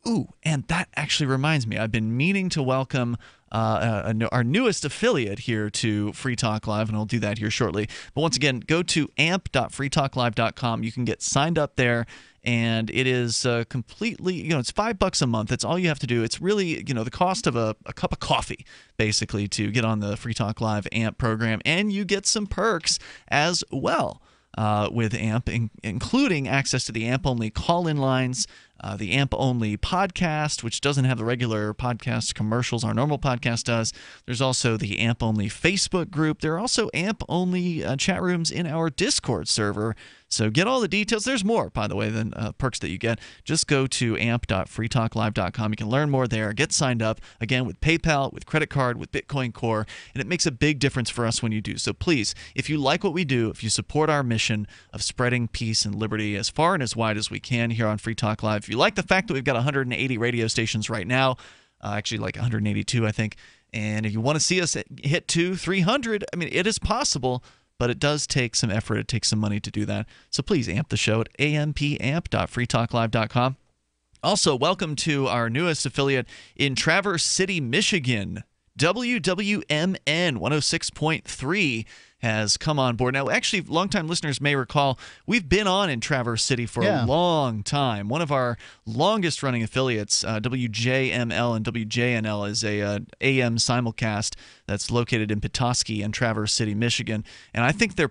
Ooh, and that actually reminds me, I've been meaning to welcome our newest affiliate here to Free Talk Live, and I'll do that here shortly. But once again, go to amp.freetalklive.com. You can get signed up there, and it is completely, it's $5 a month. That's all you have to do. It's really, the cost of a cup of coffee, basically, to get on the Free Talk Live AMP program, and you get some perks as well. With AMP, including access to the AMP-only call-in lines, the AMP-only podcast, which doesn't have the regular podcast commercials our normal podcast does. There's also the AMP-only Facebook group. There are also AMP-only chat rooms in our Discord server. So get all the details. There's more, by the way, than perks that you get. Just go to amp.freetalklive.com. You can learn more there. Get signed up, again, with PayPal, with credit card, with Bitcoin Core, and it makes a big difference for us when you do. So please, if you like what we do, if you support our mission of spreading peace and liberty as far and as wide as we can here on Free Talk Live, if you like the fact that we've got 180 radio stations right now, actually like 182, I think, and if you want to see us hit 300, I mean, it is possible, but it does take some effort. It takes some money to do that. So please amp the show at ampamp.freetalklive.com. Also, welcome to our newest affiliate in Traverse City, Michigan. WWMN 106.3 has come on board. Now, actually, longtime listeners may recall we've been on in Traverse City for a long time. One of our longest-running affiliates, WJML and WJNL, is a AM simulcast that's located in Petoskey and Traverse City, Michigan. And I think they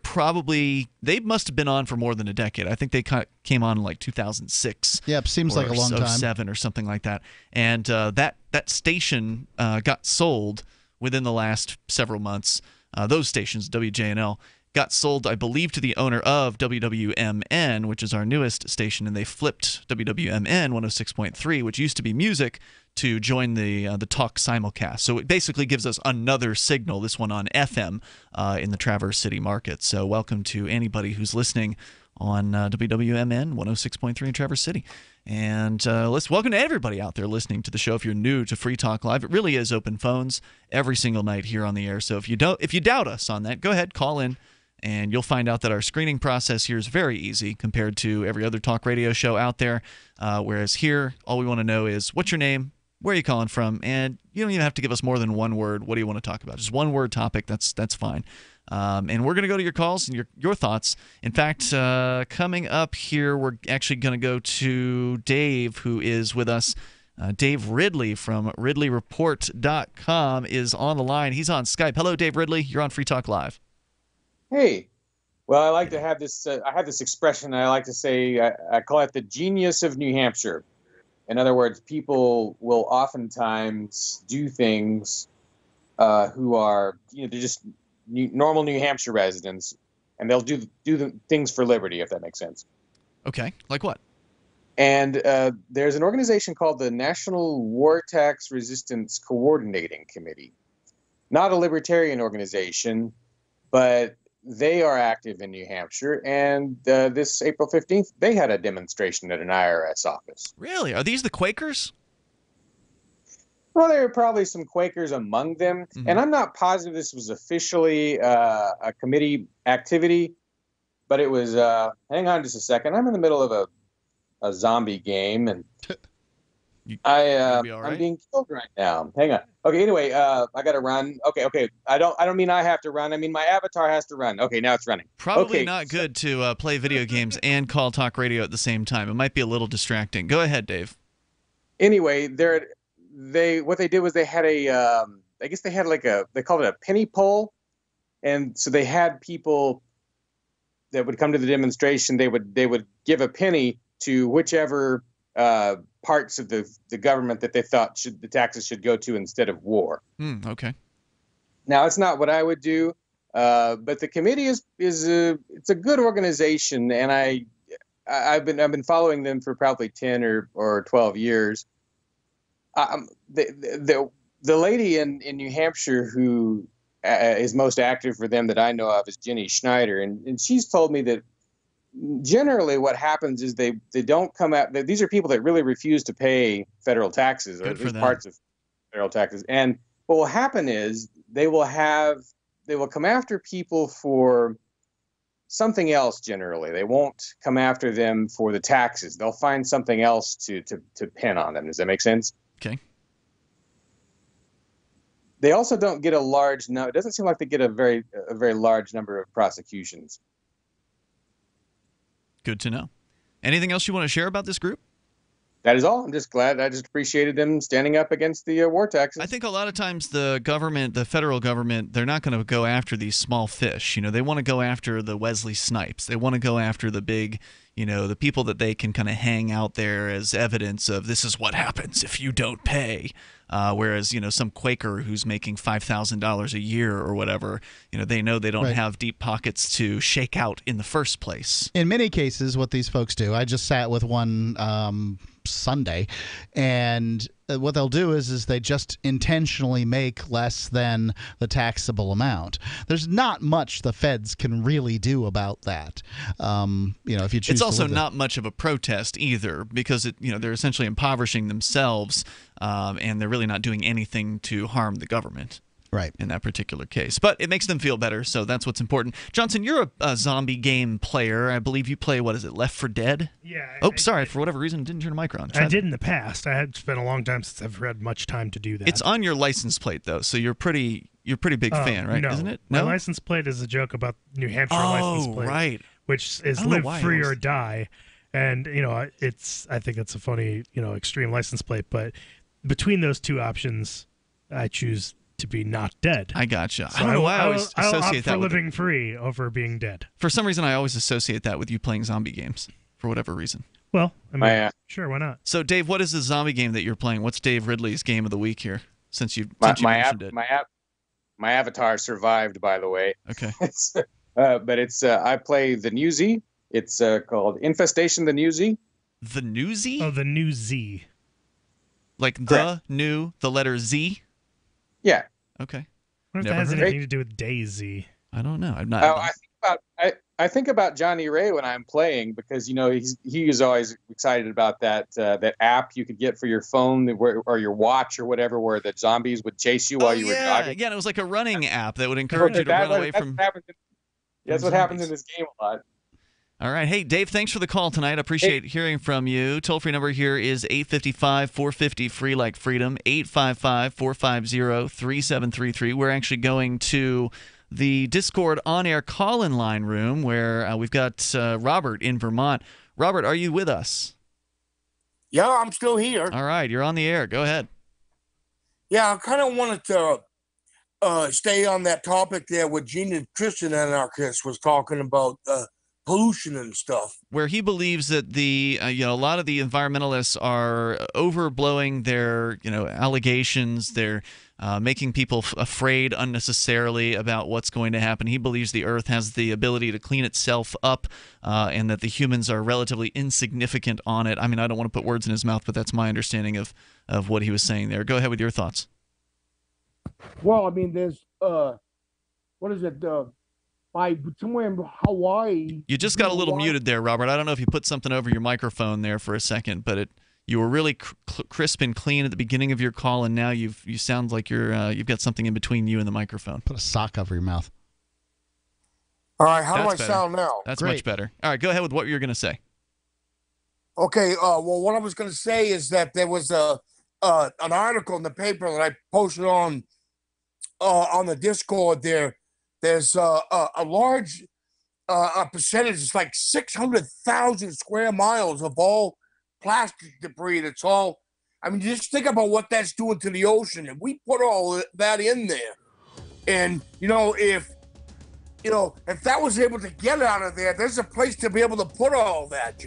must have been on for more than a decade. I think they came on in like 2006. Yep, seems like a long time. 07 or something like that. And that station got sold within the last several months. Those stations, WJNL, got sold, I believe, to the owner of WWMN, which is our newest station, and they flipped WWMN 106.3, which used to be music, to join the talk simulcast. So it basically gives us another signal, this one on FM, in the Traverse City market. So welcome to anybody who's listening on WWMN 106.3 in Traverse City. And let's welcome to everybody out there listening to the show. If you're new to Free Talk Live, it really is open phones every single night here on the air. So if you doubt us on that, go ahead, call in, and you'll find out that our screening process here is very easy compared to every other talk radio show out there. Whereas here, all we want to know is what's your name, where are you calling from, and you don't even have to give us more than one word. What do you want to talk about? Just one word topic. That's fine. And we're going to go to your calls and your thoughts. In fact, coming up here, we're actually going to go to Dave, who is with us. Dave Ridley from RidleyReport.com is on the line. He's on Skype. Hello, Dave Ridley. You're on Free Talk Live. Hey. Well, I like to have this. I have this expression I like to say. I call it the genius of New Hampshire. In other words, people will oftentimes do things who are, they're just normal New Hampshire residents, and they'll do the things for liberty, if that makes sense. Okay, like what? And there's an organization called the National War Tax Resistance Coordinating Committee. Not a libertarian organization, but they are active in New Hampshire, and this April 15th, they had a demonstration at an IRS office. Really? Are these the Quakers? Well, there are probably some Quakers among them, and I'm not positive this was officially a committee activity, but it was, hang on just a second, I'm in the middle of a zombie game, and I'm being killed right now. Hang on. Okay, anyway, I got to run. Okay. I don't mean I have to run. I mean my avatar has to run. Okay, now it's running. Probably not good to play video games and call talk radio at the same time. It might be a little distracting. Go ahead, Dave. Anyway, what they did was they had I guess they had they called it a penny poll, and so they had people that would come to the demonstration. They would give a penny to whichever parts of the government that they thought the taxes should go to instead of war. Okay. Now, it's not what I would do, but the committee it's a good organization, and I've been following them for probably 10 or 12 years. The lady in New Hampshire who is most active for them that I know of is Jenny Schneider, and she's told me that generally what happens is they don't come out. These are people that really refuse to pay federal taxes, or at least parts of federal taxes. And what will happen is they will come after people for something else. Generally, they won't come after them for the taxes. They'll find something else to pin on them. Does that make sense? Okay. They also don't get a large number. It doesn't seem like they get a very large number of prosecutions. Good to know. Anything else you want to share about this group? that is all. I'm just glad. I just appreciated them standing up against the war taxes. I think a lot of times the government, the federal government, they're not going to go after these small fish. They want to go after the Wesley Snipes. They want to go after the big, the people that they can kind of hang out there as evidence of this is what happens if you don't pay. Whereas, some Quaker who's making $5,000 a year or whatever, they know they don't have deep pockets to shake out in the first place. In many cases, what these folks do, I just sat with one Sunday, and what they'll do is they just intentionally make less than the taxable amount. There's not much the feds can really do about that. If you choose it's also to not much of a protest either, because they're essentially impoverishing themselves, and they're really not doing anything to harm the government. Right. In that particular case. But it makes them feel better, so that's what's important. Johnson, you're a zombie game player. I believe you play, Left 4 Dead? Yeah. For whatever reason, didn't turn the mic on. I did in the past. It's been a long time since I've had much time to do that. It's on your license plate, though, so you're pretty big fan, right? No. Isn't it? My No? license plate is a joke about New Hampshire license plate. Right. Which is live free or die. And, I think it's a funny, extreme license plate. But between those two options, I choose to be not dead. I gotcha. So I don't know why I always I'll associate opt that for with living free over being dead. For some reason, I always associate that with you playing zombie games, for whatever reason. Well, I mean, sure, why not? So, Dave, what is the zombie game that you're playing? What's Dave Ridley's game of the week here, since you mentioned it? My avatar survived, by the way. Okay. But it's I play the New Z. It's called Infestation the New Z. The New Z? Oh, the New Z. Like Correct. the letter Z? Yeah. Okay. I wonder if that has anything to do with Daisy. I don't know. I'm not. I think about Johnny Ray when I'm playing, because he is always excited about that app you could get for your phone or your watch or whatever, where the zombies would chase you while you were jogging. Yeah, it was like a running app that would encourage you to run away from. That's what happens in this game a lot. All right. Hey, Dave, thanks for the call tonight. I appreciate hearing from you. Toll-free number here is 855-450-FREE like freedom, 855-450-3733. We're actually going to the Discord on-air call-in line room where we've got Robert in Vermont. Robert, are you with us? Yeah, I'm still here. All right. You're on the air. Go ahead. Yeah, I kind of wanted to stay on that topic there with Gene Tristan, Anarchist, was talking about pollution and stuff, where he believes that a lot of the environmentalists are overblowing their allegations. They're making people afraid unnecessarily about what's going to happen. He believes the Earth has the ability to clean itself up, and that the humans are relatively insignificant on it. I mean, I don't want to put words in his mouth, but that's my understanding of what he was saying there. Go ahead with your thoughts. Well, I mean, there's what is it? By somewhere in Hawaii. You just got a little muted there, Robert. I don't know if you put something over your microphone there for a second, but you were really crisp and clean at the beginning of your call, and now you sound like you've got something in between you and the microphone. Put a sock over your mouth. All right, how do I better. sound now? That's much better. All right, go ahead with what you're going to say. Okay, well, what I was going to say is that there was an article in the paper that I posted on the Discord there. There's a large percentage, it's like 600,000 square miles of all plastic debris. That's all. I mean, just think about what that's doing to the ocean. And we put all that in there. And, if that was able to get out of there, there's a place to be able to put all that,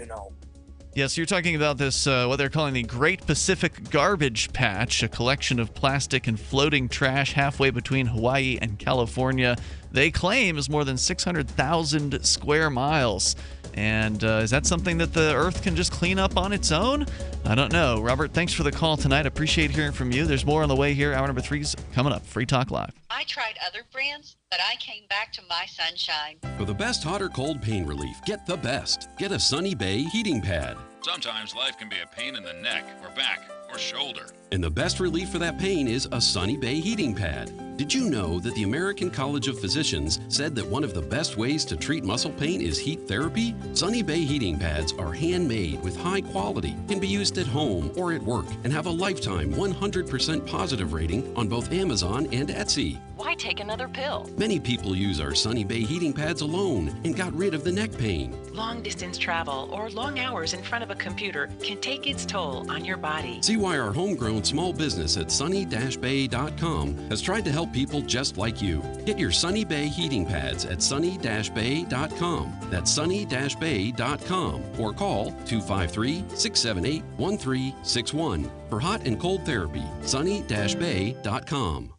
Yes, you're talking about this, what they're calling the Great Pacific Garbage Patch, a collection of plastic and floating trash halfway between Hawaii and California. They claim is more than 600,000 square miles. And is that something that the Earth can just clean up on its own? I don't know. Robert, thanks for the call tonight. Appreciate hearing from you. There's more on the way here. Hour number 3's coming up. Free Talk Live. I tried other brands, but I came back to My Sunshine. For the best hot or cold pain relief, get the best. Get a Sunny Bay heating pad. Sometimes life can be a pain in the neck or back or shoulder. And the best relief for that pain is a Sunny Bay heating pad. Did you know that the American College of Physicians said that one of the best ways to treat muscle pain is heat therapy? Sunny Bay heating pads are handmade with high quality, can be used at home or at work, and have a lifetime 100% positive rating on both Amazon and Etsy. Why take another pill? Many people use our Sunny Bay heating pads alone and got rid of the neck pain. Long distance travel or long hours in front of a computer can take its toll on your body. See why our homegrown small business at sunny-bay.com has tried to help people just like you. Get your Sunny Bay heating pads at sunny-bay.com. That's sunny-bay.com or call 253-678-1361 for hot and cold therapy. sunny-bay.com.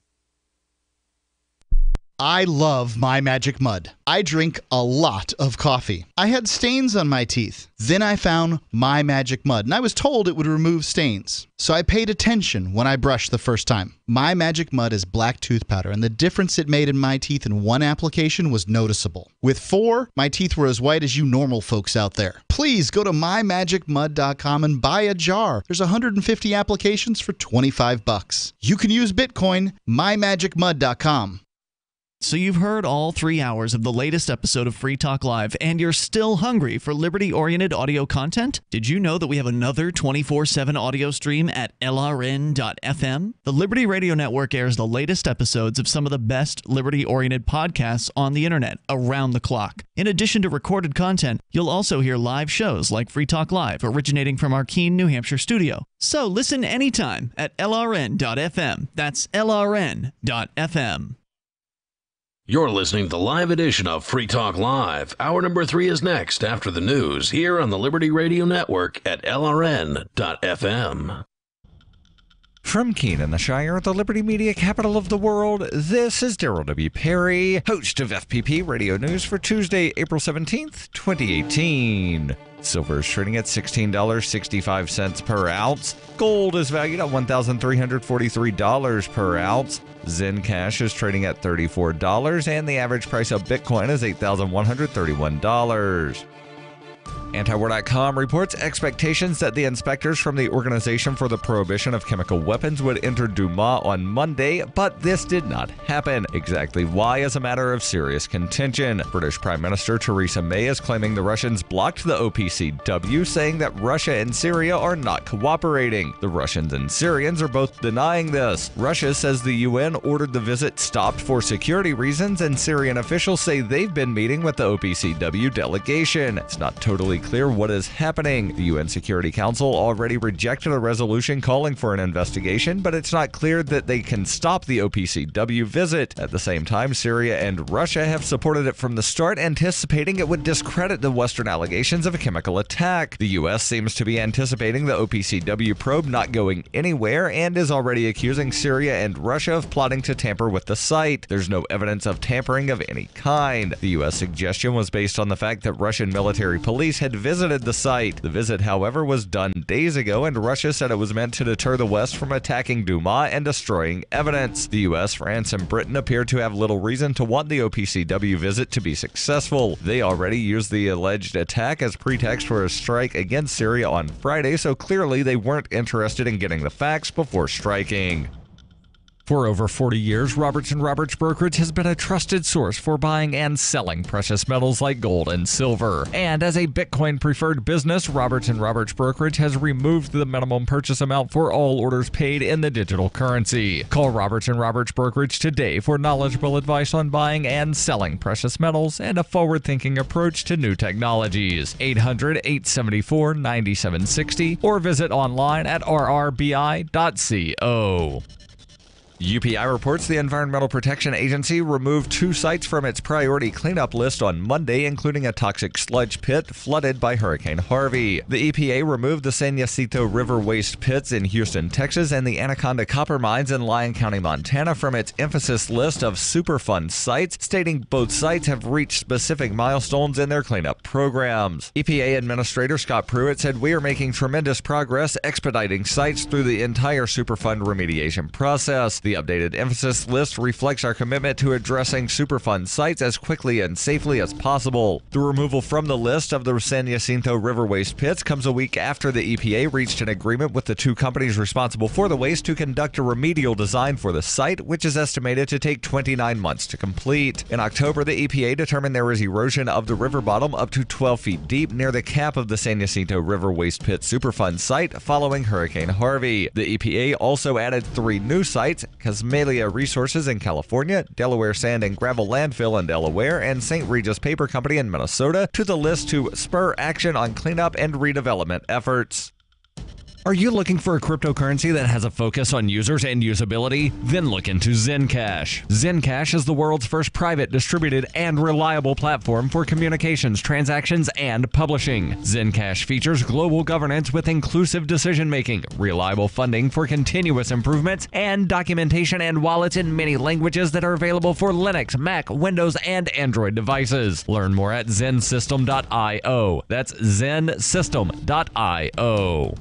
I love My Magic Mud. I drink a lot of coffee. I had stains on my teeth. Then I found My Magic Mud, and I was told it would remove stains. So I paid attention when I brushed the first time. My Magic Mud is black tooth powder, and the difference it made in my teeth in one application was noticeable. With 4, my teeth were as white as you normal folks out there. Please go to mymagicmud.com and buy a jar. There's 150 applications for $25. You can use Bitcoin. mymagicmud.com. So you've heard all 3 hours of the latest episode of Free Talk Live, and you're still hungry for liberty-oriented audio content? Did you know that we have another 24/7 audio stream at LRN.FM? The Liberty Radio Network airs the latest episodes of some of the best liberty-oriented podcasts on the internet around the clock. In addition to recorded content, you'll also hear live shows like Free Talk Live, originating from our Keene, New Hampshire studio. So listen anytime at LRN.FM. That's LRN.FM. You're listening to the live edition of Free Talk Live. Hour number 3 is next after the news here on the Liberty Radio Network at LRN.FM. From Keene in the Shire, the Liberty Media capital of the world, this is Daryl W. Perry, host of FPP Radio News for Tuesday, April 17th, 2018. Silver is trading at $16.65 per ounce. Gold is valued at $1,343 per ounce. Zen Cash is trading at $34, and the average price of Bitcoin is $8,131. Antiwar.com reports expectations that the inspectors from the Organization for the Prohibition of Chemical Weapons would enter Duma on Monday, but this did not happen. Exactly why is a matter of serious contention. British Prime Minister Theresa May is claiming the Russians blocked the OPCW, saying that Russia and Syria are not cooperating. The Russians and Syrians are both denying this. Russia says the UN ordered the visit stopped for security reasons, and Syrian officials say they've been meeting with the OPCW delegation. It's not totally clear what is happening. The UN Security Council already rejected a resolution calling for an investigation, but it's not clear that they can stop the OPCW visit. At the same time, Syria and Russia have supported it from the start, anticipating it would discredit the Western allegations of a chemical attack. The US seems to be anticipating the OPCW probe not going anywhere and is already accusing Syria and Russia of plotting to tamper with the site. There's no evidence of tampering of any kind. The US suggestion was based on the fact that Russian military police had visited the site. The visit, however, was done days ago, and Russia said it was meant to deter the West from attacking Duma and destroying evidence. The US, France, and Britain appear to have little reason to want the OPCW visit to be successful. They already used the alleged attack as pretext for a strike against Syria on Friday, so clearly they weren't interested in getting the facts before striking. For over 40 years, Roberts & Roberts Brokerage has been a trusted source for buying and selling precious metals like gold and silver. And as a Bitcoin-preferred business, Roberts & Roberts Brokerage has removed the minimum purchase amount for all orders paid in the digital currency. Call Roberts & Roberts Brokerage today for knowledgeable advice on buying and selling precious metals and a forward-thinking approach to new technologies. 800-874-9760 or visit online at rrbi.co. UPI reports the Environmental Protection Agency removed 2 sites from its priority cleanup list on Monday, including a toxic sludge pit flooded by Hurricane Harvey. The EPA removed the San Jacinto River waste pits in Houston, Texas, and the Anaconda copper mines in Lyon County, Montana from its emphasis list of Superfund sites, stating both sites have reached specific milestones in their cleanup programs. EPA Administrator Scott Pruitt said, "We are making tremendous progress expediting sites through the entire Superfund remediation process. The updated emphasis list reflects our commitment to addressing Superfund sites as quickly and safely as possible." The removal from the list of the San Jacinto River waste pits comes a week after the EPA reached an agreement with the 2 companies responsible for the waste to conduct a remedial design for the site, which is estimated to take 29 months to complete. In October, the EPA determined there was erosion of the river bottom up to 12 feet deep near the cap of the San Jacinto River waste pit Superfund site following Hurricane Harvey. The EPA also added 3 new sites: Casmalia Resources in California, Delaware Sand and Gravel Landfill in Delaware, and St. Regis Paper Company in Minnesota to the list to spur action on cleanup and redevelopment efforts. Are you looking for a cryptocurrency that has a focus on users and usability? Then look into Zencash. Zencash is the world's first private, distributed, and reliable platform for communications, transactions, and publishing. Zencash features global governance with inclusive decision-making, reliable funding for continuous improvements, and documentation and wallets in many languages that are available for Linux, Mac, Windows, and Android devices. Learn more at zensystem.io. That's zensystem.io.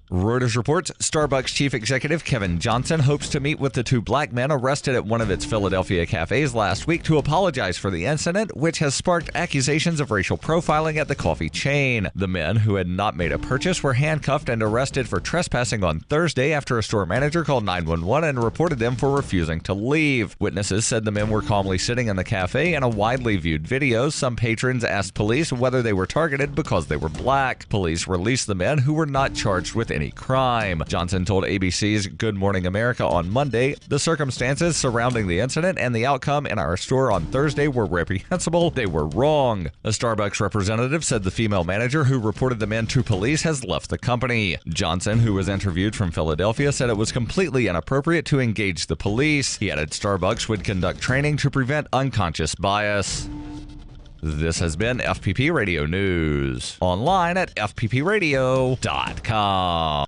Reuters reports Starbucks chief executive Kevin Johnson hopes to meet with the two black men arrested at one of its Philadelphia cafes last week to apologize for the incident, which has sparked accusations of racial profiling at the coffee chain. The men, who had not made a purchase, were handcuffed and arrested for trespassing on Thursday after a store manager called 911 and reported them for refusing to leave. Witnesses said the men were calmly sitting in the cafe. In a widely viewed video, some patrons asked police whether they were targeted because they were black. Police released the men, who were not charged with any crime. Johnson told ABC's Good Morning America on Monday, "The circumstances surrounding the incident and the outcome in our store on Thursday were reprehensible. They were wrong." A Starbucks representative said the female manager who reported the men to police has left the company. Johnson, who was interviewed from Philadelphia, said it was completely inappropriate to engage the police. He added Starbucks would conduct training to prevent unconscious bias. This has been FPP Radio News. Online at fppradio.com.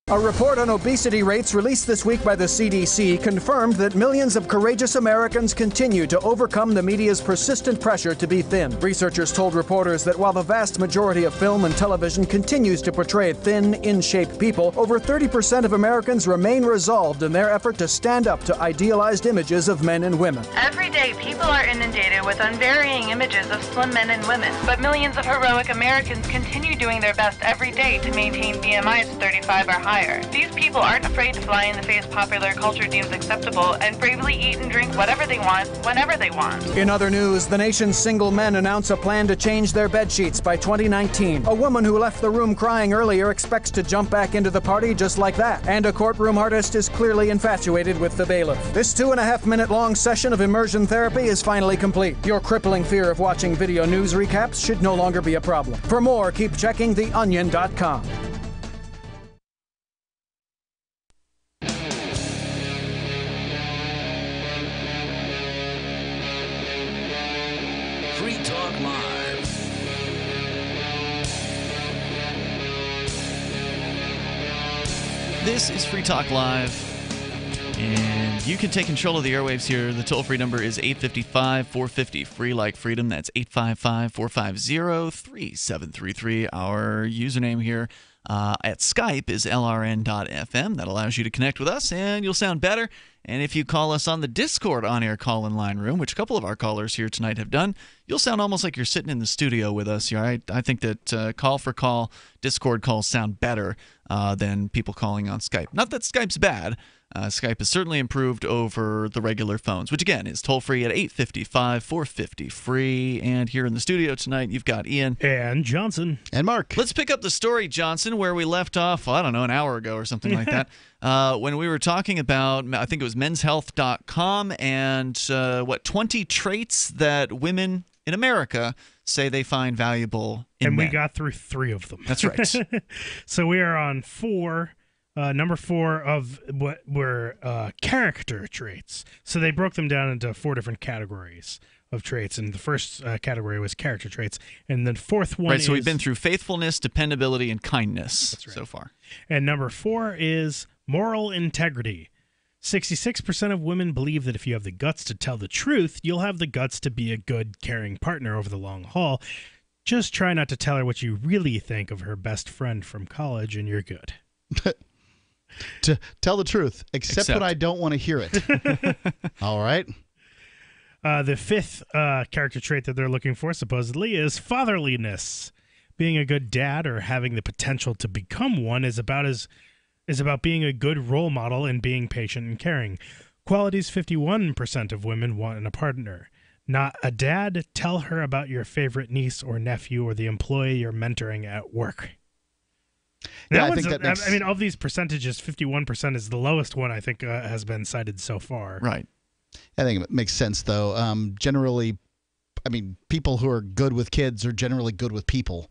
A report on obesity rates released this week by the CDC confirmed that millions of courageous Americans continue to overcome the media's persistent pressure to be thin. Researchers told reporters that while the vast majority of film and television continues to portray thin, in-shape people, over 30% of Americans remain resolved in their effort to stand up to idealized images of men and women. Every day, people are inundated with unvarying images of slim men and women, but millions of heroic Americans continue doing their best every day to maintain BMIs of 35 or higher. These people aren't afraid to fly in the face popular culture deems acceptable and bravely eat and drink whatever they want, whenever they want. In other news, the nation's single men announce a plan to change their bed sheets by 2019. A woman who left the room crying earlier expects to jump back into the party just like that. And a courtroom artist is clearly infatuated with the bailiff. This 2.5-minute-long session of immersion therapy is finally complete. Your crippling fear of watching video news recaps should no longer be a problem. For more, keep checking theonion.com. This is Free Talk Live, and you can take control of the airwaves here. The toll-free number is 855-450-FREE like freedom. That's 855-450-3733. Our username here at Skype is lrn.fm. That allows you to connect with us, and you'll sound better. And if you call us on the Discord on-air call-in line room, which a couple of our callers here tonight have done, you'll sound almost like you're sitting in the studio with us here. I think that call-for-call Discord calls sound better than people calling on Skype. Not that Skype's bad. Skype has certainly improved over the regular phones, which again is toll-free at 855-450-FREE. And here in the studio tonight, you've got Ian. And Johnson. And Mark. Let's pick up the story, Johnson, where we left off, I don't know, an hour ago or something like that, when we were talking about, I think it was menshealth.com and 20 traits that women in America say they find valuable in and men. We got through 3 of them. That's right. So we are on 4. Number 4 of what were character traits. So they broke them down into 4 different categories of traits, and the first category was character traits, and the fourth one right, so we've been through faithfulness, dependability, and kindness so far. And number 4 is moral integrity. 66% of women believe that if you have the guts to tell the truth, you'll have the guts to be a good, caring partner over the long haul. Just try not to tell her what you really think of her best friend from college, and you're good. To tell the truth, except when I don't want to hear it. All right. The 5th character trait that they're looking for, supposedly, is fatherliness. Being a good dad or having the potential to become one is about being a good role model and being patient and caring. Qualities 51% of women want in a partner. Not a dad. Tell her about your favorite niece or nephew or the employee you're mentoring at work. Yeah, I think that makes... I mean, of these percentages, 51% is the lowest one I think has been cited so far. Right. I think it makes sense, though. Generally, I mean, people who are good with kids are generally good with people.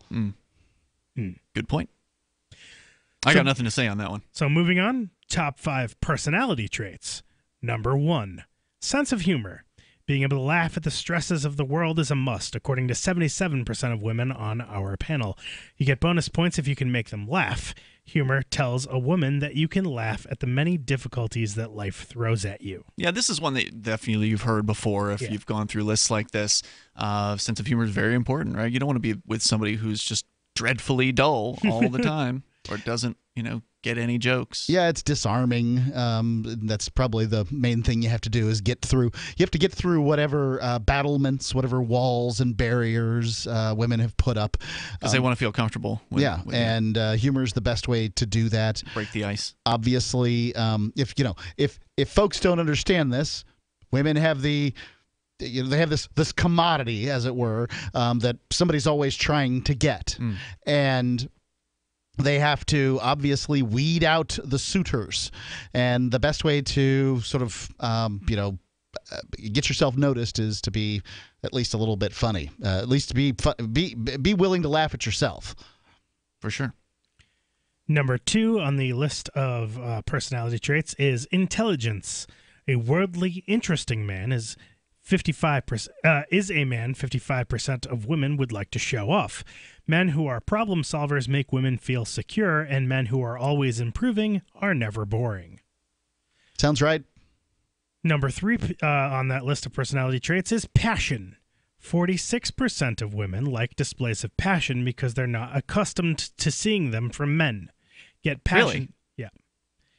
Good point. I got nothing to say on that one. So moving on, top 5 personality traits. Number 1, sense of humor. Being able to laugh at the stresses of the world is a must, according to 77% of women on our panel. You get bonus points if you can make them laugh. Humor tells a woman that you can laugh at the many difficulties that life throws at you. Yeah, this is one that definitely you've heard before if you've gone through lists like this. Sense of humor is very important, right? You don't want to be with somebody who's just dreadfully dull all the time or doesn't, get any jokes. Yeah, it's disarming. That's probably the main thing you have to do is get through. You have to get through whatever battlements, whatever walls and barriers women have put up. Because they want to feel comfortable. And humor is the best way to do that. Break the ice. Obviously, if folks don't understand this, women have they have this commodity, as it were, that somebody's always trying to get. And they have to obviously weed out the suitors. And the best way to sort of, get yourself noticed is to be at least a little bit funny. At least to be willing to laugh at yourself. For sure. Number 2 on the list of personality traits is intelligence. A worldly, interesting man is 55% is a man 55% of women would like to show off. Men who are problem solvers make women feel secure, and men who are always improving are never boring. Sounds right. Number 3 on that list of personality traits is passion. 46% of women like displays of passion because they're not accustomed to seeing them from men. Yet passion... Really? Yeah.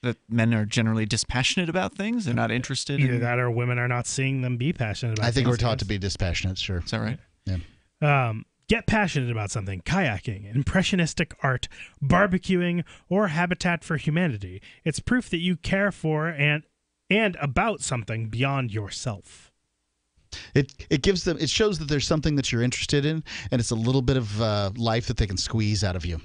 That men are generally dispassionate about things? They're not interested Either that or women are not seeing them be passionate about things. I think we're taught to be dispassionate, sure. Is that right? Yeah. Get passionate about something: kayaking, impressionistic art, barbecuing, or Habitat for Humanity. It's proof that you care for and about something beyond yourself. It gives them. It shows that there's something that you're interested in, and it's a little bit of life that they can squeeze out of you.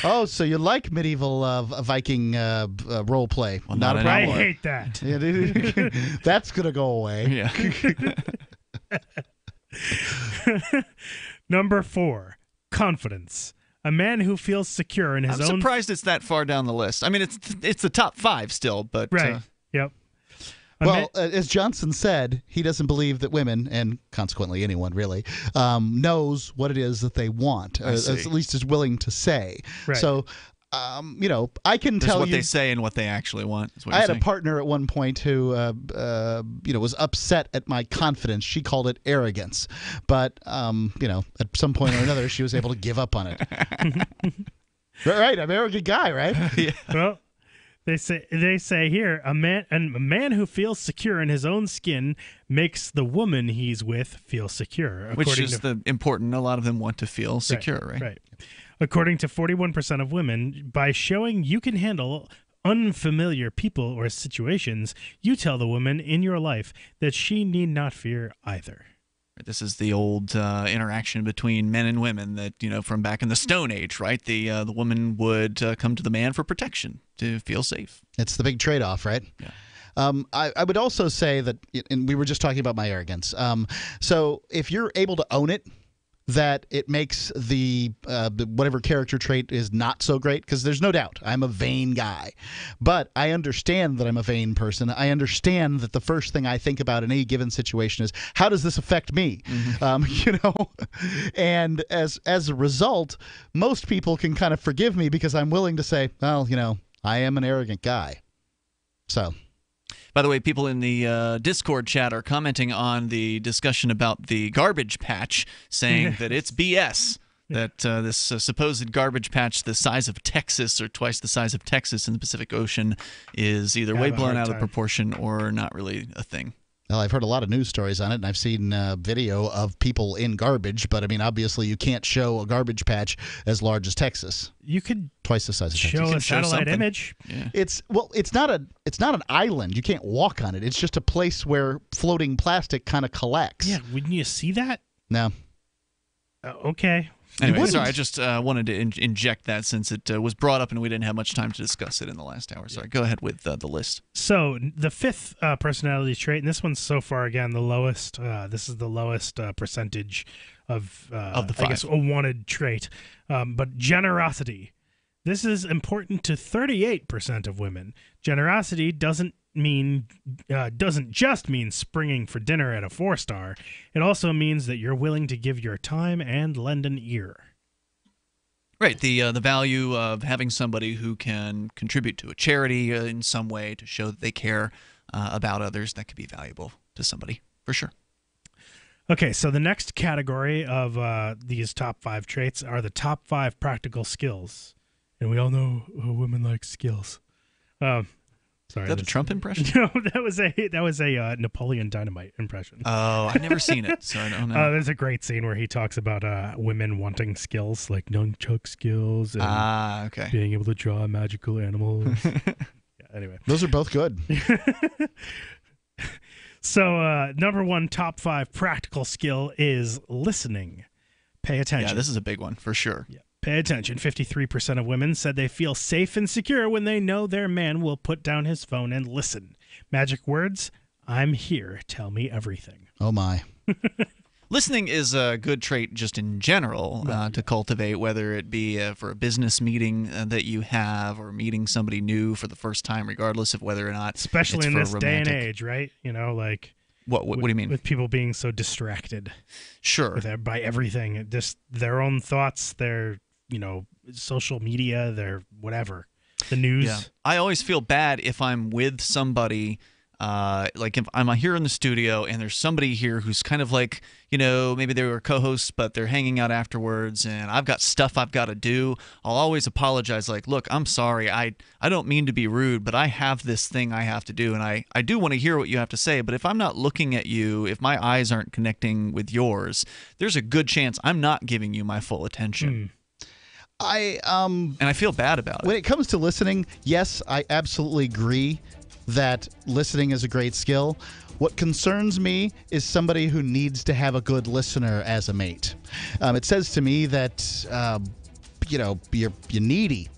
Oh, so you like medieval Viking role play? Well, not a problem. I hate that. That's gonna go away. Yeah. Number 4, confidence. A man who feels secure in his own... I'm surprised it's that far down the list. I mean, it's the top 5 still, but... Right, yep. Well, as Johnson said, he doesn't believe that women, and consequently anyone really, knows what it is that they want, at least is willing to say. Right. So... I can tell you what they say and what they actually want. I had a partner at one point who, was upset at my confidence. She called it arrogance, but at some point or another, she was able to give up on it. Right, I'm an arrogant guy, right? Yeah. Well, they say here a man who feels secure in his own skin makes the woman he's with feel secure. Which is important. A lot of them want to feel secure, right? Right. According to 41% of women, by showing you can handle unfamiliar people or situations, you tell the woman in your life that she need not fear either. This is the old interaction between men and women that, from back in the Stone Age, right? The woman would come to the man for protection, to feel safe. It's the big trade-off, right? Yeah. I would also say that, and we were just talking about my arrogance. So if you're able to own it, that it makes the whatever character trait is not so great, because there's no doubt I'm a vain guy, but I understand that I'm a vain person. I understand that the first thing I think about in any given situation is, how does this affect me? And as a result, most people can kind of forgive me because I'm willing to say, well, I am an arrogant guy. So. By the way, people in the Discord chat are commenting on the discussion about the garbage patch, saying that it's BS, that this supposed garbage patch the size of Texas or twice the size of Texas in the Pacific Ocean is either way blown out of proportion or not really a thing. Well, I've heard a lot of news stories on it, and I've seen video of people in garbage, but I mean, obviously you can't show a garbage patch as large as Texas. You could twice the size of Texas. Show a satellite image. Yeah. It's not an island. You can't walk on it. It's just a place where floating plastic kind of collects. Yeah, wouldn't you see that? No. Okay. Anyway, sorry, I just wanted to inject that since it was brought up and we didn't have much time to discuss it in the last hour. Sorry, go ahead with the list. So the fifth personality trait, and this one's so far, again, the lowest. This is the lowest percentage of the five. I guess, a wanted trait. But generosity. This is important to 38% of women. Generosity doesn't just mean springing for dinner at a 4-star. It also means that you're willing to give your time and lend an ear. Right, the value of having somebody who can contribute to a charity in some way to show that they care about others, that could be valuable to somebody, for sure. Okay, so the next category of these top 5 traits are the top 5 practical skills. And we all know women like skills. Sorry, is that a Trump impression? No, that was a Napoleon Dynamite impression. Oh, I've never seen it, so I don't know. There's a great scene where he talks about women wanting skills like nunchuck skills and being able to draw magical animals. Anyway, those are both good. So, number 1 top 5 practical skill is listening. Pay attention. Yeah, this is a big one for sure. Yeah. Pay attention. 53% of women said they feel safe and secure when they know their man will put down his phone and listen. Magic words, I'm here. Tell me everything. Oh, my. Listening is a good trait just in general to cultivate, whether it be for a business meeting that you have or meeting somebody new for the first time, regardless of whether or not especially it's in for this romantic. Day and age, right? You know, like... What do you mean? With people being so distracted. Sure. By everything. Just their own thoughts, their... social media, their whatever, the news. Yeah. I always feel bad if I'm with somebody, like if I'm here in the studio and there's somebody here who's kind of like, maybe they were co-hosts, but they're hanging out afterwards and I've got stuff I've got to do. I'll always apologize like, look, I'm sorry. I don't mean to be rude, but I have this thing I have to do. And I do want to hear what you have to say. But if I'm not looking at you, if my eyes aren't connecting with yours, there's a good chance I'm not giving you my full attention. And I feel bad about it. When it comes to listening, yes, I absolutely agree that listening is a great skill. What concerns me is somebody who needs to have a good listener as a mate. It says to me that, you're needy.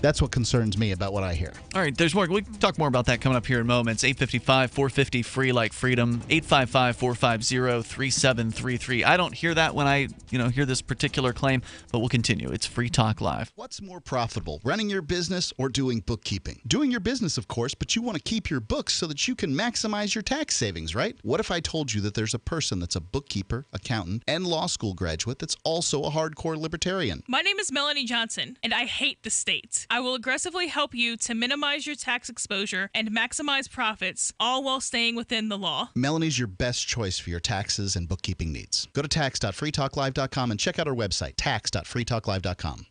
That's what concerns me about what I hear. All right, there's more. We can talk more about that coming up here in moments. 855-450 free like freedom. 855-450-3733. I don't hear that when I, hear this particular claim, but we'll continue. It's Free Talk Live. What's more profitable, running your business or doing bookkeeping? Doing your business, of course, but you want to keep your books so that you can maximize your tax savings, right? What if I told you that there's a person that's a bookkeeper, accountant, and law school graduate that's also a hardcore libertarian? My name is Melanie Johnson, and I hate the state. I will aggressively help you to minimize your tax exposure and maximize profits, all while staying within the law. Melanie's your best choice for your taxes and bookkeeping needs. Go to tax.freetalklive.com and check out our website, tax.freetalklive.com.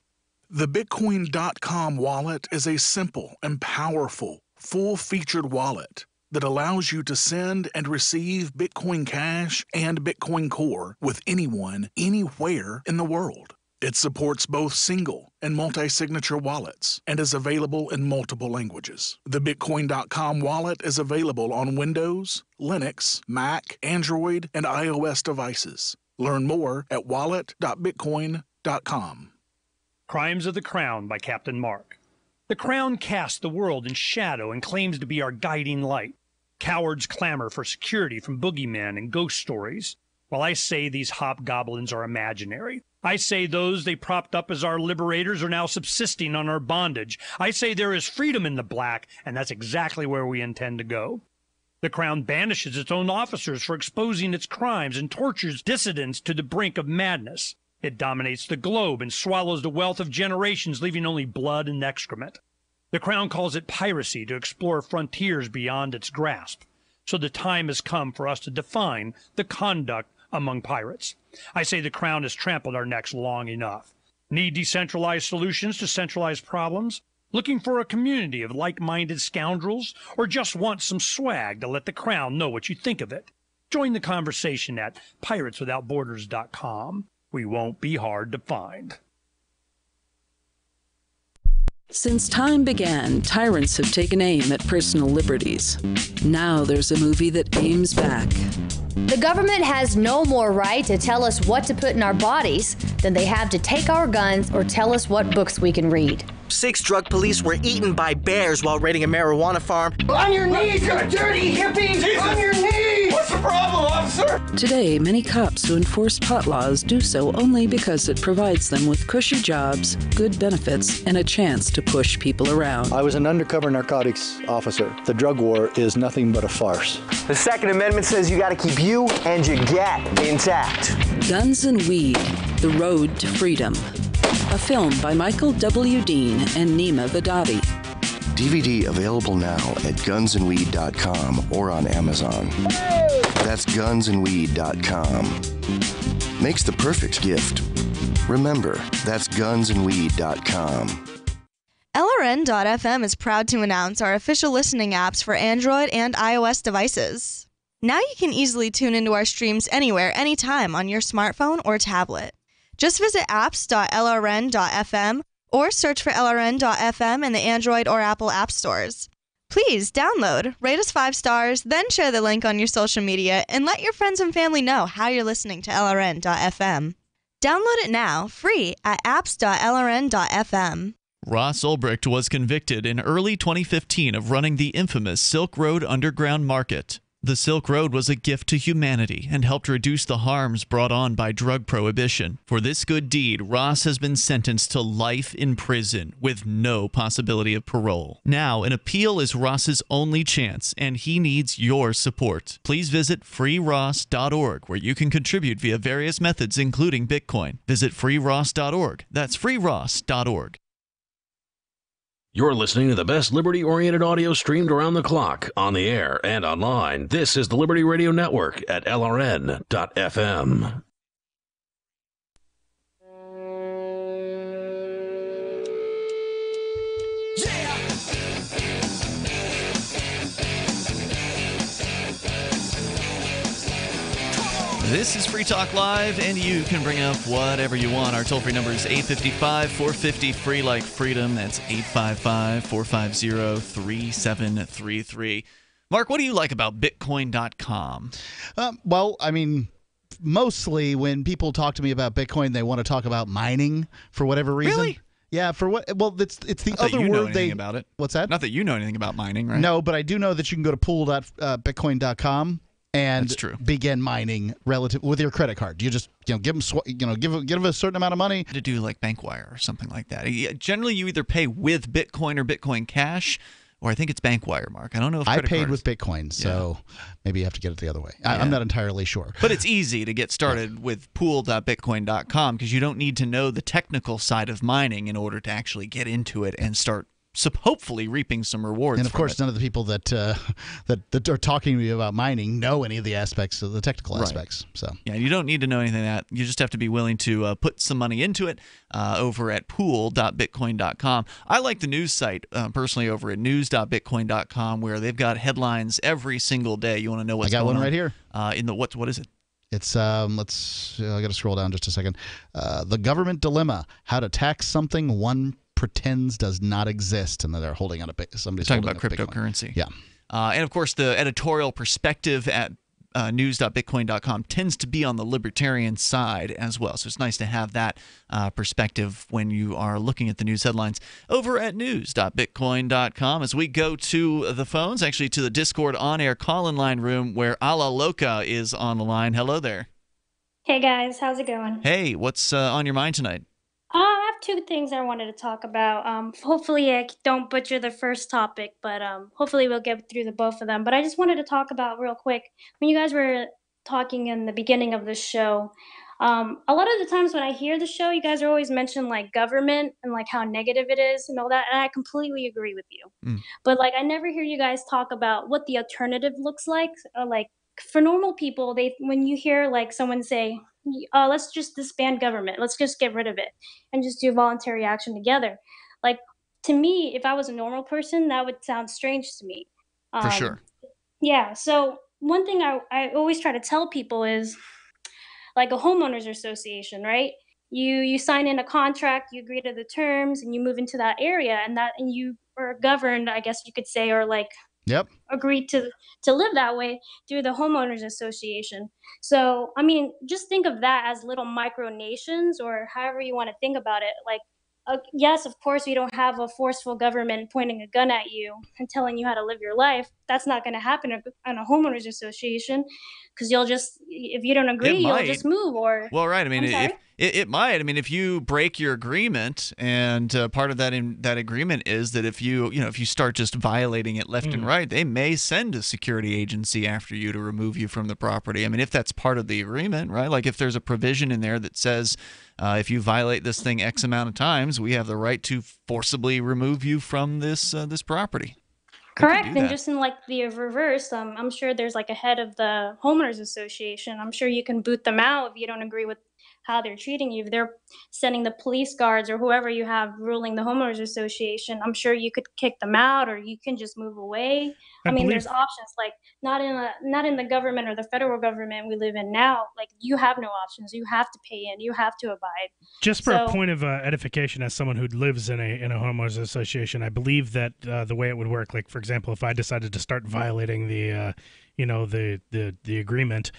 The Bitcoin.com wallet is a simple and powerful, full-featured wallet that allows you to send and receive Bitcoin Cash and Bitcoin Core with anyone, anywhere in the world. It supports both single and multi-signature wallets and is available in multiple languages. The Bitcoin.com wallet is available on Windows, Linux, Mac, Android, and iOS devices. Learn more at wallet.bitcoin.com. Crimes of the Crown by Captain Mark. The Crown casts the world in shadow and claims to be our guiding light. Cowards clamor for security from boogeymen and ghost stories. While I say these hobgoblins are imaginary, I say those they propped up as our liberators are now subsisting on our bondage. I say there is freedom in the black, and that's exactly where we intend to go. The Crown banishes its own officers for exposing its crimes and tortures dissidents to the brink of madness. It dominates the globe and swallows the wealth of generations, leaving only blood and excrement. The Crown calls it piracy to explore frontiers beyond its grasp. So the time has come for us to define the conduct among pirates. I say the Crown has trampled our necks long enough. Need decentralized solutions to centralized problems? Looking for a community of like-minded scoundrels? Or just want some swag to let the Crown know what you think of it? Join the conversation at pirateswithoutborders.com. We won't be hard to find. Since time began, tyrants have taken aim at personal liberties. Now there's a movie that aims back. The government has no more right to tell us what to put in our bodies than they have to take our guns or tell us what books we can read. 6 drug police were eaten by bears while raiding a marijuana farm. On your knees, you dirty hippies! Jesus. On your knees! What's the problem, officer? Today, many cops who enforce pot laws do so only because it provides them with cushy jobs, good benefits, and a chance to push people around. I was an undercover narcotics officer. The drug war is nothing but a farce. The Second Amendment says you got to keep you and your gat intact. Guns and Weed, The Road to Freedom. A film by Michael W. Dean and Nima Vadadi. DVD available now at gunsandweed.com or on Amazon. That's gunsandweed.com. Makes the perfect gift. Remember, that's gunsandweed.com. LRN.FM is proud to announce our official listening apps for Android and iOS devices. Now you can easily tune into our streams anywhere, anytime on your smartphone or tablet. Just visit apps.lrn.fm or search for LRN.FM in the Android or Apple app stores. Please download, rate us 5 stars, then share the link on your social media and let your friends and family know how you're listening to LRN.FM. Download it now, free at apps.lrn.fm. Ross Ulbricht was convicted in early 2015 of running the infamous Silk Road Underground Market. The Silk Road was a gift to humanity and helped reduce the harms brought on by drug prohibition. For this good deed, Ross has been sentenced to life in prison with no possibility of parole. Now, an appeal is Ross's only chance, and he needs your support. Please visit freeross.org, where you can contribute via various methods, including Bitcoin. Visit freeross.org. That's freeross.org. You're listening to the best liberty-oriented audio streamed around the clock, on the air, and online. This is the Liberty Radio Network at LRN.FM. This is Free Talk Live, and you can bring up whatever you want. Our toll-free number is 855-450-FREE like freedom. That's 855-450-3733. Mark, what do you like about Bitcoin.com? Well, I mean, mostly when people talk to me about Bitcoin, they want to talk about mining for whatever reason. Really? Yeah, for what? Well, it's the Not other that you know word anything about it. What's that? Not that you know anything about mining, right? No, but I do know that you can go to pool.bitcoin.com and begin mining relative with your credit card. You just give them give a certain amount of money to do like Bankwire or something like that. Generally, you either pay with Bitcoin or Bitcoin Cash, or I think it's Bankwire, Mark. I don't know if I paid with Bitcoin, so maybe you have to get it the other way. I'm not entirely sure. But it's easy to get started with pool.bitcoin.com because you don't need to know the technical side of mining in order to actually get into it and start hopefully reaping some rewards. And of course, none of the people that are talking to me about mining know any of the aspects of the technical aspects. So yeah, you don't need to know anything of that. You just have to be willing to put some money into it over at pool.bitcoin.com. I like the news site personally over at news.bitcoin.com, where they've got headlines every single day. You want to know what's going on? I got one right here. In the what is it? It's I got to scroll down just a second. The government dilemma: how to tax something one pretends does not exist, and then they're holding on a somebody's talking about cryptocurrency. Yeah, and of course the editorial perspective at news.bitcoin.com tends to be on the libertarian side as well, so it's nice to have that perspective when you are looking at the news headlines over at news.bitcoin.com. As we go to the phones, actually to the Discord on-air call-in line room, where Ala Loca is on the line. Hello there. Hey guys, how's it going? Hey, what's on your mind tonight? I have 2 things I wanted to talk about. Hopefully I don't butcher the first topic, but hopefully we'll get through the both of them. But I just wanted to talk about real quick, when you guys were talking in the beginning of the show, a lot of the times when I hear the show, you guys are always mentioning like government and like how negative it is and all that, and I completely agree with you. But like I never hear you guys talk about what the alternative looks like. Like for normal people, when you hear like someone say, let's just disband government, let's just get rid of it and just do voluntary action together. Like, to me, if I was a normal person, that would sound strange to me. For sure. Yeah. So one thing I always try to tell people is like a homeowners association, right? You sign in a contract, you agree to the terms, and you move into that area, and you are governed, I guess you could say, or like agreed to live that way through the homeowners association. So, I mean, just think of that as little micronations, or however you want to think about it. Like, yes, of course, we don't have a forceful government pointing a gun at you and telling you how to live your life. That's not going to happen on a homeowners association, because you'll just, if you don't agree, you'll just move. Or well, right. I mean, I'm sorry? it might. I mean, if you break your agreement, and part of that agreement is that if you start just violating it left and right, they may send a security agency after you to remove you from the property. I mean, if that's part of the agreement, right? Like if there's a provision in there that says if you violate this thing X amount of times, we have the right to forcibly remove you from this property. Correct. And just in like the reverse, I'm sure there's like a head of the homeowners association. I'm sure you can boot them out if you don't agree with how they're treating you. If they're sending the police guards or whoever you have ruling the homeowners association, I'm sure you could kick them out, or you can just move away. I mean, there's options. Like not in the government or the federal government we live in now. Like you have no options. You have to pay in. You have to abide. Just for a point of edification, as someone who lives in a homeowners association, I believe that the way it would work, like for example, if I decided to start violating the agreement,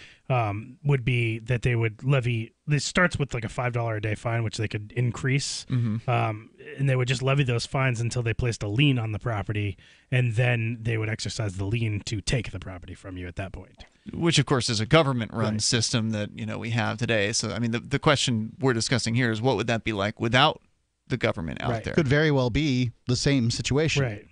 would be that they would levy. This starts with like a $5 a day fine, which they could increase, and they would just levy those fines until they placed a lien on the property, and then they would exercise the lien to take the property from you at that point. Which, of course, is a government-run system that we have today. So, I mean, the question we're discussing here is what would that be like without the government out there? Could very well be the same situation. Right.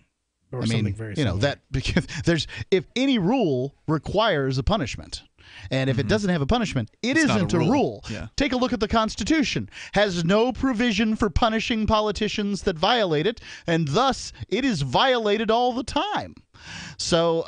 Or something very similar. that because if any rule requires a punishment, and if it doesn't have a punishment, it isn't a rule. Yeah. Take a look at the Constitution. Has no provision for punishing politicians that violate it, and thus it is violated all the time. So,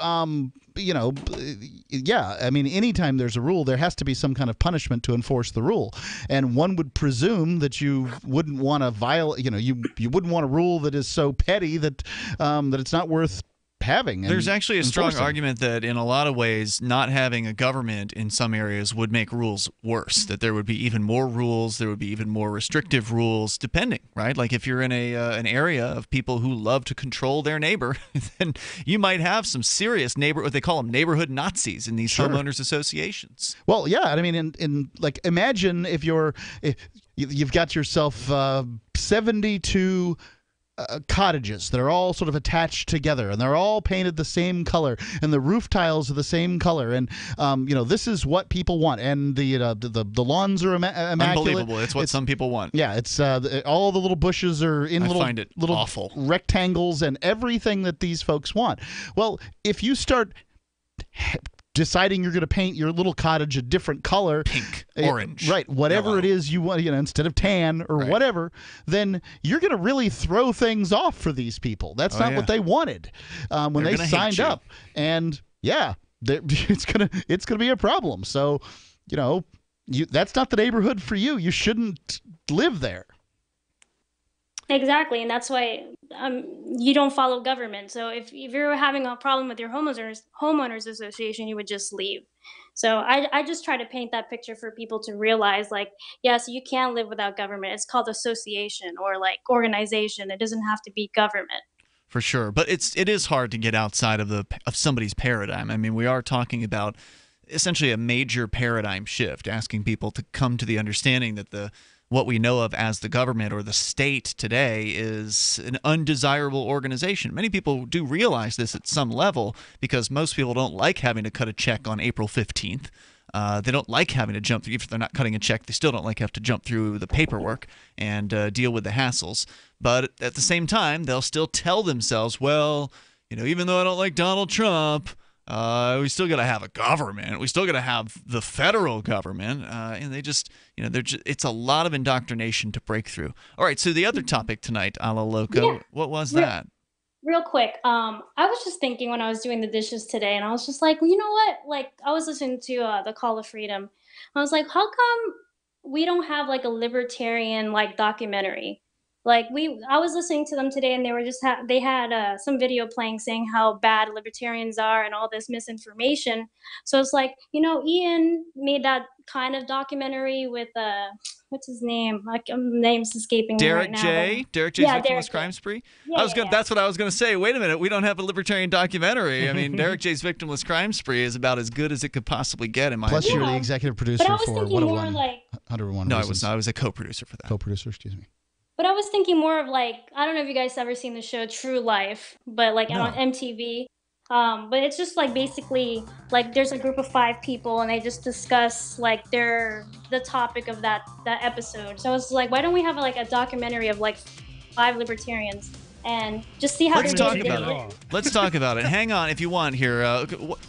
yeah, I mean, anytime there's a rule, there has to be some kind of punishment to enforce the rule. And one would presume that you wouldn't want to violate, you wouldn't want a rule that is so petty that that it's not worth having. There's actually a strong argument that in a lot of ways, not having a government in some areas would make rules worse, that there would be even more rules, there would be even more restrictive rules, depending, right? Like if you're in an area of people who love to control their neighbor, then you might have some serious what they call them, neighborhood Nazis in these homeowners associations. Well, yeah, I mean, in like, imagine if you've got yourself 72 cottages that are all sort of attached together, and they're all painted the same color, and the roof tiles are the same color, and this is what people want, and the lawns are immaculate. Unbelievable! It's what some people want. Yeah, it's all the little bushes are in little awful rectangles, and everything that these folks want. Well, if you start deciding you're going to paint your little cottage a different color, pink, orange, right, whatever yellow. it is you want, instead of tan or whatever, then you're going to really throw things off for these people. That's not what they wanted when they signed up, and it's gonna be a problem. So, that's not the neighborhood for you. You shouldn't live there. Exactly, and that's why you don't follow government. So if you're having a problem with your homeowners association, you would just leave. So I just try to paint that picture for people to realize, like, yes, you can live without government. It's called association or like organization. It doesn't have to be government. For sure, but it is hard to get outside of somebody's paradigm. I mean, we are talking about essentially a major paradigm shift, asking people to come to the understanding that what we know of as the government or the state today is an undesirable organization. Many people do realize this at some level because most people don't like having to cut a check on April 15th. They don't like having to jump through. If they're not cutting a check, they still don't like have to jump through the paperwork and deal with the hassles. But at the same time, they'll still tell themselves, well, even though I don't like Donald Trump, we still got to have a government. We still got to have the federal government. And they just, it's a lot of indoctrination to break through. All right. So the other topic tonight, a la Loco, what was that? Real quick. I was just thinking when I was doing the dishes today, and I was just like, well, you know what? Like, I was listening to the Call of Freedom. I was like, how come we don't have like a libertarian like documentary? Like I was listening to them today, and they were just they had some video playing saying how bad libertarians are and all this misinformation. So it's like, Ian made that kind of documentary with what's his name? Name's escaping me right now. Derek J's Victimless Crime Spree. That's what I was going to say. Wait a minute, we don't have a libertarian documentary. I mean, Derek J's Victimless Crime Spree is about as good as it could possibly get, in my opinion. Plus, you're the executive producer for 101. 101 No, Reasons. I was a co-producer for that. Co-producer, excuse me. But I was thinking more of I don't know if you guys ever seen the show True Life, but on MTV. But it's just basically there's a group of 5 people, and they just discuss the topic of that episode. So it's why don't we have a documentary of 5 libertarians and just see how Let's talk about it. Hang on, if you want here.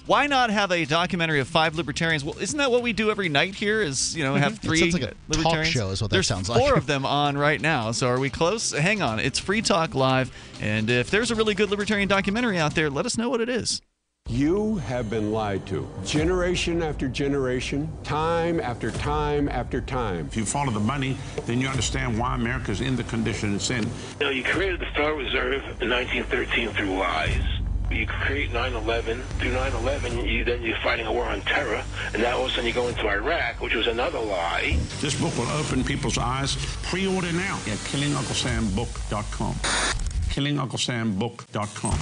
Why not have a documentary of 5 libertarians? Well, isn't that what we do every night here? Is have 3 it sounds like a libertarians? talk show is what that There's sounds like. 4 of them on right now. So are we close? Hang on. It's Free Talk Live, and if there's a really good libertarian documentary out there, let us know what it is. You have been lied to, generation after generation, time after time after time. If you follow the money, then you understand why America's in the condition it's in. You created the Federal Reserve in 1913 through lies. You create 9/11. Through 9/11, then you're fighting a war on terror, and now all of a sudden you go into Iraq, which was another lie. This book will open people's eyes. Pre-order now at killingunclesambook.com. killingunclesambook.com.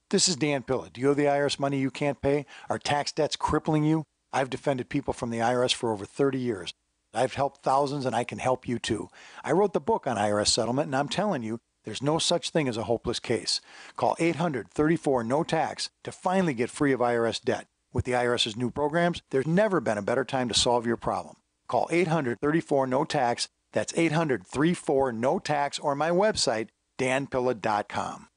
This is Dan Pilla. Do you owe the IRS money you can't pay? Are tax debts crippling you? I've defended people from the IRS for over 30 years. I've helped thousands, and I can help you too. I wrote the book on IRS settlement, and I'm telling you, there's no such thing as a hopeless case. Call 800-34-NO-TAX to finally get free of IRS debt. With the IRS's new programs, there's never been a better time to solve your problem. Call 800-34-NO-TAX. That's 800-34-NO-TAX, or my website, danpilla.com.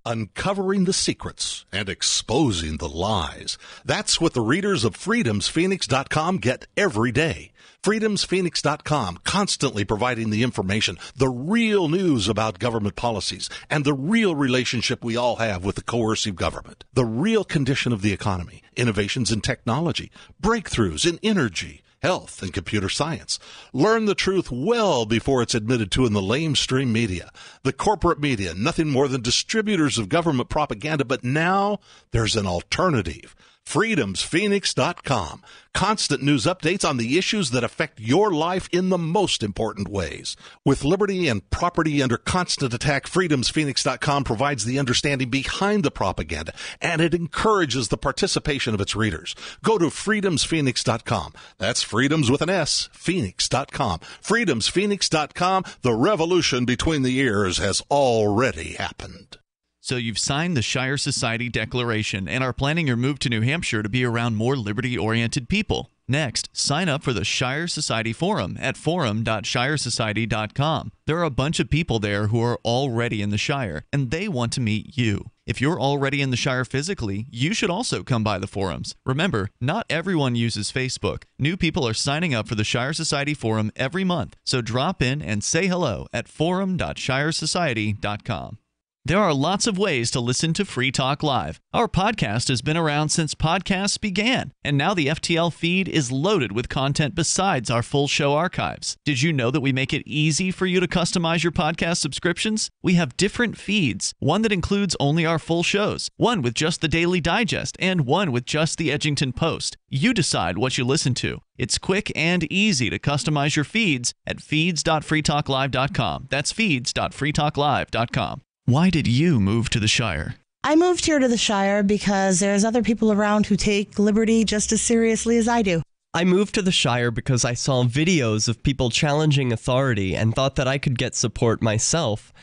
Uncovering the secrets and exposing the lies. That's what the readers of freedomsphoenix.com get every day. freedomsphoenix.com, constantly providing the information, the real news about government policies, and the real relationship we all have with the coercive government, the real condition of the economy, innovations in technology, breakthroughs in energy, health, and computer science. Learn the truth well before it's admitted to in the lamestream media. The corporate media, nothing more than distributors of government propaganda, but now there's an alternative. freedomsphoenix.com. Constant news updates on the issues that affect your life in the most important ways. With liberty and property under constant attack, freedomsphoenix.com provides the understanding behind the propaganda, and it encourages the participation of its readers. Go to freedomsphoenix.com. That's freedoms with an S, phoenix.com. freedomsphoenix.com. The revolution between the ears has already happened. So you've signed the Shire Society Declaration and are planning your move to New Hampshire to be around more liberty-oriented people. Next, sign up for the Shire Society Forum at forum.shiresociety.com. There are a bunch of people there who are already in the Shire, and they want to meet you. If you're already in the Shire physically, you should also come by the forums. Remember, not everyone uses Facebook. New people are signing up for the Shire Society Forum every month, so drop in and say hello at forum.shiresociety.com. There are lots of ways to listen to Free Talk Live. Our podcast has been around since podcasts began, and now the FTL feed is loaded with content besides our full show archives. Did you know that we make it easy for you to customize your podcast subscriptions? We have different feeds, one that includes only our full shows, one with just the Daily Digest, and one with just the Edgington Post. You decide what you listen to. It's quick and easy to customize your feeds at feeds.freetalklive.com. That's feeds.freetalklive.com. Why did you move to the Shire? I moved here to the Shire because there's other people around who take liberty just as seriously as I do. I moved to the Shire because I saw videos of people challenging authority and thought that I could get support myself.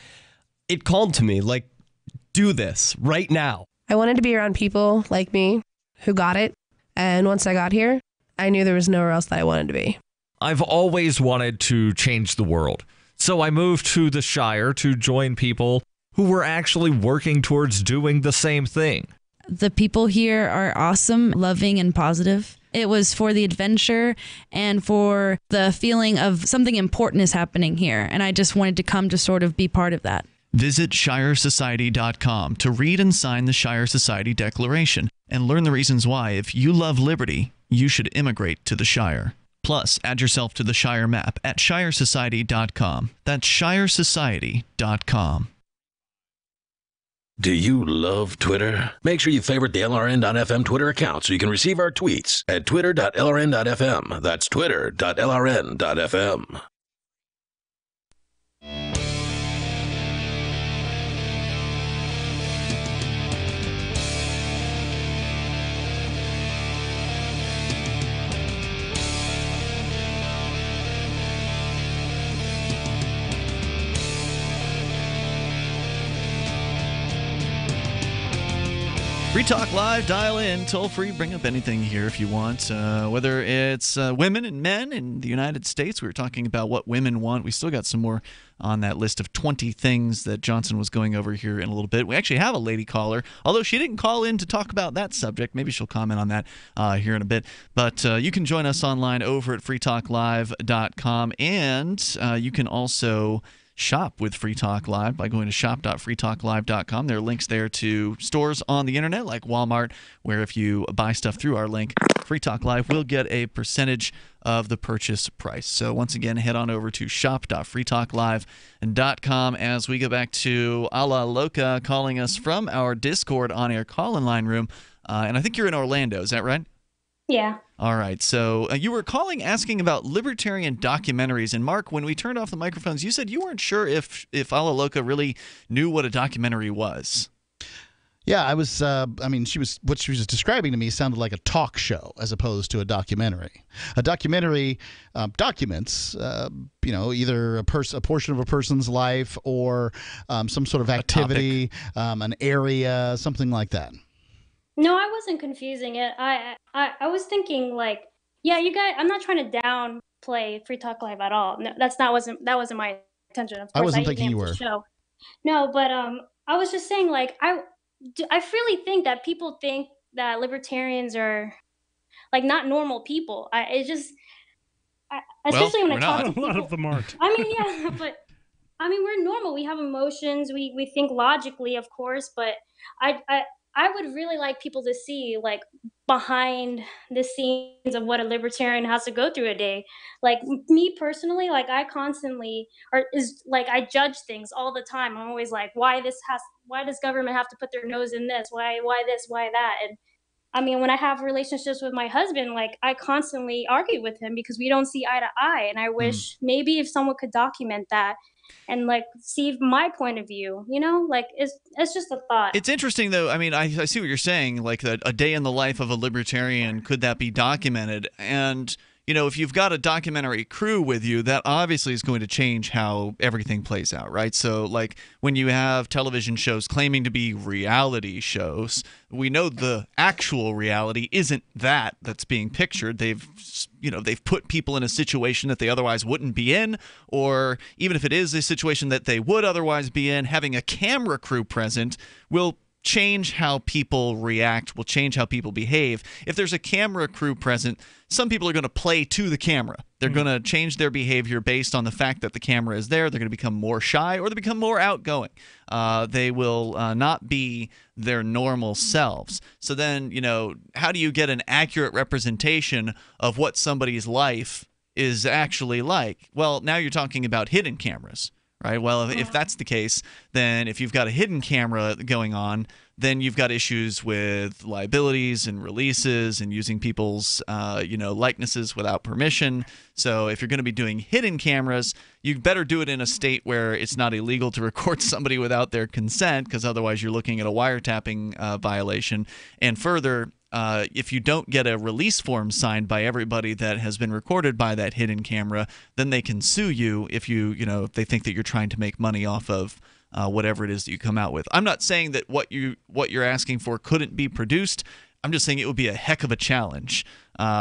It called to me, like, do this right now. I wanted to be around people like me who got it. And once I got here, I knew there was nowhere else that I wanted to be. I've always wanted to change the world. So I moved to the Shire to join people who were actually working towards doing the same thing. The people here are awesome, loving, and positive. It was for the adventure and for the feeling of something important is happening here. And I just wanted to come to sort of be part of that. Visit shiresociety.com to read and sign the Shire Society Declaration and learn the reasons why, if you love liberty, you should immigrate to the Shire. Plus, add yourself to the Shire map at shiresociety.com. That's shiresociety.com. Do you love Twitter? Make sure you favorite the LRN.FM Twitter account so you can receive our tweets at twitter.lrn.fm. That's twitter.lrn.fm. Free Talk Live, dial in, toll free, bring up anything here if you want. Whether it's women and men in the United States, we were talking about what women want. We still got some more on that list of 20 things that Johnson was going over here in a little bit. We actually have a lady caller, although she didn't call in to talk about that subject. Maybe she'll comment on that here in a bit. But you can join us online over at freetalklive.com, and you can also shop with Free Talk Live by going to shop.freetalklive.com. There are links there to stores on the internet like Walmart, where if you buy stuff through our link, Free Talk Live will get a percentage of the purchase price. So once again, head on over to shop.freetalklive.com as we go back to Ala Loca calling us from our Discord on-air call-in line room. And I think you're in Orlando, is that right? Yeah. All right. So you were calling asking about libertarian documentaries. And Mark, when we turned off the microphones, you said you weren't sure if Ala Loca really knew what a documentary was. Yeah, I was. What she was describing to me sounded like a talk show as opposed to a documentary. A documentary documents, either a portion of a person's life or some sort of activity, an area, something like that. No, I wasn't confusing it. I was thinking like, yeah, you guys. I'm not trying to downplay Free Talk Live at all. No, that wasn't my intention. Of course, I wasn't thinking you were. Show. No, but I was just saying like I really think that people think that libertarians are like not normal people. Especially when I talk to people. A lot of them aren't. I mean, yeah, but I mean we're normal. We have emotions. We think logically, of course, but I would really like people to see like behind the scenes of what a libertarian has to go through a day. Like me personally, like I constantly I judge things all the time. I'm always like, why does government have to put their nose in this? Why this? Why that? And I mean, when I have relationships with my husband, like I constantly argue with him because we don't see eye to eye. And I wish maybe if someone could document that and like see my point of view, like it's just a thought. It's interesting though. I mean, I see what you're saying. Like a day in the life of a libertarian, could that be documented? And if you've got a documentary crew with you, that obviously is going to change how everything plays out, right? So like when you have television shows claiming to be reality shows, we know the actual reality isn't that's being pictured. They've put people in a situation that they otherwise wouldn't be in, or even if it is a situation that they would otherwise be in, having a camera crew present will change how people react, will change how people behave. If there's a camera crew present, some people are going to play to the camera. They're going to change their behavior based on the fact that the camera is there. They're going to become more shy or they become more outgoing. They will not be their normal selves. So then, how do you get an accurate representation of what somebody's life is actually like? Well, now you're talking about hidden cameras. Right. Well, if that's the case, then if you've got a hidden camera going on, then you've got issues with liabilities and releases and using people's, likenesses without permission. So if you're going to be doing hidden cameras, you better do it in a state where it's not illegal to record somebody without their consent, because otherwise you're looking at a wiretapping violation. And further, if you don't get a release form signed by everybody that has been recorded by that hidden camera, then they can sue you if if they think that you're trying to make money off of whatever it is that you come out with. I'm not saying that what you're asking for couldn't be produced. I'm just saying it would be a heck of a challenge.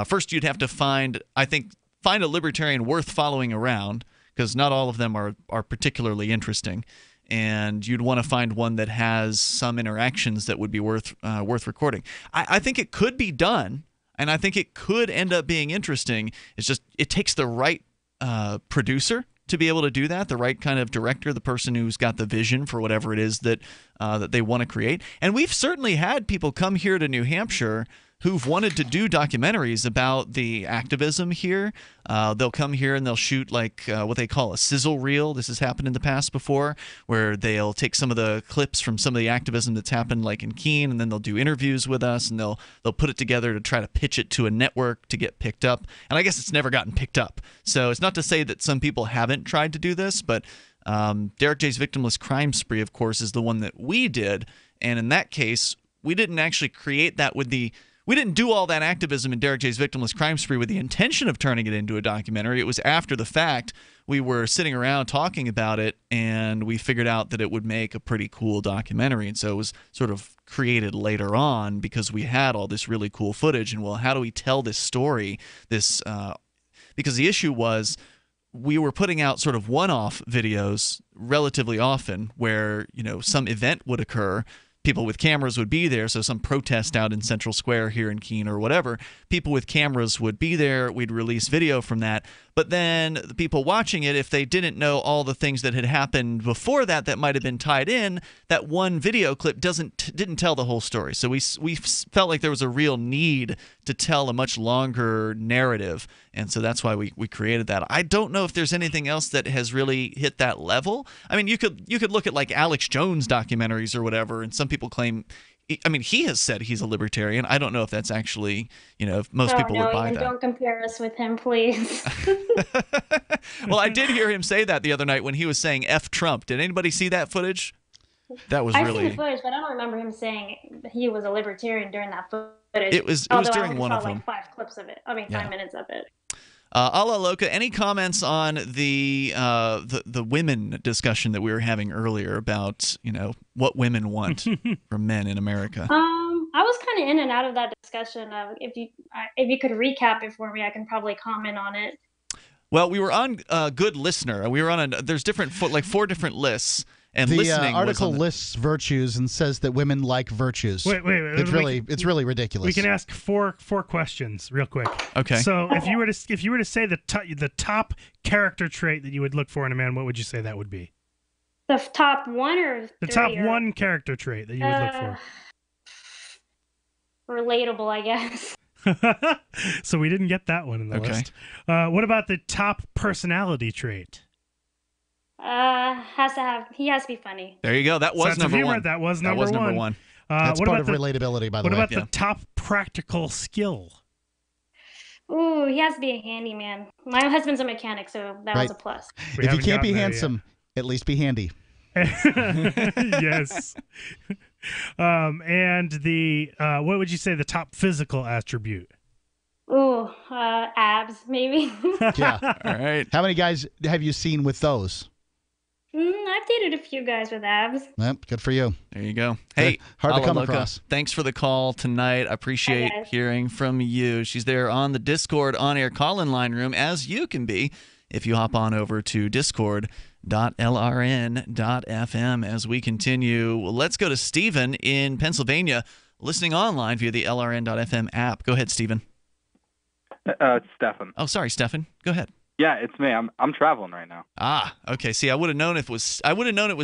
First, you'd have to find a libertarian worth following around, because not all of them are particularly interesting. And you'd want to find one that has some interactions that would be worth recording. I think it could be done, and I think it could end up being interesting. It's just it takes the right producer to be able to do that, the right kind of director, the person who's got the vision for whatever it is that they want to create. And we've certainly had people come here to New Hampshire who've wanted to do documentaries about the activism here. They'll come here and they'll shoot like what they call a sizzle reel. This has happened in the past before, where they'll take some of the clips from some of the activism that's happened like in Keene, and then they'll do interviews with us, and they'll put it together to try to pitch it to a network to get picked up. And I guess it's never gotten picked up. So it's not to say that some people haven't tried to do this, but Derek J's Victimless Crime Spree, of course, is the one that we did. And in that case, we didn't actually create that we didn't do all that activism in Derek J's Victimless Crime Spree with the intention of turning it into a documentary. It was after the fact. We were sitting around talking about it, and we figured out that it would make a pretty cool documentary. And so it was sort of created later on because we had all this really cool footage. And, well, how do we tell this story? Because the issue was we were putting out sort of one-off videos relatively often where, some event would occur. People with cameras would be there, so some protest out in Central Square here in Keene or whatever. People with cameras would be there. We'd release video from that. But then the people watching it, if they didn't know all the things that had happened before that might have been tied in, that one video clip didn't tell the whole story. So we felt like there was a real need to tell a much longer narrative, and so that's why we created that. I don't know if there's anything else that has really hit that level. I mean, you could look at like Alex Jones documentaries or whatever, and some people claim. I mean, he has said he's a libertarian. I don't know if that's actually, if most people would buy that. Don't compare us with him, please. Well, I did hear him say that the other night when he was saying F Trump. Did anybody see that footage? That was I've seen the footage, but I don't remember him saying he was a libertarian during that footage. It was during one of them. 5 clips of it. 5 minutes of it. Ala Loca, any comments on the women discussion that we were having earlier about what women want from men in America? I was kind of in and out of that discussion. If you could recap it for me, I can probably comment on it. Well, we were on Good Listener. We were on there's different 4 different lists. And the listening article lists virtues and says that women like virtues. Wait. It's really ridiculous. We can ask four questions real quick. Okay. So if you were to say the top character trait that you would look for in a man, what would you say that would be? The top one or the top one character trait that you would look for? Relatable, I guess. So we didn't get that one in the list. What about the top personality trait? He has to be funny. There you go. That was number one. That was number one. That's part of relatability, by the way. What about the top practical skill? Ooh, he has to be a handyman. My husband's a mechanic, so that was a plus. If you can't be handsome, at least be handy. Yes. And what would you say the top physical attribute? Ooh, abs, maybe. Yeah. All right. How many guys have you seen with those? I've dated a few guys with abs. Yep, good for you. There you go. Hey, hard to come across. Thanks for the call tonight. I appreciate hearing from you. She's there on the Discord on-air call-in line room, as you can be if you hop on over to discord.lrn.fm as we continue. Well, let's go to Stephen in Pennsylvania, listening online via the LRN.FM app. Go ahead, Stephen. It's Stefan. Oh, sorry, Stefan. Go ahead. Yeah, it's me. I'm traveling right now. Ah, okay. See, I would have known it was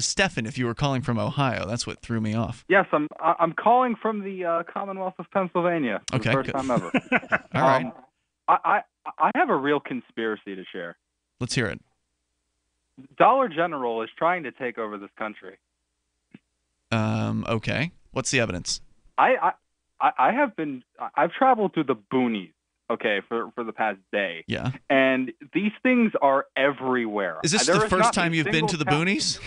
Stefan if you were calling from Ohio. That's what threw me off. Yes, I'm calling from the Commonwealth of Pennsylvania. For the first time ever. All right. I have a real conspiracy to share. Let's hear it. Dollar General is trying to take over this country. Okay. What's the evidence? I've traveled through the boonies. Okay, for the past day. Yeah. And these things are everywhere. Is this the first time you've been to the boonies?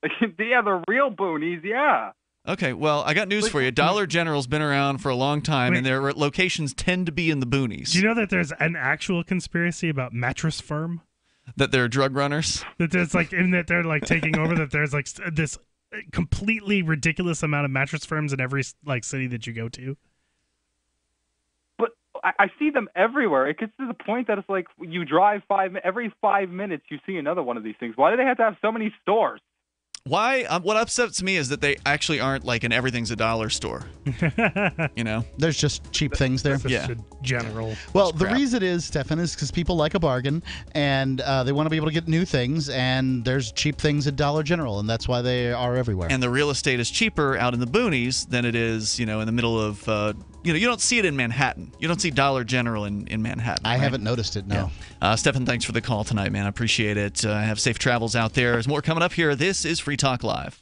Yeah, the real boonies, yeah. Okay, well, I got news for you. Dollar General's been around for a long time, and their locations tend to be in the boonies. Do you know that there's an actual conspiracy about Mattress Firm? That they're drug runners? That there's that they're taking over, that there's this completely ridiculous amount of Mattress Firms in every city that you go to? I see them everywhere. It gets to the point that it's like you drive every 5 minutes you see another one of these things. Why do they have to have so many stores? Why? What upsets me is that they actually aren't like an everything's a dollar store. There's just cheap things there. That's a general. Well, the reason is, Stefan, is because people like a bargain, and they want to be able to get new things, and there's cheap things at Dollar General, and that's why they are everywhere. And the real estate is cheaper out in the boonies than it is, in the middle of you don't see it in Manhattan. You don't see Dollar General in Manhattan. I haven't noticed it, no. Yeah. Stefan, thanks for the call tonight, man. I appreciate it. Have safe travels out there. There's more coming up here. This is Free Talk Live.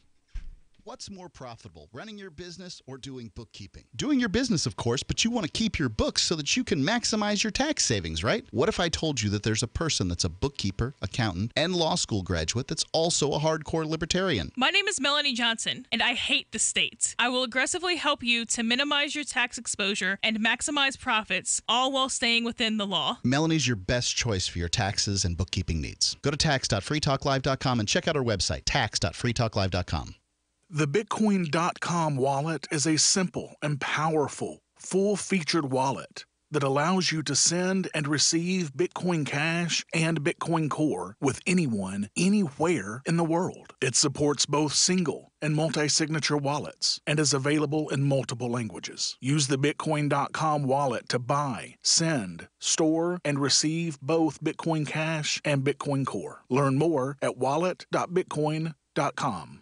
What's more profitable, running your business or doing bookkeeping? Doing your business, of course, but you want to keep your books so that you can maximize your tax savings, right? What if I told you that there's a person that's a bookkeeper, accountant, and law school graduate that's also a hardcore libertarian? My name is Melanie Johnson, and I hate the state. I will aggressively help you to minimize your tax exposure and maximize profits, all while staying within the law. Melanie's your best choice for your taxes and bookkeeping needs. Go to tax.freetalklive.com and check out our website, tax.freetalklive.com. The Bitcoin.com wallet is a simple and powerful, full-featured wallet that allows you to send and receive Bitcoin Cash and Bitcoin Core with anyone, anywhere in the world. It supports both single and multi-signature wallets and is available in multiple languages. Use the Bitcoin.com wallet to buy, send, store, and receive both Bitcoin Cash and Bitcoin Core. Learn more at wallet.bitcoin.com.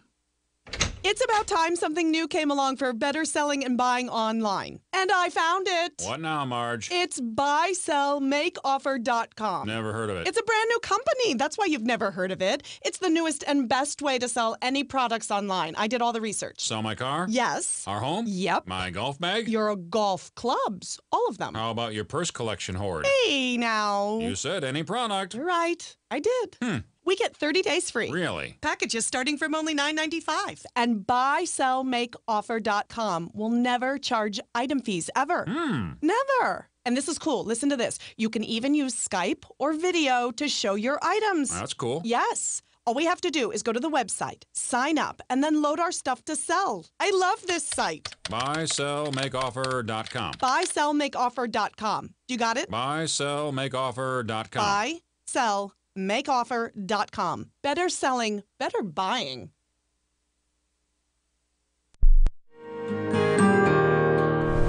It's about time something new came along for better selling and buying online. And I found it. What now, Marge? It's buysellmakeoffer.com. Never heard of it. It's a brand new company. That's why you've never heard of it. It's the newest and best way to sell any products online. I did all the research. Sell my car? Yes. Our home? Yep. My golf bag? Your golf clubs. All of them. How about your purse collection hoard? Hey, now. You said any product. Right. I did. We get 30 days free. Really? Packages starting from only $9.95. And buysellmakeoffer.com will never charge item fees ever. Never. And this is cool. Listen to this. You can even use Skype or video to show your items. That's cool. Yes. All we have to do is go to the website, sign up, and then load our stuff to sell. I love this site. Buysellmakeoffer.com. Buysellmakeoffer.com. You got it? Buysellmakeoffer.com. Buysellmakeoffer.com. Better selling, better buying.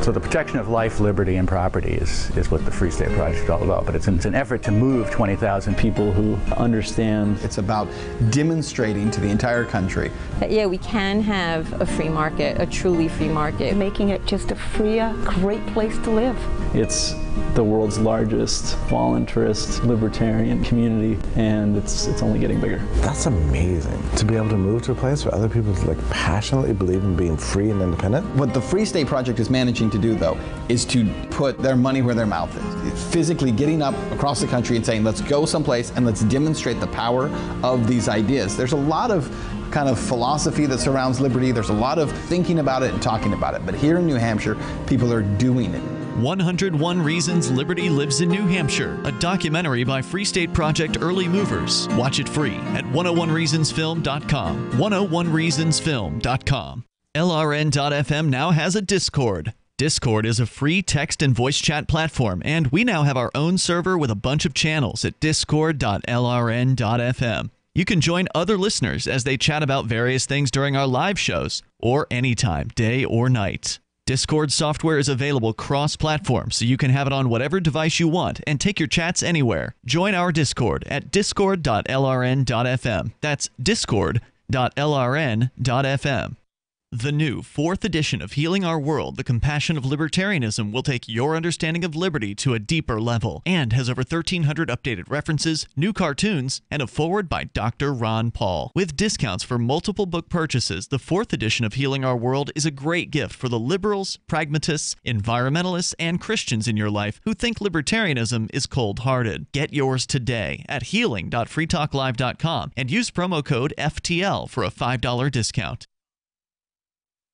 So the protection of life, liberty, and property is what the Free State Project is all about. But it's an effort to move 20,000 people who understand. It's about demonstrating to the entire country that, yeah, we can have a free market, a truly free market. Making it just a freer, great place to live. It's the world's largest voluntarist libertarian community, and it's only getting bigger. That's amazing, to be able to move to a place where other people passionately believe in being free and independent. What the Free State Project is managing to do, though, is to put their money where their mouth is. It's physically getting up across the country and saying, let's go someplace and let's demonstrate the power of these ideas. There's a lot of kind of philosophy that surrounds liberty. There's a lot of thinking about it and talking about it. But here in New Hampshire, people are doing it. 101 Reasons Liberty Lives in New Hampshire, a documentary by Free State Project early movers. Watch it free at 101reasonsfilm.com. 101reasonsfilm.com. LRN.FM now has a Discord. Discord is a free text and voice chat platform, and we now have our own server with a bunch of channels at discord.lrn.fm. You can join other listeners as they chat about various things during our live shows, or anytime, day or night. Discord software is available cross-platform, so you can have it on whatever device you want and take your chats anywhere. Join our Discord at discord.lrn.fm. That's discord.lrn.fm. The new 4th edition of Healing Our World, The Compassion of Libertarianism will take your understanding of liberty to a deeper level and has over 1,300 updated references, new cartoons, and a foreword by Dr. Ron Paul. With discounts for multiple book purchases, the 4th edition of Healing Our World is a great gift for the liberals, pragmatists, environmentalists, and Christians in your life who think libertarianism is cold-hearted. Get yours today at healing.freetalklive.com and use promo code FTL for a $5 discount.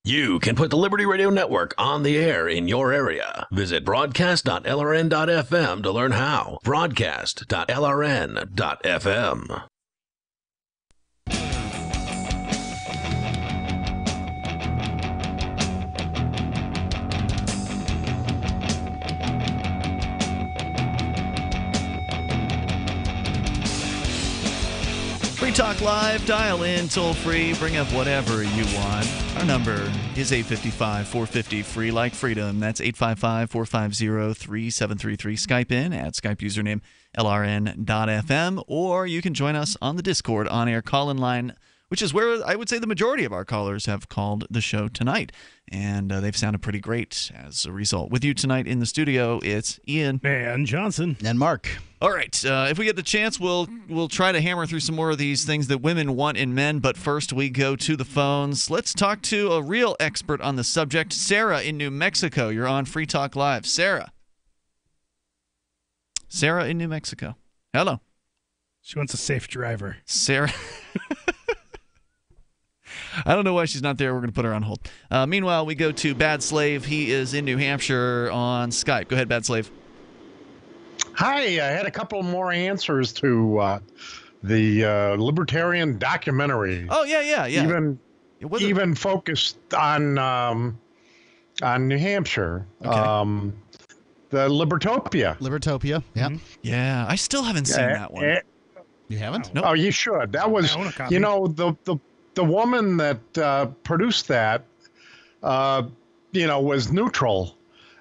You can put the Liberty Radio Network on the air in your area. Visit broadcast.lrn.fm to learn how. Broadcast.lrn.fm. Free Talk Live, dial in, toll free, bring up whatever you want. Our number is 855-450-FREE like freedom. That's 855-450-3733. Skype in at Skype username LRN.FM, or you can join us on the Discord on-air call-in line which is where I would say the majority of our callers have called the show tonight. And they've sounded pretty great as a result. With you tonight in the studio, it's Ian. And Johnson. And Mark. All right. If we get the chance, we'll try to hammer through some more of these things that women want in men. But first, we go to the phones. Let's talk to a real expert on the subject, Sarah in New Mexico. You're on Free Talk Live. Sarah. Sarah in New Mexico. Hello. She wants a safe driver. Sarah. I don't know why she's not there. We're going to put her on hold. Meanwhile, we go to Bad Slave. He is in New Hampshire on Skype. Go ahead, Bad Slave. Hi. I had a couple more answers to the Libertarian documentary. Oh, yeah. Even focused on New Hampshire. Okay. The Libertopia. Libertopia, yeah. Yeah, I still haven't seen that one. You haven't? Nope. Oh, you should. That was, you know, the woman that produced that, you know, was neutral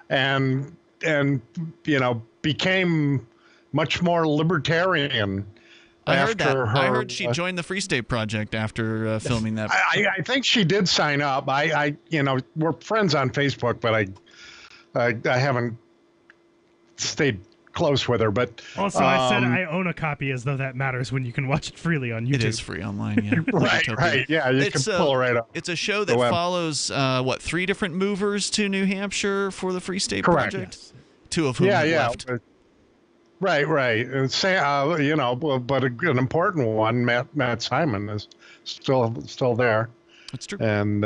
and you know, became much more libertarian. I heard that. I heard she joined the Free State Project after filming that. I think she did sign up. You know, we're friends on Facebook, but I haven't stayed close with her. But also, I said I own a copy, as though that matters when you can watch it freely on YouTube. It is free online, yeah. right. Yeah, you can pull it right up. It's a show that follows 3 different movers to New Hampshire for the Free State Correct. Project. Yes. 2 of whom left. Right. You know, but an important one, Matt Simon, is still there. That's true. And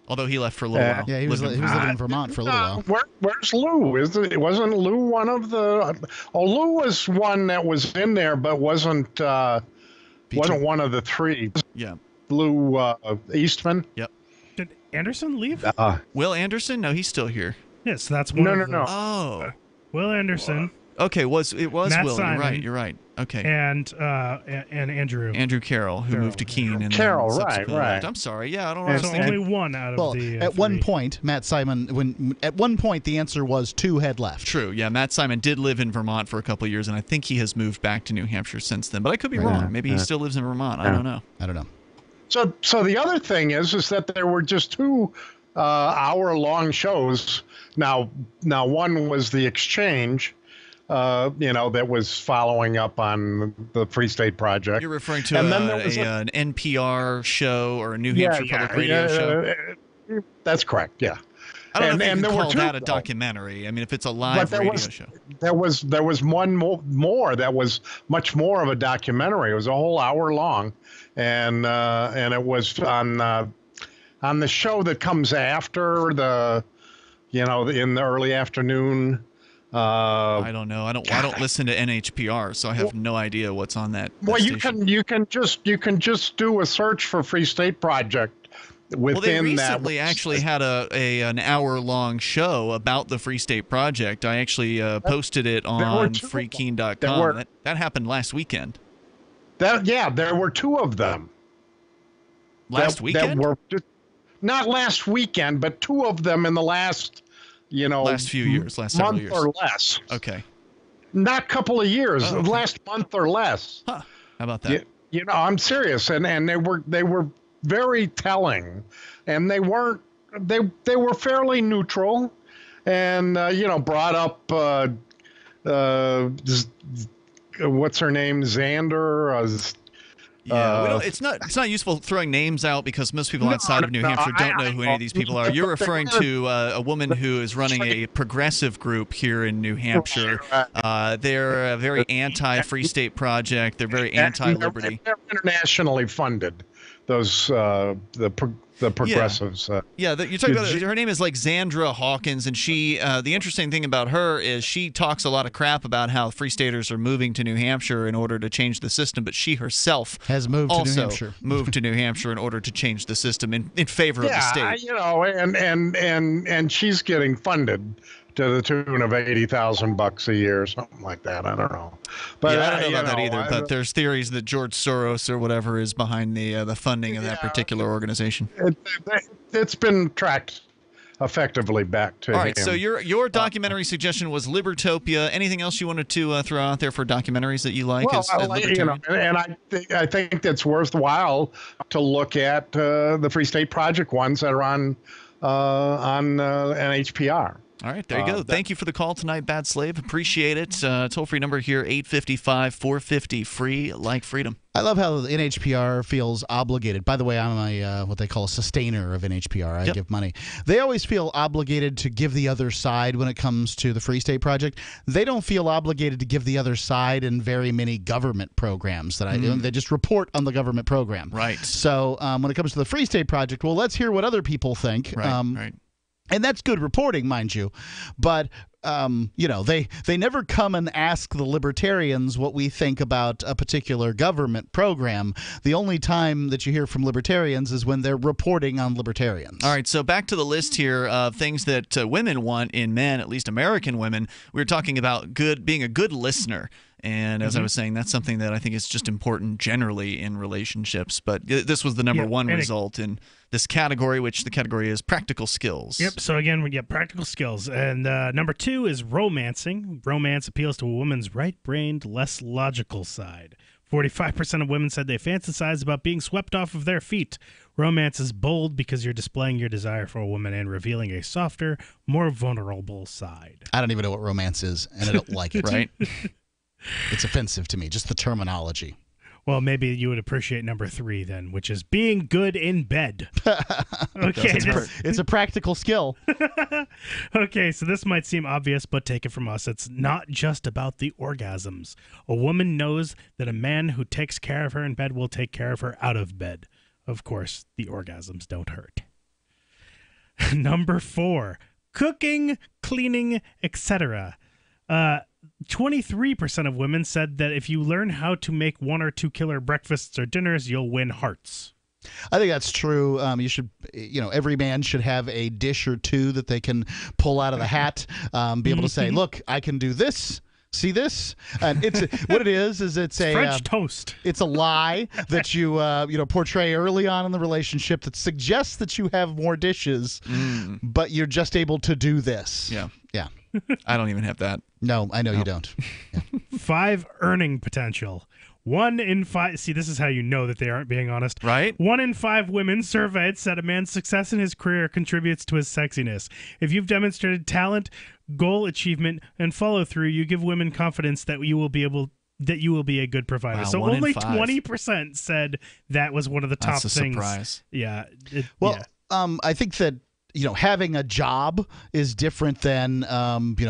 although he left for a little while. Yeah, he was living in Vermont for a little while. Where's Lou? Wasn't Lou one of the? Oh, Lou was one that was in there, but wasn't one of the 3. Yeah. Lou Eastman. Yep. Did Anderson leave? Will Anderson? No, he's still here. Yes, that's one. No. Oh. Will Anderson. Okay, it was Matt Will. Simon, You're right. Okay. And Andrew Carroll, who moved to Keene. And Carroll, then right. I'm sorry. Yeah, I don't know. So only one out of the. At 3. one point, Matt Simon. At one point, the answer was 2 had left. True. Yeah, Matt Simon did live in Vermont for a couple of years, and I think he has moved back to New Hampshire since then. But I could be wrong. Maybe he still lives in Vermont. I don't know. So the other thing is that there were just 2 hour-long shows. Now one was the exchange. You know, that was following up on the Free State Project. You're referring to an NPR show or a New Hampshire Public Radio show? That's correct, yeah. I don't know if you can call that a documentary. I mean, if it's a live radio show. There was one more that was much more of a documentary. It was a whole hour long, and it was on the show that comes after the, you know, in the early afternoon. I don't know. I don't listen to NHPR, so I have no idea what's on that. Well, station. you can just do a search for Free State Project within they that. recently actually had an hour-long show about the Free State Project. I actually posted it on freekeen.com. That happened last weekend. There were 2 of them. Last weekend? That were not last weekend, but 2 of them in the last. You know, last few years, last several years, month or less. Okay, not couple of years, last month or less. Huh. How about that? You know, I'm serious, and they were very telling, and they were fairly neutral, and you know, brought up what's her name, Xander. Yeah, it's not useful throwing names out because most people outside of New Hampshire don't know who any of these people are. You're referring to a woman who is running a progressive group here in New Hampshire. They're very anti-Free State Project. They're very anti-liberty. They're internationally funded. Those the progressives. You're talking about her name is like Xandra Hawkins, and she. The interesting thing about her is she talks a lot of crap about how Free Staters are moving to New Hampshire in order to change the system, but she herself has moved to New Hampshire. Moved to New Hampshire in order to change the system in favor of the state. You know, and she's getting funded to the tune of $80,000 a year, something like that. I don't know. But I don't know about that either. But there's theories that George Soros or whatever is behind the funding of that particular organization. It's been tracked effectively back to him. All right, so your documentary suggestion was Libertopia. Anything else you wanted to throw out there for documentaries that you like? Well, and I think that's worthwhile to look at the Free State Project ones that are on NHPR. All right, there you go. Thank you for the call tonight, Bad Slave. Appreciate it. Toll-free number here, 855-450-FREE, like freedom. I love how the NHPR feels obligated. By the way, I'm a what they call a sustainer of NHPR. I give money. They always feel obligated to give the other side when it comes to the Free State Project. They don't feel obligated to give the other side in very many government programs. They just report on the government program. Right. So when it comes to the Free State Project, well, let's hear what other people think. Right. And that's good reporting, mind you. But, they never come and ask the libertarians what we think about a particular government program. The only time that you hear from libertarians is when they're reporting on libertarians. All right, so back to the list here of things that women want in men, at least American women. We were talking about being a good listener. And as I was saying, that's something that I think is just important generally in relationships. But this was the number one result in this category, which the category is practical skills. Yep. So again, we get practical skills. And number 2 is romancing. Romance appeals to a woman's right-brained, less logical side. 45% of women said they fantasize about being swept off of their feet. Romance is bold because you're displaying your desire for a woman and revealing a softer, more vulnerable side. I don't even know what romance is, and I don't like it. Right? It's offensive to me, just the terminology. Well, maybe you would appreciate number 3 then, which is being good in bed. Okay, it's a practical skill. Okay, so this might seem obvious, but take it from us. It's not just about the orgasms. A woman knows that a man who takes care of her in bed will take care of her out of bed. Of course, the orgasms don't hurt. Number 4, cooking, cleaning, etc. 23% of women said that if you learn how to make 1 or 2 killer breakfasts or dinners, you'll win hearts. I think that's true. You should, every man should have a dish or 2 that they can pull out of the hat, be able to say, look, I can do this. See this? And it's what it is it's a French toast. It's a lie that you portray early on in the relationship that suggests that you have more dishes, but you're just able to do this. Yeah. I don't even have that. No, I know you don't. Yeah. 5, earning potential. 1 in 5. See, this is how you know that they aren't being honest. Right? 1 in 5 women surveyed said a man's success in his career contributes to his sexiness. If you've demonstrated talent, goal achievement, and follow through, you give women confidence that you will be a good provider. Wow, so only 20% said that was one of the top things. That's a surprise. Yeah. I think that having a job is different than,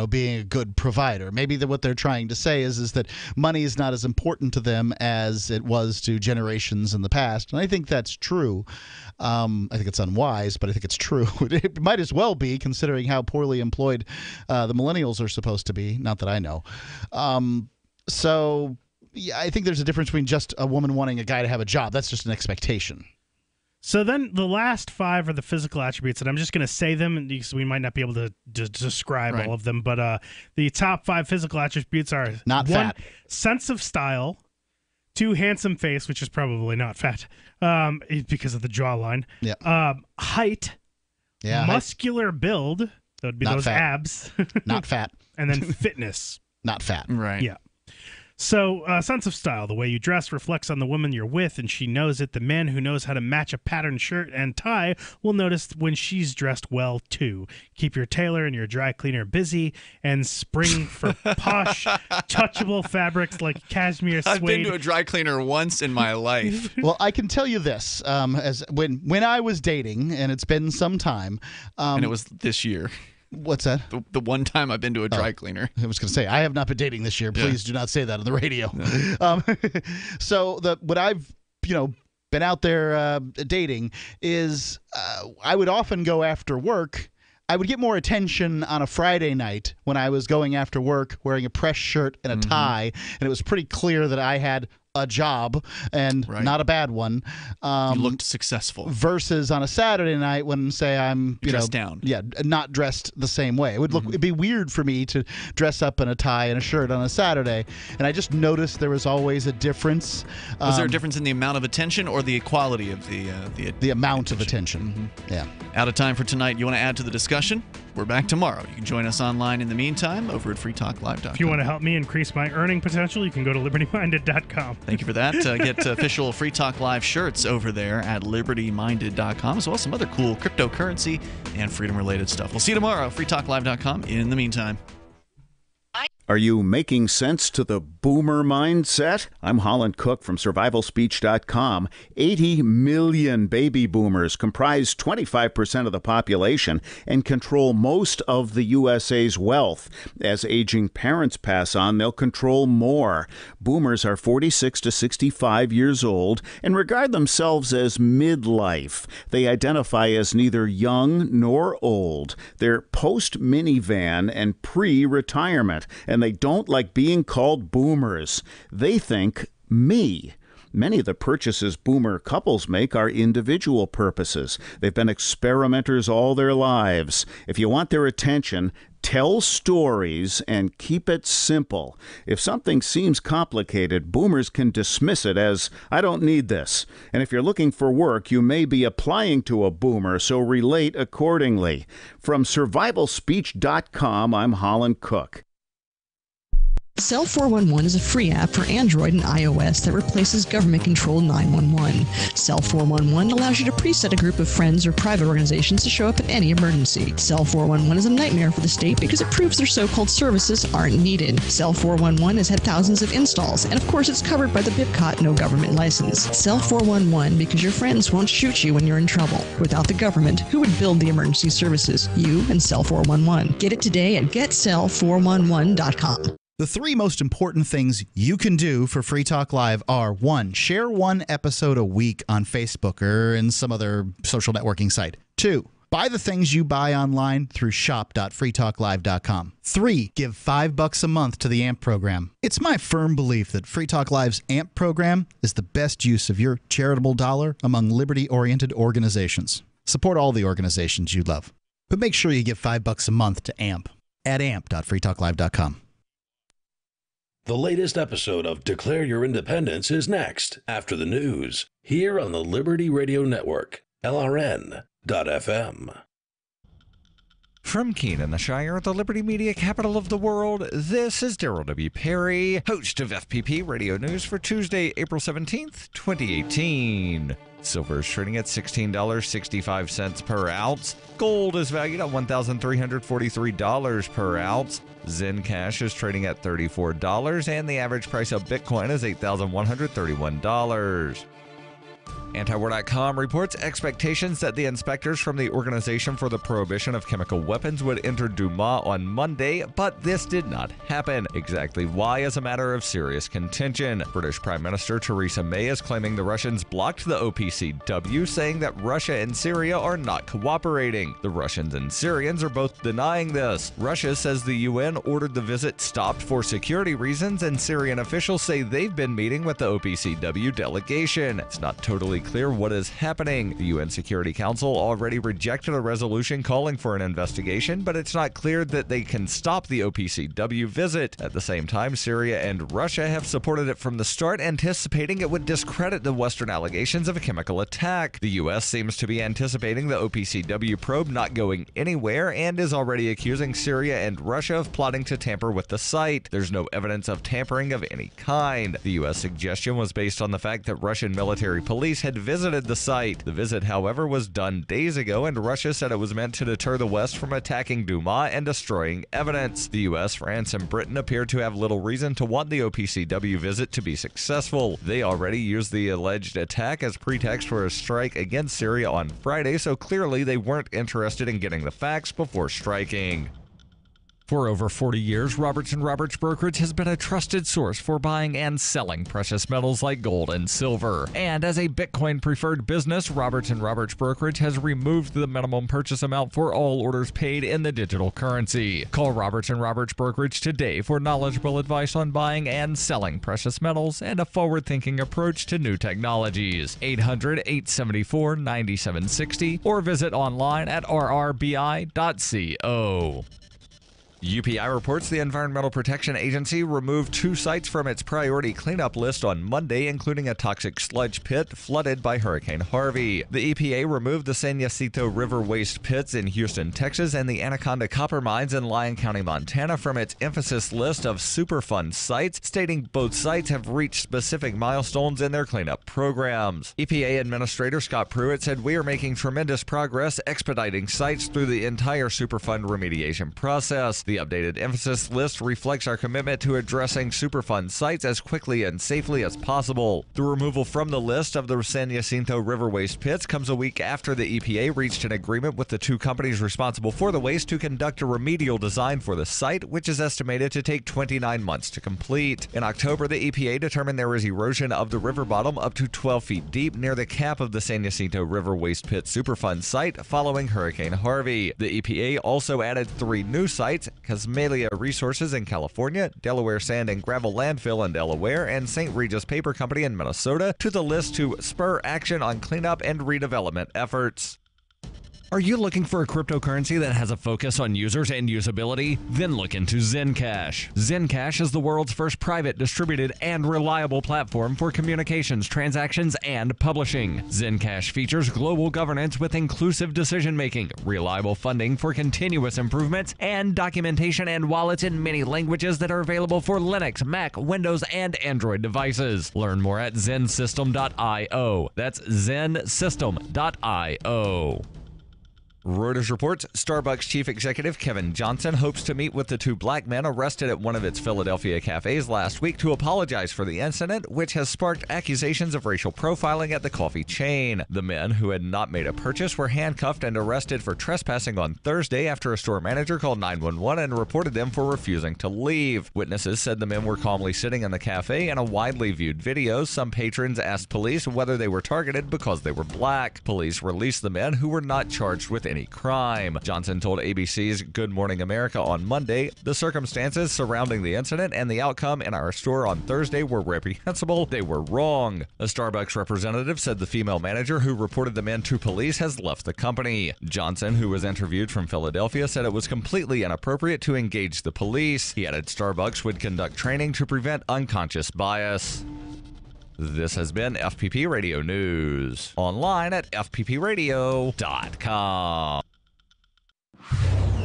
being a good provider. Maybe what they're trying to say is that money is not as important to them as it was to generations in the past. And I think that's true. I think it's unwise, but I think it's true. It might as well be, considering how poorly employed the millennials are supposed to be. Not that I know. So I think there's a difference between just a woman wanting a guy to have a job. That's just an expectation. So then the last 5 are the physical attributes, and I'm just going to say them because we might not be able to describe all of them. But the top 5 physical attributes are not 1, fat, sense of style, 2, handsome face, which is probably not fat because of the jawline. Yeah. Height, muscular build, that would be not those fat. Abs. Not fat. And then fitness. Not fat. Right. Yeah. So, sense of style, the way you dress reflects on the woman you're with, and she knows it. The man who knows how to match a patterned shirt and tie will notice when she's dressed well, too. Keep your tailor and your dry cleaner busy, and spring for posh, touchable fabrics like cashmere suede. I've been to a dry cleaner once in my life. Well, I can tell you this. As when I was dating, and it's been some time. And it was this year. What's that? The one time I've been to a dry cleaner. I was going to say, I have not been dating this year. Please do not say that on the radio. No. So what I've, been out there dating is I would often go after work. I would get more attention on a Friday night when I was going after work wearing a press shirt and a tie, and it was pretty clear that I had a job and not a bad one. You looked successful. Versus on a Saturday night when, say, I'm dressed down. Yeah, not dressed the same way. It would look. It'd be weird for me to dress up in a tie and a shirt on a Saturday. And I just noticed there was always a difference. Was there a difference in the amount of attention or the quality of the amount of attention? Yeah. Out of time for tonight. You want to add to the discussion? We're back tomorrow. You can join us online in the meantime over at freetalklive.com. If you want to help me increase my earning potential, you can go to libertyminded.com. Thank you for that. Get official Free Talk Live shirts over there at libertyminded.com, as well as some other cool cryptocurrency and freedom-related stuff. We'll see you tomorrow, freetalklive.com. In the meantime. Are you making sense to the boomer mindset? I'm Holland Cook from survivalspeech.com. 80 million baby boomers comprise 25% of the population and control most of the USA's wealth. As aging parents pass on, they'll control more. Boomers are 46 to 65 years old and regard themselves as midlife. They identify as neither young nor old. They're post-minivan and pre-retirement, and they don't like being called boomers. They think me. Many of the purchases boomer couples make are individual purposes. They've been experimenters all their lives. If you want their attention, tell stories and keep it simple. If something seems complicated, boomers can dismiss it as, I don't need this. And if you're looking for work, you may be applying to a boomer, so relate accordingly. From survivalspeech.com, I'm Holland Cook. Cell 411 is a free app for Android and iOS that replaces government-controlled 911. Cell 411 allows you to preset a group of friends or private organizations to show up in any emergency. Cell 411 is a nightmare for the state because it proves their so-called services aren't needed. Cell 411 has had thousands of installs, and of course it's covered by the BIPCOT no government license. Cell 411 because your friends won't shoot you when you're in trouble. Without the government, who would build the emergency services? You and Cell 411. Get it today at getcell411.com. The three most important things you can do for Free Talk Live are: 1, share one episode a week on Facebook or in some other social networking site. 2, buy the things you buy online through shop.freetalklive.com. 3, give $5 a month to the AMP program. It's my firm belief that Free Talk Live's AMP program is the best use of your charitable dollar among liberty-oriented organizations. Support all the organizations you love, but make sure you give $5 a month to AMP at amp.freetalklive.com. The latest episode of Declare Your Independence is next, after the news, here on the Liberty Radio Network, LRN.FM. From Keene in the Shire, the Liberty Media capital of the world, this is Daryl W. Perry, host of FPP Radio News for Tuesday, April 17th, 2018. Silver is trading at $16.65 per ounce. Gold is valued at $1,343 per ounce. Zen Cash is trading at $34, and the average price of Bitcoin is $8,131. Antiwar.com reports expectations that the inspectors from the Organization for the Prohibition of Chemical Weapons would enter Duma on Monday, but this did not happen. Exactly why is a matter of serious contention. British Prime Minister Theresa May is claiming the Russians blocked the OPCW, saying that Russia and Syria are not cooperating. The Russians and Syrians are both denying this. Russia says the UN ordered the visit stopped for security reasons, and Syrian officials say they've been meeting with the OPCW delegation. It's not totally clear what is happening. The UN Security Council already rejected a resolution calling for an investigation, but it's not clear that they can stop the OPCW visit. At the same time, Syria and Russia have supported it from the start, anticipating it would discredit the Western allegations of a chemical attack. The US seems to be anticipating the OPCW probe not going anywhere and is already accusing Syria and Russia of plotting to tamper with the site. There's no evidence of tampering of any kind. The US suggestion was based on the fact that Russian military police had visited the site. The visit, however, was done days ago, and Russia said it was meant to deter the West from attacking Duma and destroying evidence. The US, France, and Britain appear to have little reason to want the OPCW visit to be successful. They already used the alleged attack as pretext for a strike against Syria on Friday, so clearly they weren't interested in getting the facts before striking. For over 40 years, Roberts & Roberts Brokerage has been a trusted source for buying and selling precious metals like gold and silver. And as a Bitcoin-preferred business, Roberts & Roberts Brokerage has removed the minimum purchase amount for all orders paid in the digital currency. Call Roberts & Roberts Brokerage today for knowledgeable advice on buying and selling precious metals and a forward-thinking approach to new technologies. 800-874-9760 or visit online at rrbi.co. UPI reports the Environmental Protection Agency removed 2 sites from its priority cleanup list on Monday, including a toxic sludge pit flooded by Hurricane Harvey. The EPA removed the San Jacinto River waste pits in Houston, Texas, and the Anaconda copper mines in Lyon County, Montana from its emphasis list of Superfund sites, stating both sites have reached specific milestones in their cleanup programs. EPA Administrator Scott Pruitt said, "We are making tremendous progress expediting sites through the entire Superfund remediation process. The updated emphasis list reflects our commitment to addressing Superfund sites as quickly and safely as possible." The removal from the list of the San Jacinto River waste pits comes a week after the EPA reached an agreement with the 2 companies responsible for the waste to conduct a remedial design for the site, which is estimated to take 29 months to complete. In October, the EPA determined there was erosion of the river bottom up to 12 feet deep near the cap of the San Jacinto River waste pit Superfund site following Hurricane Harvey. The EPA also added 3 new sites: Casmalia Resources in California, Delaware Sand and Gravel Landfill in Delaware, and St. Regis Paper Company in Minnesota to the list to spur action on cleanup and redevelopment efforts. Are you looking for a cryptocurrency that has a focus on users and usability? Then look into Zencash. Zencash is the world's first private, distributed, and reliable platform for communications, transactions, and publishing. Zencash features global governance with inclusive decision-making, reliable funding for continuous improvements, and documentation and wallets in many languages that are available for Linux, Mac, Windows, and Android devices. Learn more at zensystem.io. That's zensystem.io. Reuters reports Starbucks chief executive Kevin Johnson hopes to meet with the 2 black men arrested at one of its Philadelphia cafes last week to apologize for the incident, which has sparked accusations of racial profiling at the coffee chain. The men, who had not made a purchase, were handcuffed and arrested for trespassing on Thursday after a store manager called 911 and reported them for refusing to leave. Witnesses said the men were calmly sitting in the cafe. In a widely viewed video, some patrons asked police whether they were targeted because they were black. Police released the men, who were not charged with any crime. Johnson told ABC's Good Morning America on Monday, "The circumstances surrounding the incident and the outcome in our store on Thursday were reprehensible. They were wrong." A Starbucks representative said the female manager who reported the men to police has left the company. Johnson, who was interviewed from Philadelphia, said it was completely inappropriate to engage the police. He added Starbucks would conduct training to prevent unconscious bias. This has been FPP Radio News. Online at fppradio.com.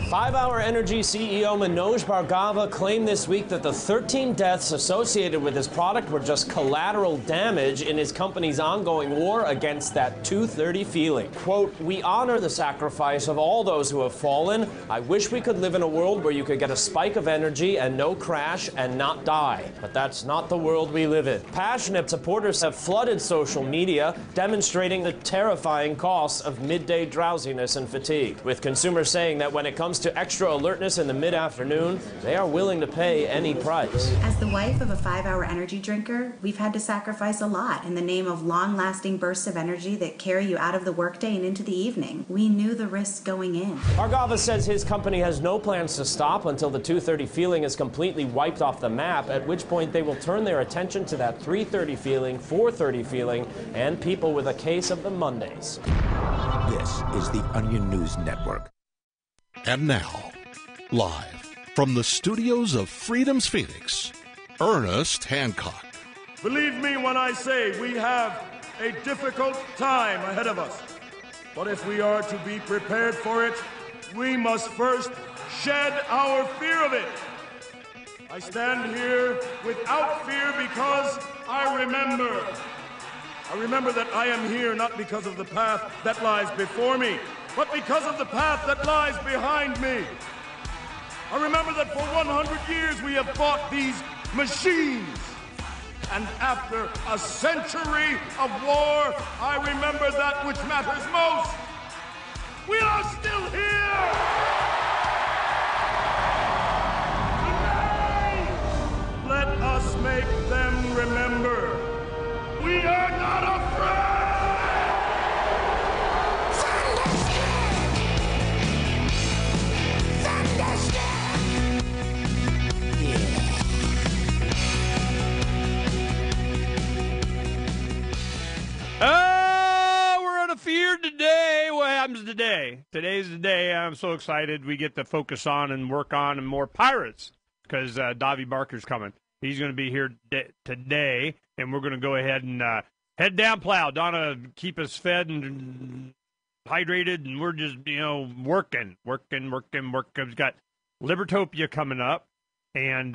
5-Hour Energy CEO Manoj Bhargava claimed this week that the 13 deaths associated with his product were just collateral damage in his company's ongoing war against that 230 feeling. Quote, "We honor the sacrifice of all those who have fallen. I wish we could live in a world where you could get a spike of energy and no crash and not die. But that's not the world we live in." Passionate supporters have flooded social media, demonstrating the terrifying costs of midday drowsiness and fatigue, with consumers saying that when it comes to extra alertness in the mid-afternoon, they are willing to pay any price. As the wife of a 5-hour energy drinker, we've had to sacrifice a lot in the name of long-lasting bursts of energy that carry you out of the workday and into the evening. We knew the risks going in. Bhargava says his company has no plans to stop until the 230 feeling is completely wiped off the map, at which point they will turn their attention to that 330 feeling, 430 feeling, and people with a case of the Mondays. This is the Onion News Network. And now, live from the studios of Freedom's Phoenix, Ernest Hancock. Believe me when I say we have a difficult time ahead of us. But if we are to be prepared for it, we must first shed our fear of it. I stand here without fear because I remember. I remember that I am here not because of the path that lies before me, but because of the path that lies behind me. I remember that for 100 years we have fought these machines. And after a century of war, I remember that which matters most. We are still here! Today, let us make them remember. We are not afraid! We're unafeared today. Well, times the day. Today's the day I'm so excited we get to focus on and work on more pirates because Davy Barker's coming. He's going to be here today, and we're going to go ahead and head down plow. Donna keep us fed and hydrated, and we're just, working. We've got Libertopia coming up, and,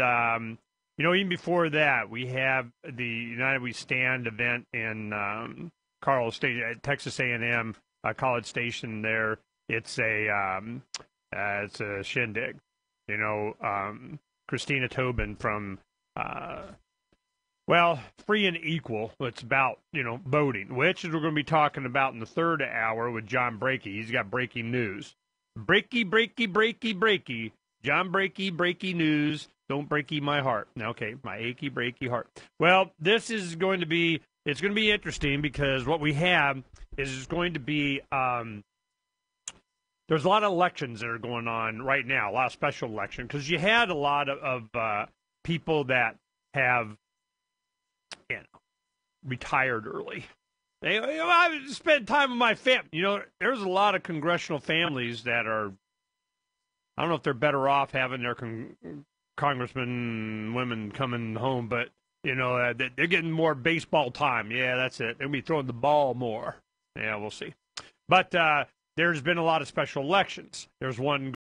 even before that, we have the United We Stand event in Carl Station at Texas A&M College Station there. It's a shindig. Christina Tobin from Free and Equal. It's about, voting, which is we're going to be talking about in the third hour with John Brakey. He's got breaking news. Breaky. John Brakey, breaky news. Don't breaky my heart. Okay, my achy, breaky heart. Well, this is going to be, it's going to be interesting because what we have is going to be, there's a lot of elections that are going on right now, a lot of special elections, because you had a lot of people that have, retired early. I spent time with my family. There's a lot of congressional families that are, I don't know if they're better off having their congressmen, women coming home, but, they're getting more baseball time. Yeah, that's it. They'll be throwing the ball more. Yeah, we'll see. But there's been a lot of special elections. There's one